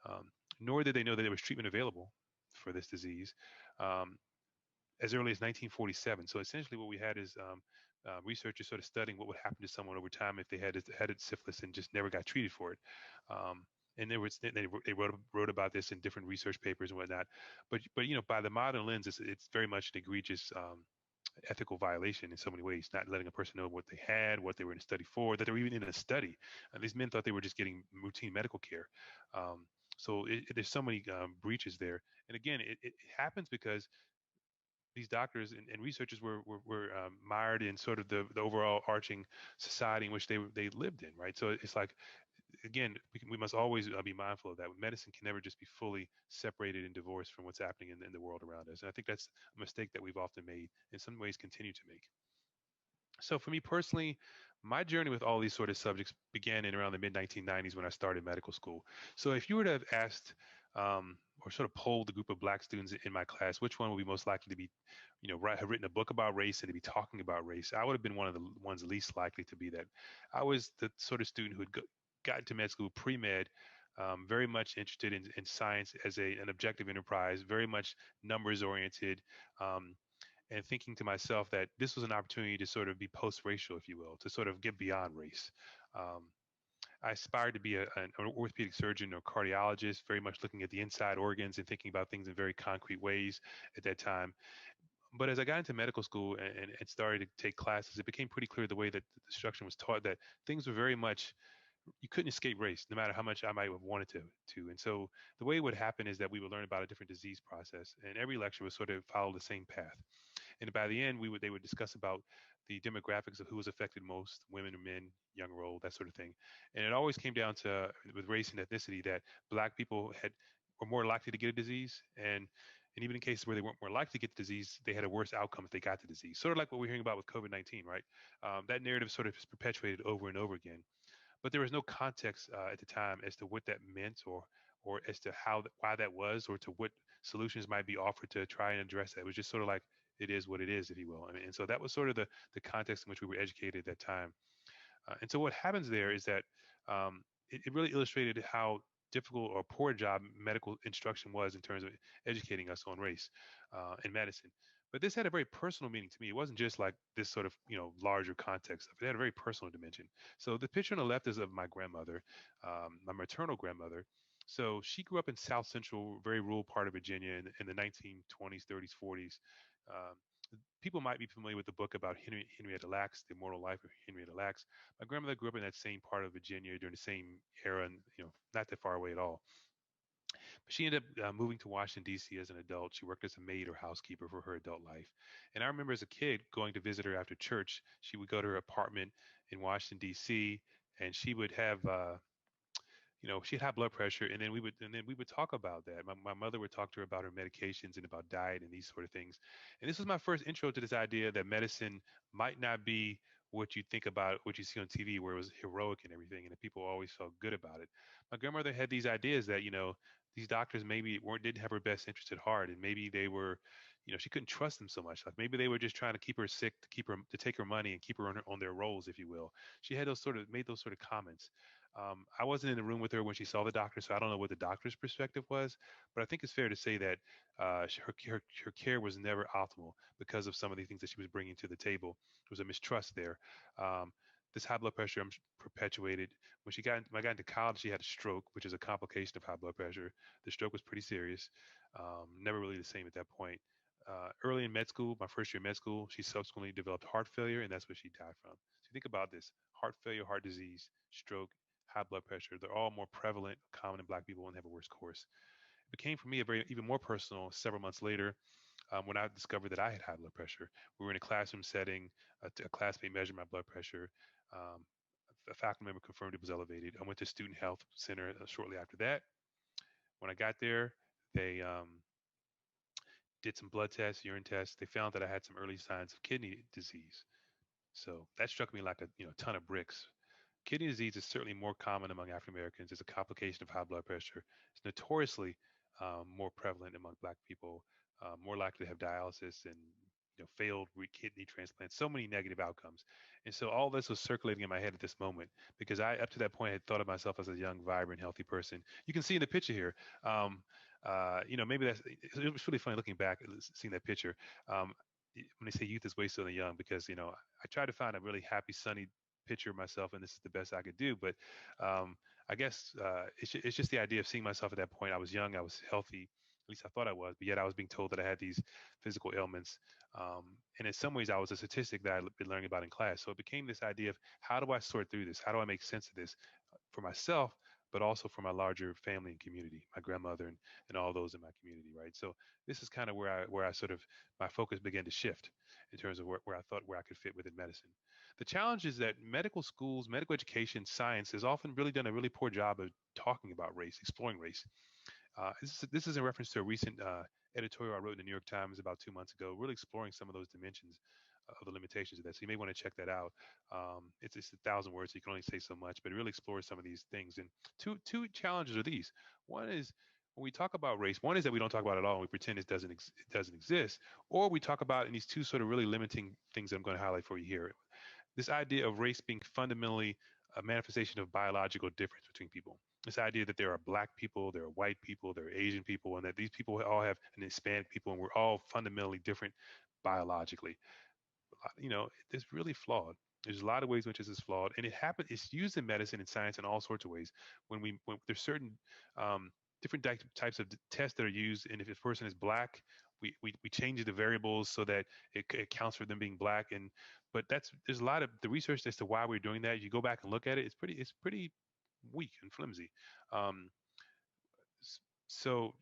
um, nor did they know that there was treatment available for this disease. Um, as early as 1947. So essentially, what we had is researchers sort of studying what would happen to someone over time if they had syphilis and just never got treated for it. Um, and they wrote about this in different research papers and whatnot. But by the modern lens, it's very much an egregious ethical violation in so many ways, not letting a person know what they had, what they were in a study for, that they were even in a study. And these men thought they were just getting routine medical care. So there's so many breaches there. And again, it happens because these doctors and researchers were mired in sort of the overall arching society in which they lived in, right? So it's like, again, we must always be mindful of that. Medicine can never just be fully separated and divorced from what's happening in the world around us. And I think that's a mistake that we've often made, in some ways continue to make. So for me personally, my journey with all these sort of subjects began in around the mid 1990s when I started medical school. So if you were to have asked or sort of polled the group of Black students in my class, which one would be most likely to be, have written a book about race and to be talking about race, I would have been one of the ones least likely to be that. I was the sort of student who had gotten to med school pre-med, very much interested in science as an objective enterprise, very much numbers oriented, and thinking to myself that this was an opportunity to sort of be post-racial, if you will, to sort of get beyond race. Um, I aspired to be an orthopedic surgeon or cardiologist, very much looking at the inside organs and thinking about things in very concrete ways at that time. But as I got into medical school and started to take classes, it became pretty clear the way that the instruction was taught that things were very much, you couldn't escape race, no matter how much I might have wanted to. And so the way it would happen is that we would learn about a different disease process, and every lecture would sort of follow the same path. And by the end, they would discuss about the demographics of who was affected most, women or men, young or old, that sort of thing. And it always came down to, with race and ethnicity, that Black people were more likely to get a disease, and even in cases where they weren't more likely to get the disease, they had a worse outcome if they got the disease. Sort of like what we're hearing about with COVID-19, right? That narrative sort of is perpetuated over and over again. But there was no context at the time as to what that meant, or as to why that was, or to what solutions might be offered to try and address that. It was just sort of like it is what it is, if you will. I mean, and so that was sort of the context in which we were educated at that time. And so what happens there is that it really illustrated how difficult or poor job medical instruction was in terms of educating us on race and medicine. But this had a very personal meaning to me. It wasn't just like this sort of, larger context of it. It had a very personal dimension. So the picture on the left is of my grandmother, my maternal grandmother. So she grew up in South Central, very rural part of Virginia in the 1920s, 30s, 40s. Um, People might be familiar with the book about Henrietta Lacks, The Immortal Life of Henrietta Lacks. My grandmother grew up in that same part of Virginia during the same era, and not that far away at all. But she ended up moving to Washington D.C. as an adult. She worked as a maid or housekeeper for her adult life. And I remember as a kid going to visit her after church. She would go to her apartment in Washington D.C. and she would have she'd high blood pressure, and then we would talk about that. My mother would talk to her about her medications and about diet and these sort of things. And this was my first intro to this idea that medicine might not be what you think about, what you see on TV, where it was heroic and everything, and that people always felt good about it. My grandmother had these ideas that these doctors maybe weren't didn't have her best interest at heart, and maybe they were. She couldn't trust them so much. Like maybe they were just trying to keep her sick, to take her money and keep her on their rolls, if you will. She had made those sort of comments. I wasn't in the room with her when she saw the doctor, so I don't know what the doctor's perspective was. But I think it's fair to say that her care was never optimal because of some of the things that she was bringing to the table. There was a mistrust there. Um, this high blood pressure perpetuated. When I got into college, she had a stroke, which is a complication of high blood pressure. The stroke was pretty serious. Never really the same at that point. Early in med school, my first year in med school, she subsequently developed heart failure, and that's what she died from. So think about this: heart failure, heart disease, stroke, high blood pressure. They're all more prevalent, common in Black people, and have a worse course. It became for me even more personal several months later when I discovered that I had high blood pressure. We were in a classroom setting. A classmate measured my blood pressure. Um, a faculty member confirmed it was elevated. I went to student health center shortly after that. When I got there, they did some blood tests, urine tests. They found that I had some early signs of kidney disease. So that struck me like a ton of bricks. Kidney disease is certainly more common among African Americans. It's a complication of high blood pressure. It's notoriously more prevalent among Black people, more likely to have dialysis and failed kidney transplants. So many negative outcomes, and so all this was circulating in my head at this moment because I, up to that point, had thought of myself as a young, vibrant, healthy person. You can see in the picture here. Maybe it was really funny looking back, seeing that picture. Um, when they say youth is wasted on the young, because I tried to find a really happy, sunny picture of myself, and this is the best I could do. But I guess it's just the idea of seeing myself at that point. I was young, I was healthy, at least I thought I was, but yet I was being told that I had these physical ailments. And in some ways, I was a statistic that I'd been learning about in class. So it became this idea of how do I sort through this? How do I make sense of this for myself, but also for my larger family and community, my grandmother and all those in my community, right? So this is kind of where I sort of my focus began to shift in terms of where I thought where I could fit within medicine. The challenge is that medical schools, medical education, science has often really done a really poor job of talking about race, exploring race. This is in reference to a recent editorial I wrote in the New York Times about 2 months ago, really exploring some of those dimensions of the limitations of that. So you may want to check that out. It's 1,000 words, so you can only say so much, but it really explores some of these things. And two challenges are these. One is when we talk about race, one is that we don't talk about it at all, and we pretend it doesn't exist, or we talk about it in these two sort of really limiting things that I'm going to highlight for you here. This idea of race being fundamentally a manifestation of biological difference between people. This idea that there are Black people, there are white people, there are Asian people, and that these people all have an Hispanic people, and we're all fundamentally different biologically. It's really flawed. There's a lot of ways in which this is flawed, and it's used in medicine and science in all sorts of ways. When there's certain different types of tests that are used, and if a person is Black, we change the variables so that it accounts for them being Black. But there's a lot of the research as to why we're doing that. You go back and look at it, it's pretty weak and flimsy. Um, so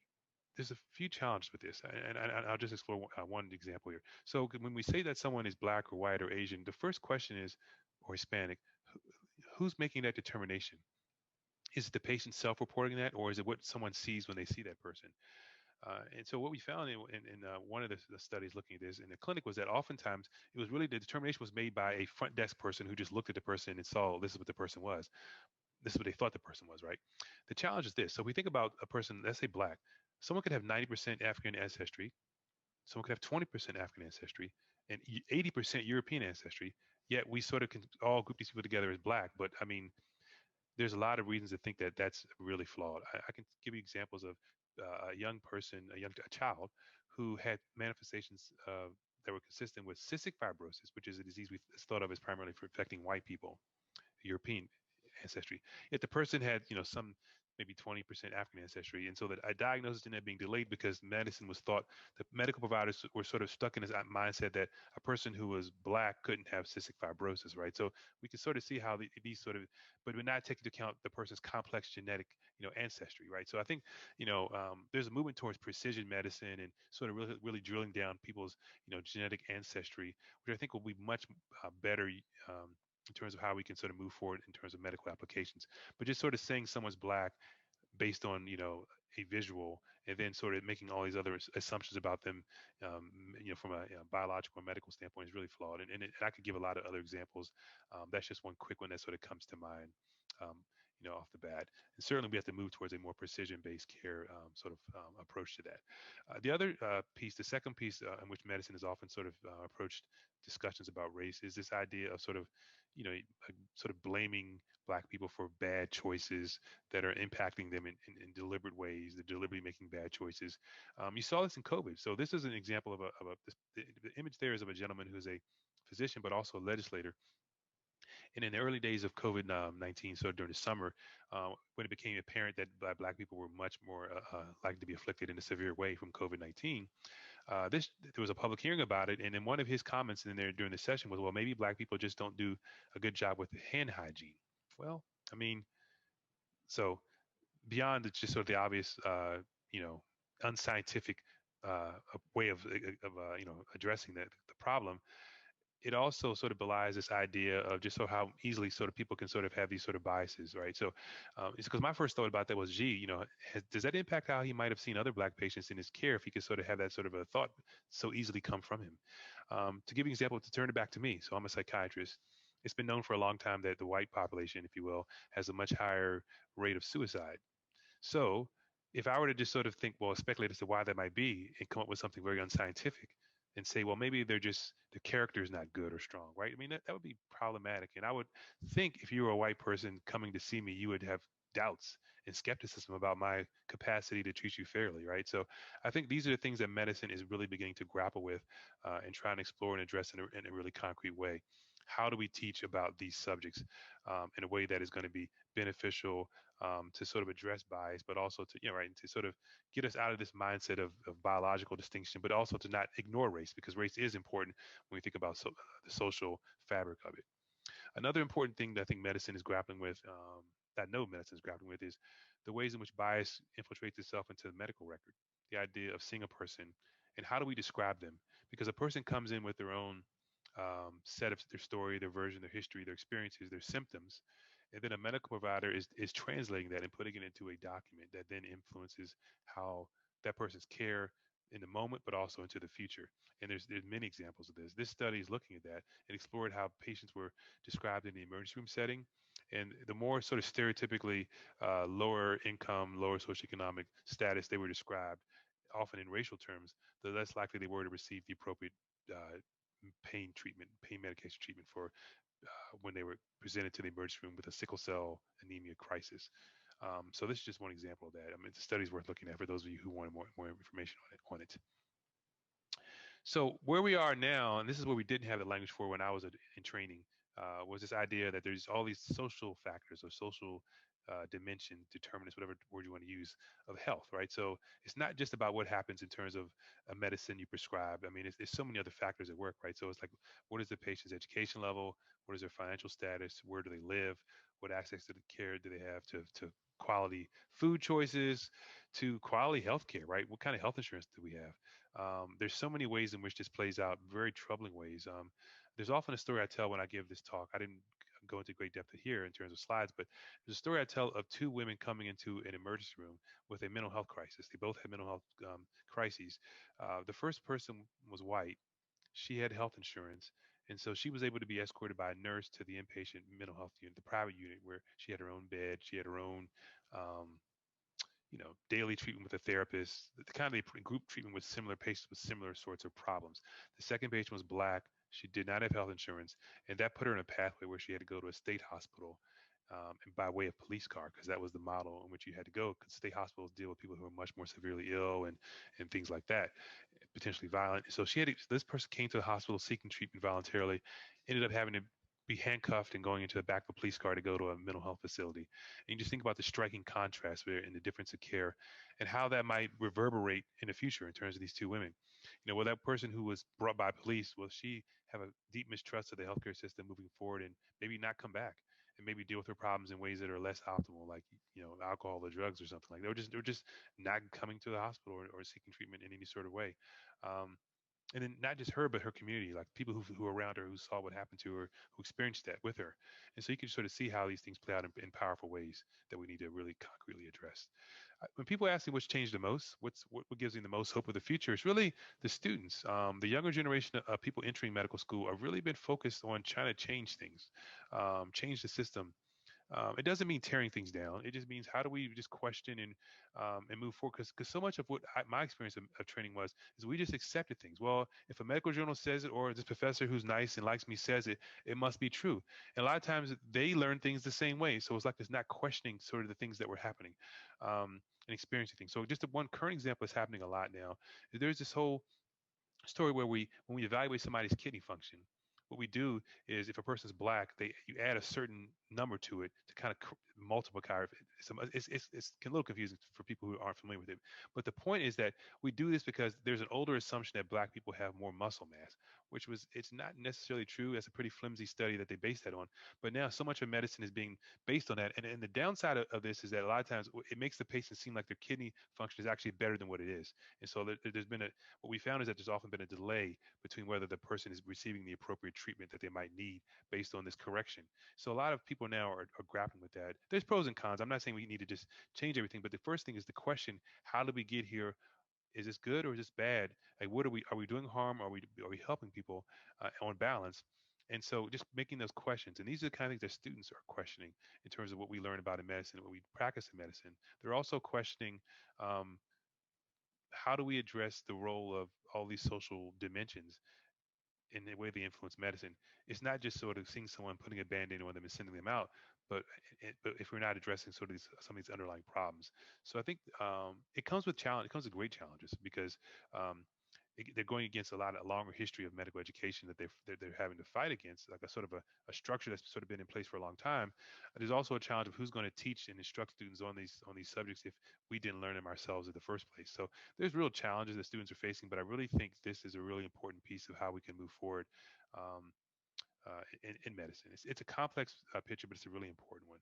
there's a few challenges with this, and I'll just explore one example here. So when we say that someone is Black or white or Asian, the first question is, or Hispanic, who's making that determination? Is it the patient self-reporting that, or is it what someone sees when they see that person? And so what we found in one of the studies looking at this in the clinic was that oftentimes it was really the determination was made by a front desk person who just looked at the person and saw this is what the person was. This is what they thought the person was, right? The challenge is this. So if we think about a person, let's say Black, someone could have 90% African ancestry, Someone could have 20% African ancestry and 80% European ancestry. Yet we sort of can all group these people together as black. But I mean, there's a lot of reasons to think that that's really flawed. I can give you examples of a young person, a child, who had manifestations that were consistent with cystic fibrosis, which is a disease we thought of as primarily for affecting white people, European ancestry. Yet the person had, some maybe 20% African ancestry. And so that a diagnosis ended up being delayed because medicine was thought, the medical providers were sort of stuck in this mindset that a person who was black couldn't have cystic fibrosis, right? So we can sort of see how these sort of, but we're not taking into account the person's complex genetic, ancestry, right? So I think, there's a movement towards precision medicine and sort of really, really drilling down people's, genetic ancestry, which I think will be much better in terms of how we can sort of move forward in terms of medical applications. But just sort of saying someone's black based on a visual, and then sort of making all these other assumptions about them, from a biological or medical standpoint is really flawed. And I could give a lot of other examples. That's just one quick one that sort of comes to mind. Um, off the bat. And certainly we have to move towards a more precision-based care approach to that. The other piece, the second piece in which medicine has often sort of approached discussions about race is this idea of sort of, sort of blaming Black people for bad choices that are impacting them in deliberate ways. They're deliberately making bad choices. You saw this in COVID. So this is an example of the image there is of a gentleman who's a physician, but also a legislator. And in the early days of COVID-19, so during the summer, when it became apparent that Black people were much more likely to be afflicted in a severe way from COVID-19, there was a public hearing about it. And then one of his comments in there during the session was, well, maybe Black people just don't do a good job with hand hygiene. Well, I mean, so beyond just sort of the obvious, unscientific way of addressing the problem, it also sort of belies this idea of just so how easily sort of people can sort of have these sort of biases, right? So it's because my first thought about that was, gee, does that impact how he might have seen other Black patients in his care if he could sort of have that sort of a thought so easily come from him? To give you an example, to turn it back to me, so I'm a psychiatrist. It's been known for a long time that the white population, if you will, has a much higher rate of suicide. So if I were to just sort of think, well, speculate as to why that might be and come up with something very unscientific and say, well, maybe the character is not good or strong, right? I mean, that would be problematic. And I would think if you were a white person coming to see me, you would have doubts and skepticism about my capacity to treat you fairly, right? So I think these are the things that medicine is really beginning to grapple with and try and explore and address in a really concrete way. How do we teach about these subjects in a way that is going to be beneficial to sort of address bias, but also to, to sort of get us out of this mindset of biological distinction, but also to not ignore race, because race is important when we think about the social fabric of it. Another important thing that I think medicine is grappling with, that I know medicine is grappling with, is the ways in which bias infiltrates itself into the medical record. The idea of seeing a person and how do we describe them? Because a person comes in with their own set of their story, their version, their history, their experiences, their symptoms. And then a medical provider is translating that and putting it into a document that then influences how that person's care in the moment, but also into the future. And there's many examples of this. This study is looking at that and explored how patients were described in the emergency room setting. And the more sort of stereotypically lower income, lower socioeconomic status they were described, often in racial terms, the less likely they were to receive the appropriate pain treatment, pain medication treatment for when they were presented to the emergency room with a sickle cell anemia crisis. So this is just one example of that. I mean, the study's worth looking at for those of you who want more information on it. So where we are now, and this is where we didn't have the language for when I was in training, was this idea that there's all these social factors or social dimension, determinants, whatever word you want to use, of health, right? So it's not just about what happens in terms of a medicine you prescribe. I mean, there's so many other factors at work, right? So it's like, what is the patient's education level? What is their financial status? Where do they live? What access to the care do they have to quality food choices, to quality health care, right? What kind of health insurance do we have? There's so many ways in which this plays out, very troubling ways. There's often a story I tell when I give this talk. I didn't go into great depth here in terms of slides, but there's a story I tell of two women coming into an emergency room with a mental health crisis. They both had mental health crises. The first person was white. She had health insurance. And so she was able to be escorted by a nurse to the inpatient mental health unit, the private unit, where she had her own bed. She had her own, daily treatment with a therapist, the kind of group treatment with similar patients with similar sorts of problems. The second patient was Black. She did not have health insurance, and that put her in a pathway where she had to go to a state hospital, and by way of police car, because that was the model in which you had to go. Because state hospitals deal with people who are much more severely ill and things like that, potentially violent. So this person came to the hospital seeking treatment voluntarily, ended up having to be handcuffed and going into the back of a police car to go to a mental health facility. And you just think about the striking contrast there in the difference of care and how that might reverberate in the future in terms of these two women. Will that person who was brought by police, will she have a deep mistrust of the healthcare system moving forward and maybe not come back and maybe deal with her problems in ways that are less optimal, like alcohol or drugs or something like that. They're just not coming to the hospital or seeking treatment in any sort of way. Um, and then not just her, but her community, like people who were around her, who saw what happened to her, who experienced that with her. And so you can sort of see how these things play out in powerful ways that we need to really concretely address. When people ask me what's changed the most, what gives me the most hope of the future, it's really the students. The younger generation of people entering medical school have really been focused on trying to change things, change the system. It doesn't mean tearing things down. It just means how do we just question and move forward? Because so much of what my experience of training was is we just accepted things. Well, if a medical journal says it or this professor who's nice and likes me says it, it must be true. And a lot of times they learn things the same way. So it's like it's not questioning sort of the things that were happening, and experiencing things. So just one current example is happening a lot now. There's this whole story where when we evaluate somebody's kidney function, what we do is if a person's Black, you add a certain number to it to kind of multiply it. It's a little confusing for people who aren't familiar with it. But the point is that we do this because there's an older assumption that Black people have more muscle mass, it's not necessarily true. That's a pretty flimsy study that they base that on. But now so much of medicine is being based on that. And the downside of this is that a lot of times it makes the patient seem like their kidney function is actually better than what it is. And so there's been what we found is that there's often been a delay between whether the person is receiving the appropriate treatment that they might need based on this correction. So a lot of people now are grappling with that. There's pros and cons. I'm not saying we need to just change everything, but the first thing is the question: how did we get here? Is this good or is this bad? Like, what are we doing harm? Are we helping people on balance? And so just making those questions, and these are the kind of things that students are questioning in terms of what we learn about in medicine, what we practice in medicine. They're also questioning, um, how do we address the role of all these social dimensions in the way they influence medicine? It's not just sort of seeing someone putting a band-aid on them and sending them out, but if we're not addressing sort of some of these underlying problems. So I think it comes with challenge. It comes with great challenges because um, they're going against a longer history of medical education that they're having to fight against, like a sort of a structure that's sort of been in place for a long time. There's also a challenge of who's going to teach and instruct students on these subjects if we didn't learn them ourselves in the first place. So there's real challenges that students are facing, but I really think this is a really important piece of how we can move forward. Um, in medicine, it's a complex picture, but it's a really important one.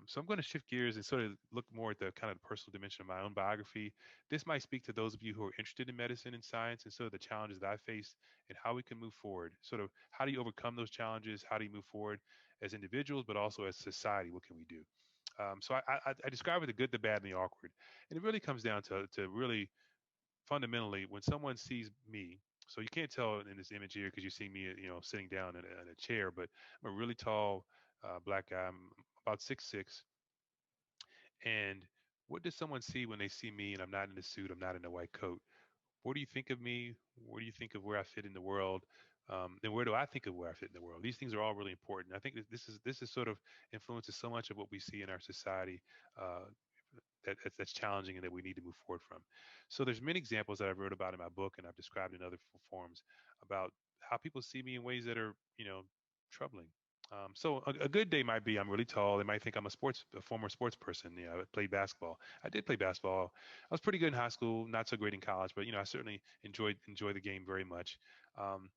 So I'm going to shift gears and sort of look more at the kind of personal dimension of my own biography. This might speak to those of you who are interested in medicine and science and sort of the challenges that I faced and how we can move forward. Sort of how do you overcome those challenges? How do you move forward as individuals, but also as society? What can we do? So I describe it the good, the bad, and the awkward. And it really comes down to really fundamentally when someone sees me. So you can't tell in this image here because you see me, sitting down in a chair, but I'm a really tall Black guy. I'm about 6'6". And what does someone see when they see me and I'm not in a suit, I'm not in a white coat? What do you think of me? What do you think of where I fit in the world? And where do I think of where I fit in the world? These things are all really important. I think that this is sort of influences so much of what we see in our society, that's challenging and that we need to move forward from. So there's many examples that I've wrote about in my book and I've described in other forms about how people see me in ways that are, troubling. So a good day might be I'm really tall. They might think I'm a former sports person. I played basketball. I did play basketball. I was pretty good in high school, not so great in college, but I certainly enjoy the game very much. Um,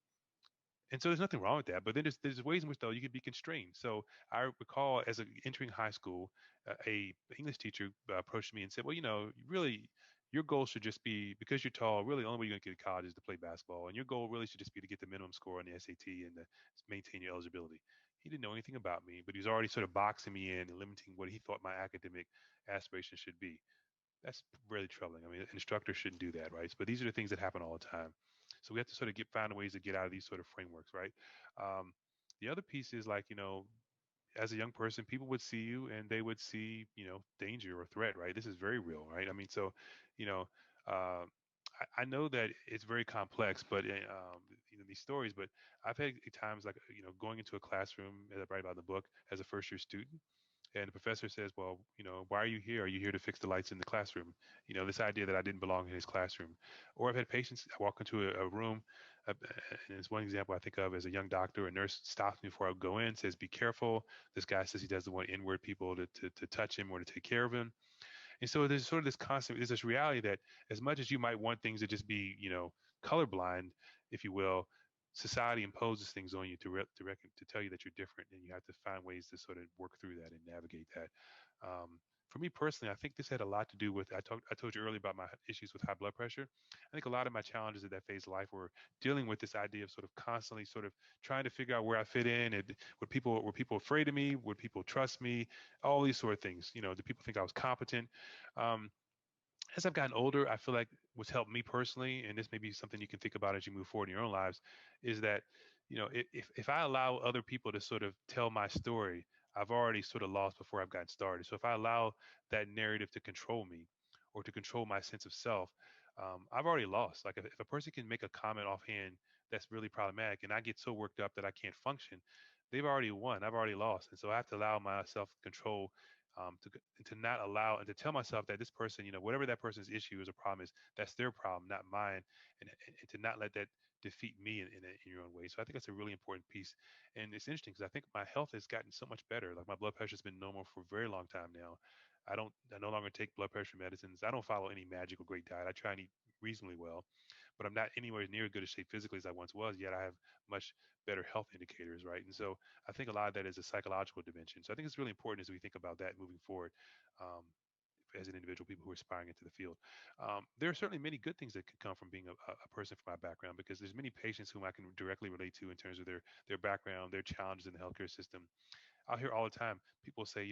and so there's nothing wrong with that. But then there's ways in which though you could be constrained. So I recall as entering high school, a English teacher approached me and said, well, really your goal should just be because you're tall. Really, the only way you're going to get to college is to play basketball, and your goal really should just be to get the minimum score on the SAT and to maintain your eligibility. He didn't know anything about me, but he was already sort of boxing me in and limiting what he thought my academic aspirations should be. That's really troubling. I mean, instructors shouldn't do that, right? But these are the things that happen all the time. So we have to sort of find ways to get out of these sort of frameworks, right? The other piece is like, as a young person, people would see you and they would see, danger or threat, right? This is very real, right? I mean, so, you know, uh, I know that it's very complex, but these stories. But I've had times like going into a classroom as I write about in the book as a first year student, and the professor says, "Well, why are you here? Are you here to fix the lights in the classroom?" This idea that I didn't belong in his classroom. Or I've had patients. I walk into a room, and it's one example I think of as a young doctor. A nurse stops me before I go in, says, "Be careful." This guy says he doesn't want inward people to touch him or to take care of him. And so there's sort of this concept, there's this reality that as much as you might want things to just be, colorblind, if you will, society imposes things on you to tell you that you're different, and you have to find ways to sort of work through that and navigate that. For me personally, I think this had a lot to do with I told you earlier about my issues with high blood pressure. I think a lot of my challenges at that phase of life were dealing with this idea of sort of constantly sort of trying to figure out where I fit in, and were people afraid of me? Would people trust me? All these sort of things. Do people think I was competent? Um, as I've gotten older, I feel like what's helped me personally, and this may be something you can think about as you move forward in your own lives, is that if I allow other people to sort of tell my story, I've already sort of lost before I've gotten started. So if I allow that narrative to control me or to control my sense of self, I've already lost. Like if a person can make a comment offhand that's really problematic, and I get so worked up that I can't function, they've already won. I've already lost, and so I have to allow myself control to not allow and to tell myself that this person, whatever that person's issue is or problem is, that's their problem, not mine, and to not let that defeat me in your own way. So I think that's a really important piece, and it's interesting because I think my health has gotten so much better. Like my blood pressure has been normal for a very long time now. I no longer take blood pressure medicines. I don't follow any magical great diet. I try and eat reasonably well, but I'm not anywhere near as good a shape physically as I once was. Yet I have much better health indicators, right? And so I think a lot of that is a psychological dimension. So I think it's really important as we think about that moving forward. Um, as an individual, people who are aspiring into the field, there are certainly many good things that could come from being a person from my background, because there's many patients whom I can directly relate to in terms of their background, their challenges in the healthcare system. I'll hear all the time people say,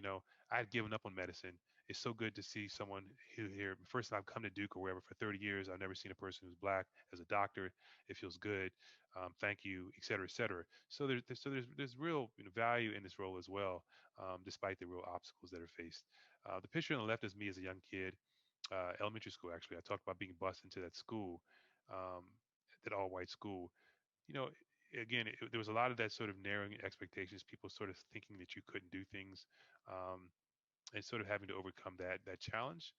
I had given up on medicine. It's so good to see someone who here. First time I've come to Duke or wherever for 30 years. I've never seen a person who's black as a doctor. It feels good. Thank you, et cetera, et cetera. So there's real value in this role as well, despite the real obstacles that are faced. The picture on the left is me as a young kid, elementary school. Actually, I talked about being bused into that school, um, that all-white school. you know, Again, there was a lot of that sort of narrowing expectations, people sort of thinking that you couldn't do things, and sort of having to overcome that challenge.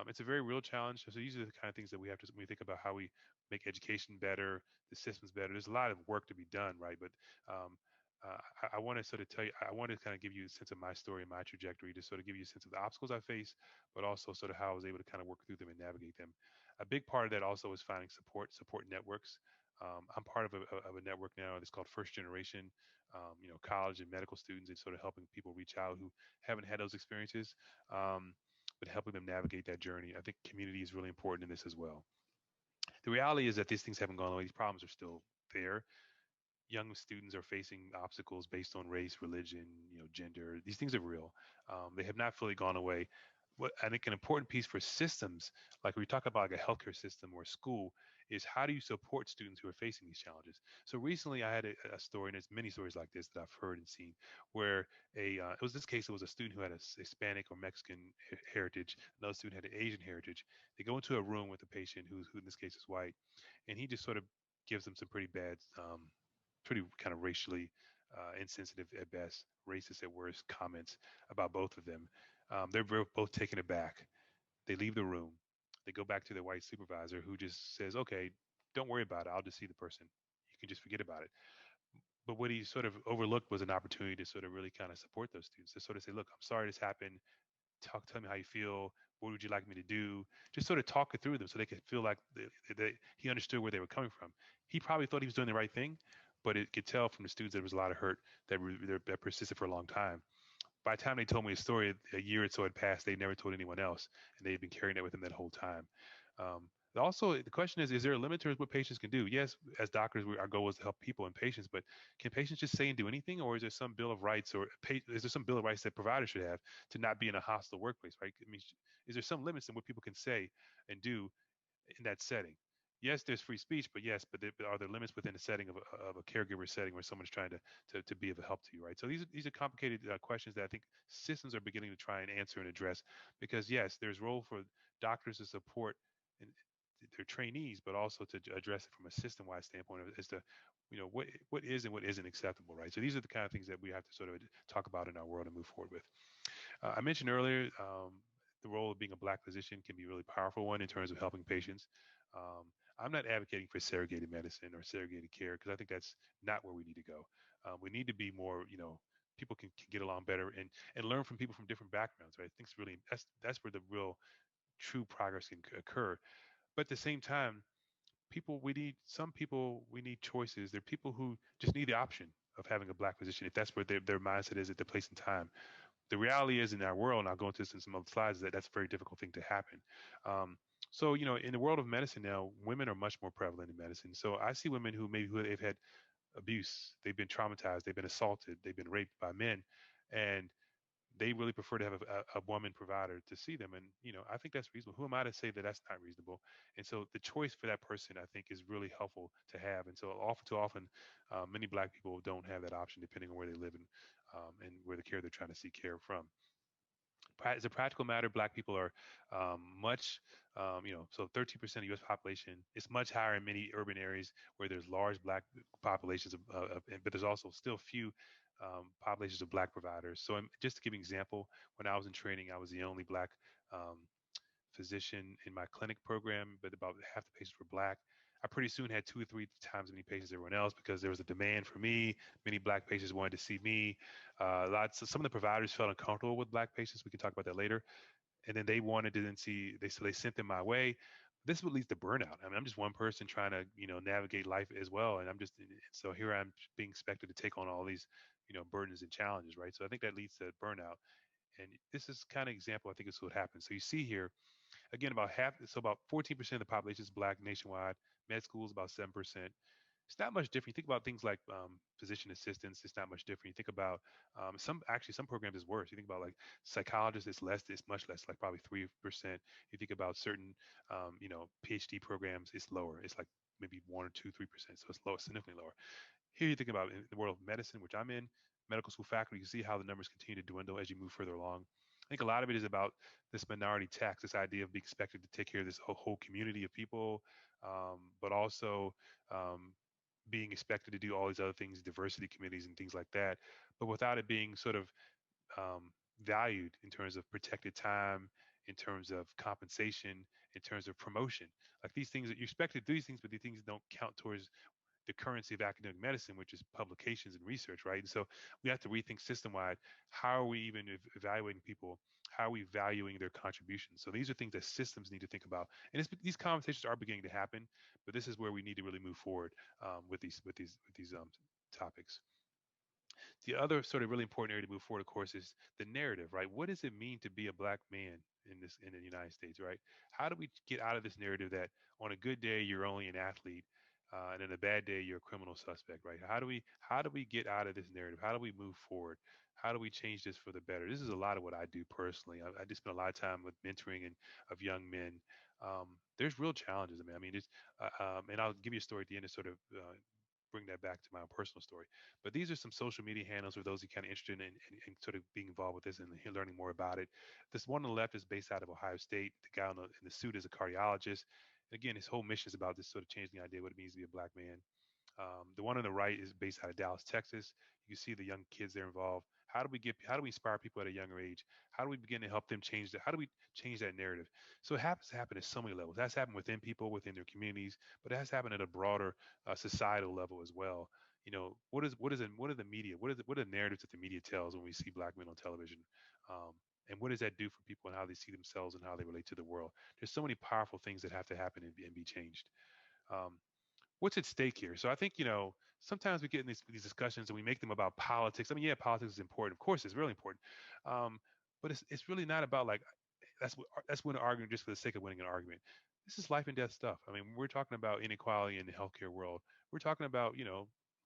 It's a very real challenge. So these are the kind of things that we have to, when we think about how we make education better, the systems better. There's a lot of work to be done, right? But um, I want to sort of tell you, I want to kind of give you a sense of my story and my trajectory, to sort of give you a sense of the obstacles I face, but also sort of how I was able to kind of work through them and navigate them. A big part of that also is finding support networks. I'm part of a network now that's called First Generation, college and medical students, and sort of helping people reach out who haven't had those experiences, um, but helping them navigate that journey. I think community is really important in this as well. The reality is that these things haven't gone away. These problems are still there. Young students are facing obstacles based on race, religion, gender. These things are real. They have not fully gone away. What I think an important piece for systems, like we talk about like a healthcare system or a school, is how do you support students who are facing these challenges? So recently, I had a story, and there's many stories like this that I've heard and seen, where it was this case. It was a student who had a Hispanic or Mexican heritage. Another student had an Asian heritage. They go into a room with a patient who in this case is white, and he just sort of gives them some pretty bad, pretty kind of racially insensitive at best, racist at worst comments about both of them. They're both taken aback. They leave the room. They go back to their white supervisor, who just says, "Okay, don't worry about it. I'll just see the person. You can just forget about it." But what he sort of overlooked was an opportunity to sort of really kind of support those students, to sort of say, "Look, I'm sorry this happened. Tell me how you feel. What would you like me to do?" Just sort of talk it through them so they could feel like he understood where they were coming from. He probably thought he was doing the right thing, but it could tell from the students there was a lot of hurt that persisted for a long time. By the time they told me a story, a year or so had passed. They never told anyone else, and they had been carrying that with them that whole time. Also, the question is there a limit to what patients can do? Yes, as doctors, our goal is to help people and patients, but can patients just say and do anything, or is there some bill of rights, or is there some bill of rights that providers should have to not be in a hostile workplace, right? I mean, is there some limits in what people can say and do in that setting? yes, there's free speech, but yes, but are there limits within the setting of a caregiver setting where someone's trying to be of help to you, right? So these are complicated questions that I think systems are beginning to try and answer and address, because yes, there's role for doctors to support and their trainees, but also to address it from a system-wide standpoint as to, what is and what isn't acceptable, right? So these are the kind of things that we have to sort of talk about in our world and move forward with. I mentioned earlier, the role of being a Black physician can be a really powerful one in terms of helping patients. Um, I'm not advocating for segregated medicine or segregated care, because I think that's not where we need to go. We need to be more, people can get along better and learn from people from different backgrounds, right? I think it's really that's where the real true progress can occur. But at the same time, people we need choices. There are people who just need the option of having a Black physician if that's where their mindset is at the place and time. The reality is in our world, and I'll go into this in some other slides, is that that's a very difficult thing to happen. So, in the world of medicine now, women are much more prevalent in medicine. So I see women who they've had abuse, they've been traumatized, they've been assaulted, they've been raped by men, and they really prefer to have a woman provider to see them. And, I think that's reasonable. Who am I to say that that's not reasonable? And so the choice for that person, I think, is really helpful to have. And so too often, many Black people don't have that option depending on where they live and where the care they're trying to seek care from. As a practical matter, Black people are so 13% of U.S. population. It's much higher in many urban areas where there's large Black populations, but there's also still few populations of Black providers. So just to give you an example, when I was in training, I was the only Black um, physician in my clinic program, but about half the patients were Black. I pretty soon had 2 or 3 times as many patients as everyone else because there was a demand for me. Many Black patients wanted to see me. Some of the providers felt uncomfortable with Black patients. We can talk about that later. And then they wanted to then see, so they sent them my way. This is what leads to burnout. I mean, I'm just one person trying to, navigate life as well. And so here I'm being expected to take on all these, burdens and challenges, right? So I think that leads to burnout. And this is kind of example, I think is what happens. So you see here, again, about 14% of the population is Black nationwide. Med school is about 7%. It's not much different. You think about things like physician assistants. It's not much different. You think about some programs is worse. You think about like psychologists. It's less. It's much less. Like probably 3%. You think about certain PhD programs. It's lower. It's like maybe 1 or 2, 3%. So it's lower, significantly lower. Here you think about in the world of medicine, which I'm in, medical school faculty. You see how the numbers continue to dwindle as you move further along. I think a lot of it is about this minority tax, this idea of being expected to take care of this whole community of people, but also um, being expected to do all these other things, diversity committees and things like that, but without it being sort of valued in terms of protected time, in terms of compensation, in terms of promotion. Like these things that you're expected to do these things, but these things don't count towards the currency of academic medicine, which is publications and research, right? And so we have to rethink system-wide, how are we even evaluating people? How are we valuing their contributions? So these are things that systems need to think about. And these conversations are beginning to happen, but this is where we need to really move forward with these topics. The other sort of really important area to move forward, of course, is the narrative, right? What does it mean to be a Black man in the United States, right? How do we get out of this narrative that on a good day you're only an athlete, and in a bad day you're a criminal suspect, right? How do we get out of this narrative? How do we move forward? How do we change this for the better? This is a lot of what I do personally. I just spend a lot of time with mentoring and of young men. There's real challenges. And I'll give you a story at the end to sort of bring that back to my own personal story. But these are some social media handles for those who kind of interested in sort of being involved with this and learning more about it. This one on the left is based out of Ohio State. The guy in the suit is a cardiologist. Again, his whole mission is about this sort of changing the idea of what it means to be a Black man. The one on the right is based out of Dallas, Texas. You see the young kids there involved. How do we inspire people at a younger age? How do we begin to help them change that? How do we change that narrative? So it happens to happen at so many levels. That's happened within people, within their communities, but it has happened at a broader societal level as well. What are the media? What are the narratives that the media tells when we see Black men on television? Um, and what does that do for people and how they see themselves and how they relate to the world? There's so many powerful things that have to happen and be changed. Um, what's at stake here? So I think, sometimes we get in these discussions and we make them about politics. I mean, yeah, politics is important. Of course, it's really important. But it's really not about like that's winning an argument just for the sake of winning an argument. This is life and death stuff. I mean, we're talking about inequality in the healthcare world. We're talking about,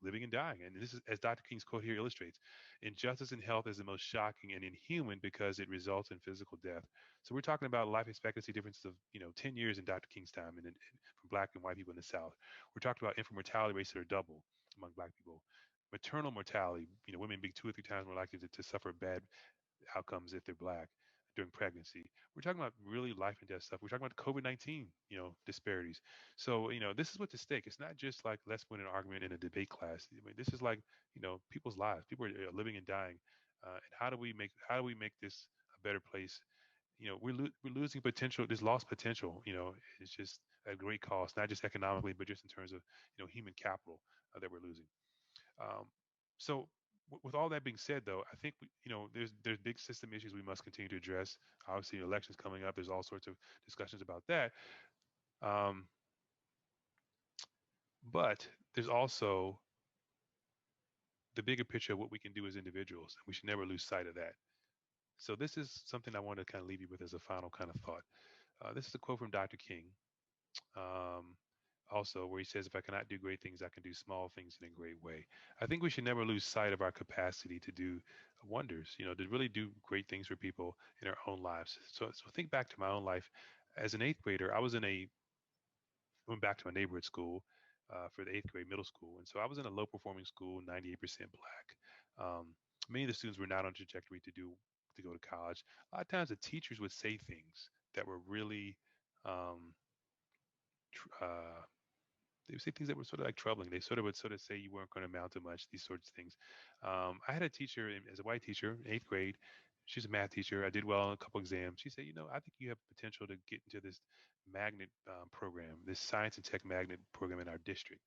living and dying. And this is, as Dr. King's quote here illustrates, injustice in health is the most shocking and inhuman because it results in physical death. So we're talking about life expectancy differences of, 10 years in Dr. King's time and from Black and white people in the South. We're talking about infant mortality rates that are double among Black people. Maternal mortality, women being 2 or 3 times more likely to suffer bad outcomes if they're Black during pregnancy. We're talking about really life and death stuff. We're talking about COVID-19, disparities. So, this is what's at stake. It's not just like let's win an argument in a debate class. I mean, this is like, people's lives. People are living and dying. And how do we make this a better place? We're losing potential. This lost potential. It's just at great cost, not just economically, but just in terms of human capital that we're losing. Um, so with all that being said, though, I think there's big system issues we must continue to address. Obviously, elections coming up. There's all sorts of discussions about that. Um, but there's also the bigger picture of what we can do as individuals. We should never lose sight of that. So this is something I want to kind of leave you with as a final kind of thought. This is a quote from Dr. King. Um, Also, where he says, if I cannot do great things, I can do small things in a great way. I think we should never lose sight of our capacity to do wonders, to really do great things for people in our own lives. So think back to my own life. As an eighth grader, went back to my neighborhood school for the eighth grade middle school. And so I was in a low performing school, 98% Black. Many of the students were not on trajectory to go to college. A lot of times the teachers would say things that were really um, they would say things that were sort of like troubling. They would sort of say you weren't going to amount to much, these sorts of things. I had a teacher as a white teacher in eighth grade. She's a math teacher. I did well on a couple exams. She said, I think you have potential to get into this magnet program, this science and tech magnet program in our district.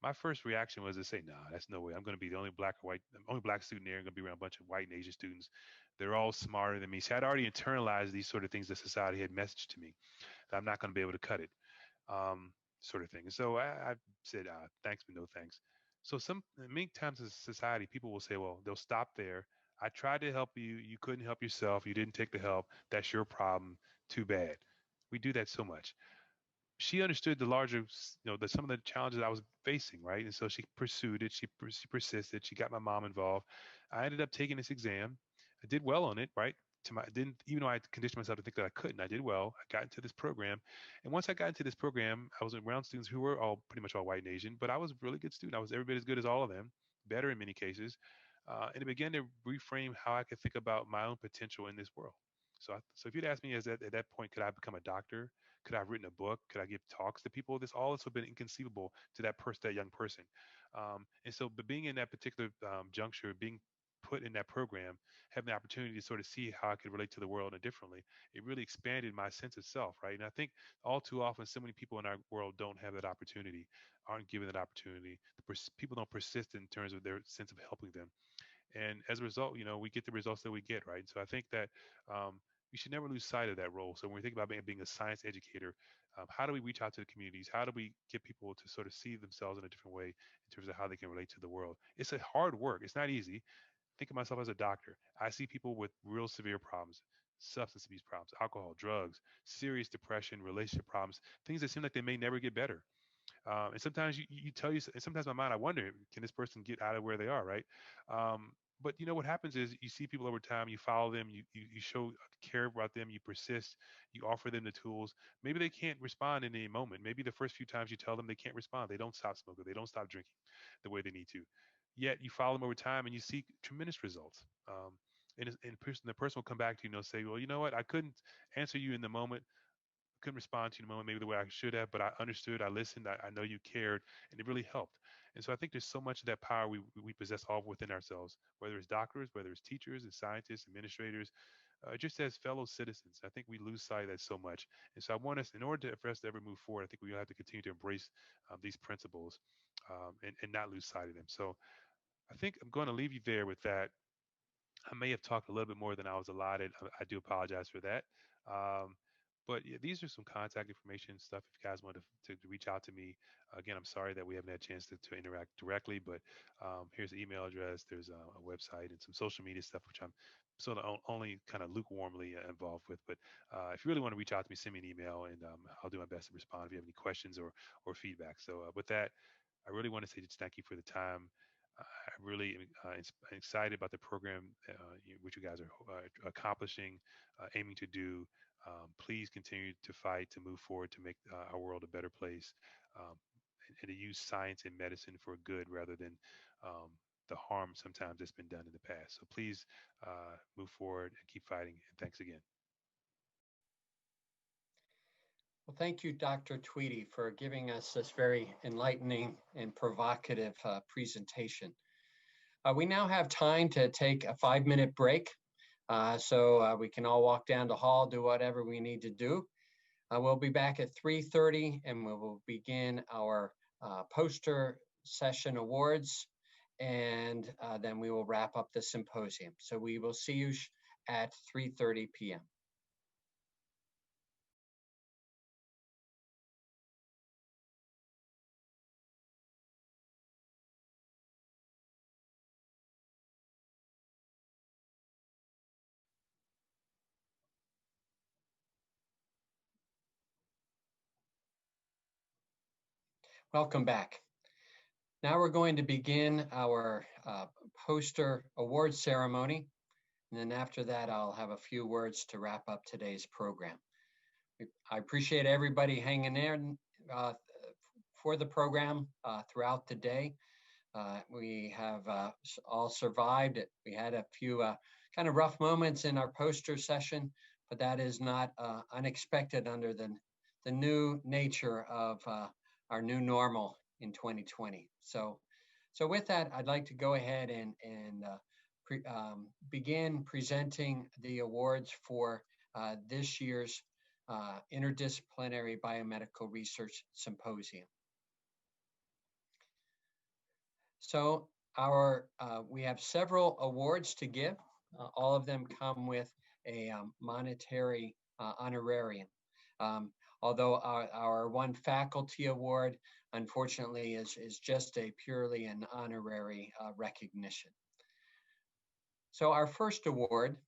My first reaction was to say, nah, that's no way. I'm going to be the only only black student there. I'm going to be around a bunch of white and Asian students. They're all smarter than me. So I'd already internalized these sort of things that society had messaged to me that I'm not going to be able to cut it. Um, Sort of thing. So I said, thanks, but no thanks. So many times in society, people will say, well, they'll stop there. I tried to help you. You couldn't help yourself. You didn't take the help. That's your problem. Too bad. We do that so much. She understood the larger, some of the challenges I was facing, right? And so she pursued it. She persisted. She got my mom involved. I ended up taking this exam. I did well on it, right? Didn't even though I conditioned myself to think that I couldn't, I did well. I got into this program, and once I got into this program, I was around students who were all pretty much all white and Asian, but I was a really good student. I was every bit as good as all of them, better in many cases, and it began to reframe how I could think about my own potential in this world. So if you'd asked me at that point, could I become a doctor? Could I have written a book? Could I give talks to people? All this would have been inconceivable to that young person. But being in that particular juncture, being put in that program, having the opportunity to sort of see how I could relate to the world differently, it really expanded my sense of self, right? And I think all too often, so many people in our world don't have that opportunity, aren't given that opportunity. People don't persist in terms of their sense of helping them. And as a result, we get the results that we get, right? So I think that we should never lose sight of that role. So when we think about being a science educator, how do we reach out to the communities? How do we get people to sort of see themselves in a different way in terms of how they can relate to the world? It's a hard work. It's not easy. Think of myself as a doctor. I see people with real severe problems, substance abuse problems, alcohol, drugs, serious depression, relationship problems, things that seem like they may never get better. And sometimes and sometimes in my mind, I wonder, can this person get out of where they are, right? But what happens is you see people over time, you follow them, you show care about them, you persist, you offer them the tools. Maybe they can't respond in any moment. Maybe the first few times you tell them they can't respond, they don't stop smoking, they don't stop drinking the way they need to. Yet you follow them over time and you see tremendous results. The person will come back to you and say, well, you know what? I couldn't answer you in the moment, couldn't respond to you in the moment maybe the way I should have, but I understood, I listened, I know you cared, and it really helped. And so I think there's so much of that power we possess all within ourselves, whether it's doctors, whether it's teachers and scientists, administrators, just as fellow citizens. I think we lose sight of that so much. And so I want us, for us to ever move forward, I think we have to continue to embrace these principles and not lose sight of them. So I think I'm going to leave you there with that. I may have talked a little bit more than I was allotted. I do apologize for that. Um, but yeah, these are some contact information stuff. If you guys want to reach out to me, again, I'm sorry that we haven't had a chance to interact directly, but here's the email address. There's a website and some social media stuff, which I'm sort of only kind of lukewarmly involved with. But if you really want to reach out to me, send me an email and I'll do my best to respond if you have any questions or feedback. So with that, I really want to say just thank you for the time. I really am excited about the program which you guys are accomplishing, aiming to do. Please continue to fight to move forward to make our world a better place, and to use science and medicine for good rather than the harm sometimes that's been done in the past. So please move forward and keep fighting. And thanks again. Well, thank you, Dr. Tweedy, for giving us this very enlightening and provocative presentation. We now have time to take a 5-minute break, so we can all walk down the hall, do whatever we need to do. We'll be back at 3:30, and we will begin our poster session awards, and then we will wrap up the symposium. So we will see you at 3:30 p.m. Welcome back. Now we're going to begin our poster award ceremony. And then after that, I'll have a few words to wrap up today's program. I appreciate everybody hanging there for the program throughout the day. We have all survived it. We had a few kind of rough moments in our poster session, but that is not unexpected under the new nature of our new normal in 2020. So with that, I'd like to go ahead and begin presenting the awards for this year's Interdisciplinary Biomedical Research Symposium. So we have several awards to give. All of them come with a monetary honorarium. Although our one faculty award, unfortunately, is just purely an honorary recognition. So our first award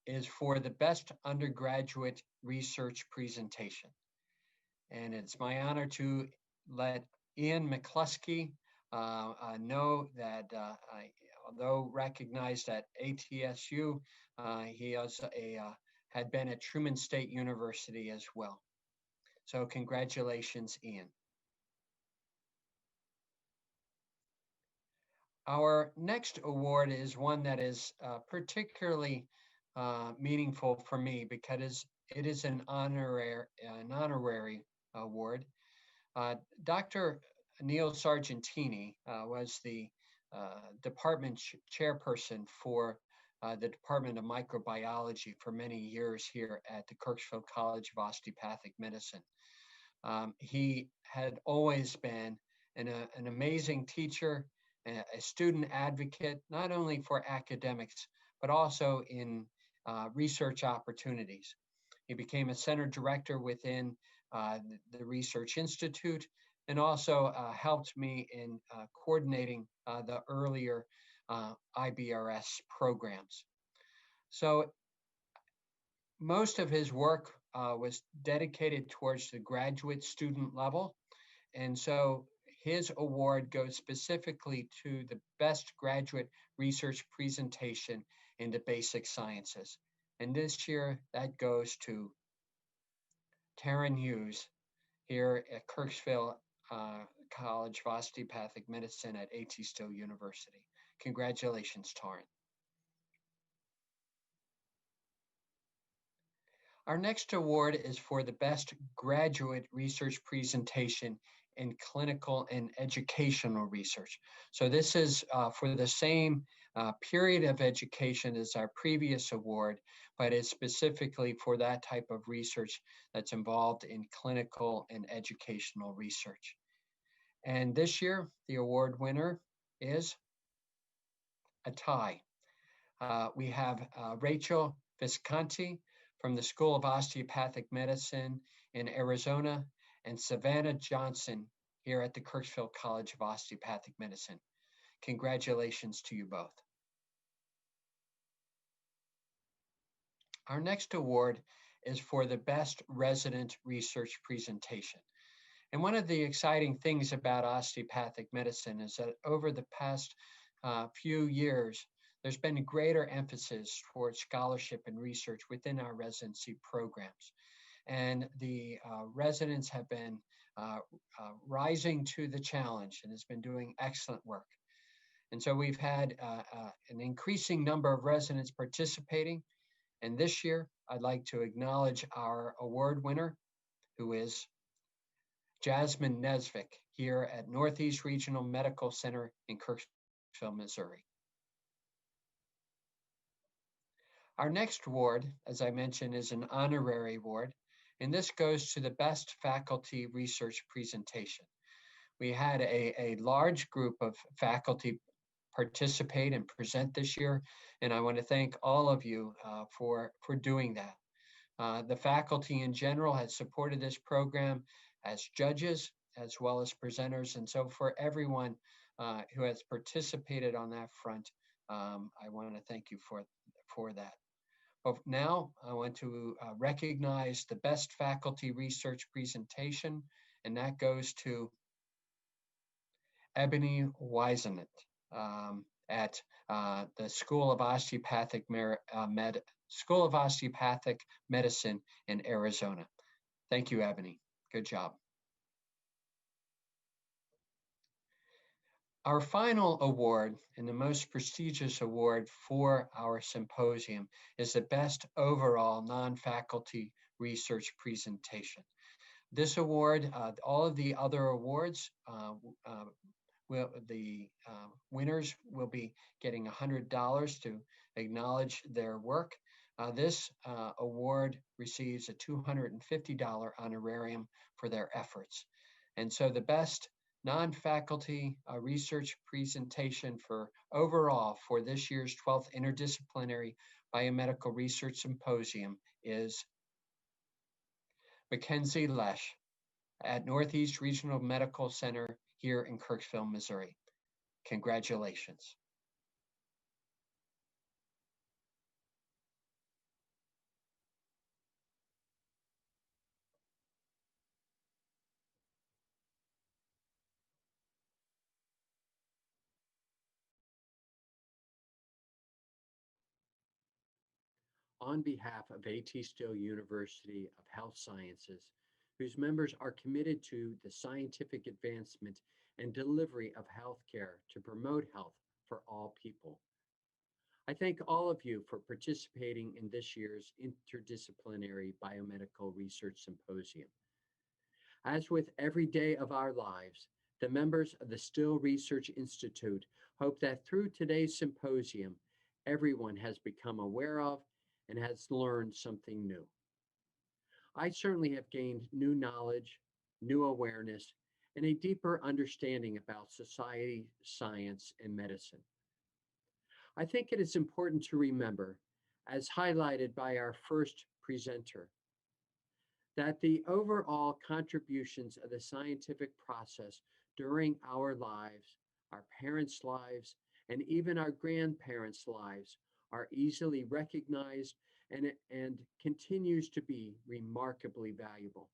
is for the best undergraduate research presentation. And it's my honor to let Ian McCluskey know that although recognized at ATSU, he also had been at Truman State University as well. So congratulations, Ian. Our next award is one that is particularly meaningful for me because it is an honorary award. Dr. Neil Sargentini was the department chairperson for the Department of Microbiology for many years here at the Kirksville College of Osteopathic Medicine. He had always been an amazing teacher, a student advocate, not only for academics, but also in research opportunities. He became a center director within the Research Institute and also helped me in coordinating the earlier IBRS programs. So most of his work was dedicated towards the graduate student level. And so his award goes specifically to the best graduate research presentation in the basic sciences. And this year that goes to Taryn Hughes here at Kirksville College of Osteopathic Medicine at A.T. Still University. Congratulations, Taryn. Our next award is for the best graduate research presentation in clinical and educational research. So this is for the same period of education as our previous award, but it's specifically for that type of research that's involved in clinical and educational research. And this year, the award winner is a tie. We have Rachel Visconti from the School of Osteopathic Medicine in Arizona, and Savannah Johnson here at the Kirksville College of Osteopathic Medicine. Congratulations to you both. Our next award is for the best resident research presentation. And one of the exciting things about osteopathic medicine is that over the past few years, there's been a greater emphasis towards scholarship and research within our residency programs. and the residents have been rising to the challenge and has been doing excellent work. And so we've had an increasing number of residents participating. And this year, I'd like to acknowledge our award winner, who is Jasmine Nesvik here at Northeast Regional Medical Center in Kirksville, Missouri. Our next award, as I mentioned, is an honorary award, and this goes to the best faculty research presentation. We had a large group of faculty participate and present this year, and I want to thank all of you for doing that. The faculty in general has supported this program as judges as well as presenters, and so for everyone who has participated on that front, I want to thank you for that. But now I want to recognize the best faculty research presentation, and that goes to Ebony Wisenant at the School of Osteopathic Medicine in Arizona. Thank you, Ebony. Good job. Our final award, and the most prestigious award for our symposium, is the best overall non-faculty research presentation. This award, all of the other awards, the winners will be getting $100 to acknowledge their work. This award receives a $250 honorarium for their efforts. And so the best non-faculty research presentation for overall for this year's 12th Interdisciplinary Biomedical Research Symposium is Mackenzie Lesh at Northeast Regional Medical Center here in Kirksville, Missouri. Congratulations. On behalf of A.T. Still University of Health Sciences, whose members are committed to the scientific advancement and delivery of healthcare to promote health for all people, I thank all of you for participating in this year's Interdisciplinary Biomedical Research Symposium. As with every day of our lives, the members of the Still Research Institute hope that through today's symposium, everyone has become aware of and has learned something new. I certainly have gained new knowledge, new awareness, and a deeper understanding about society, science, and medicine. I think it is important to remember, as highlighted by our first presenter, that the overall contributions of the scientific process during our lives, our parents' lives, and even our grandparents' lives are easily recognized and continues to be remarkably valuable.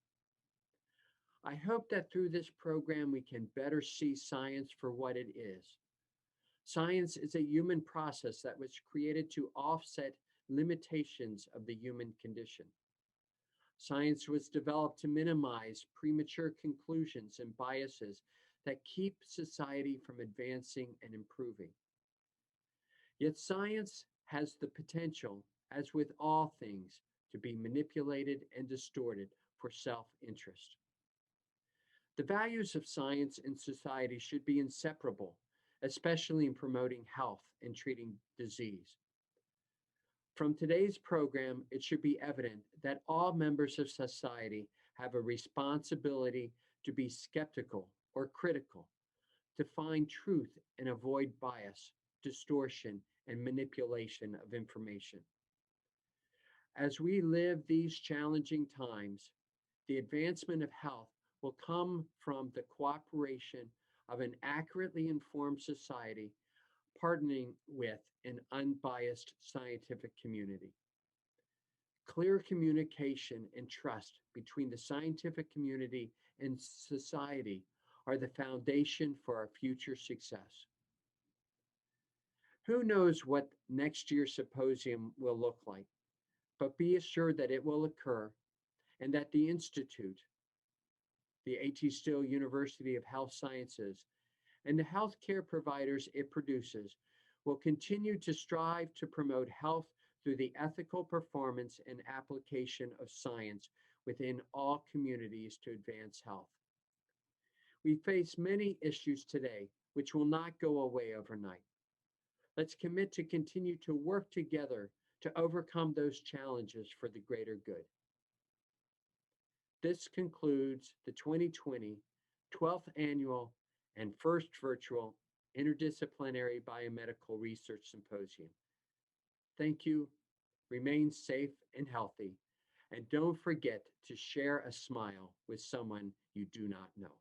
I hope that through this program we can better see science for what it is. Science is a human process that was created to offset limitations of the human condition. Science was developed to minimize premature conclusions and biases that keep society from advancing and improving. Yet science has the potential, as with all things, to be manipulated and distorted for self-interest. The values of science and society should be inseparable, especially in promoting health and treating disease. From today's program, it should be evident that all members of society have a responsibility to be skeptical or critical, to find truth and avoid bias, distortion, and manipulation of information. As we live these challenging times, the advancement of health will come from the cooperation of an accurately informed society partnering with an unbiased scientific community. Clear communication and trust between the scientific community and society are the foundation for our future success. Who knows what next year's symposium will look like, but be assured that it will occur, and that the Institute, the A.T. Still University of Health Sciences, and the healthcare providers it produces will continue to strive to promote health through the ethical performance and application of science within all communities to advance health. We face many issues today which will not go away overnight. Let's commit to continue to work together to overcome those challenges for the greater good. This concludes the 2020 12th Annual and first virtual Interdisciplinary Biomedical Research Symposium. Thank you, remain safe and healthy, and don't forget to share a smile with someone you do not know.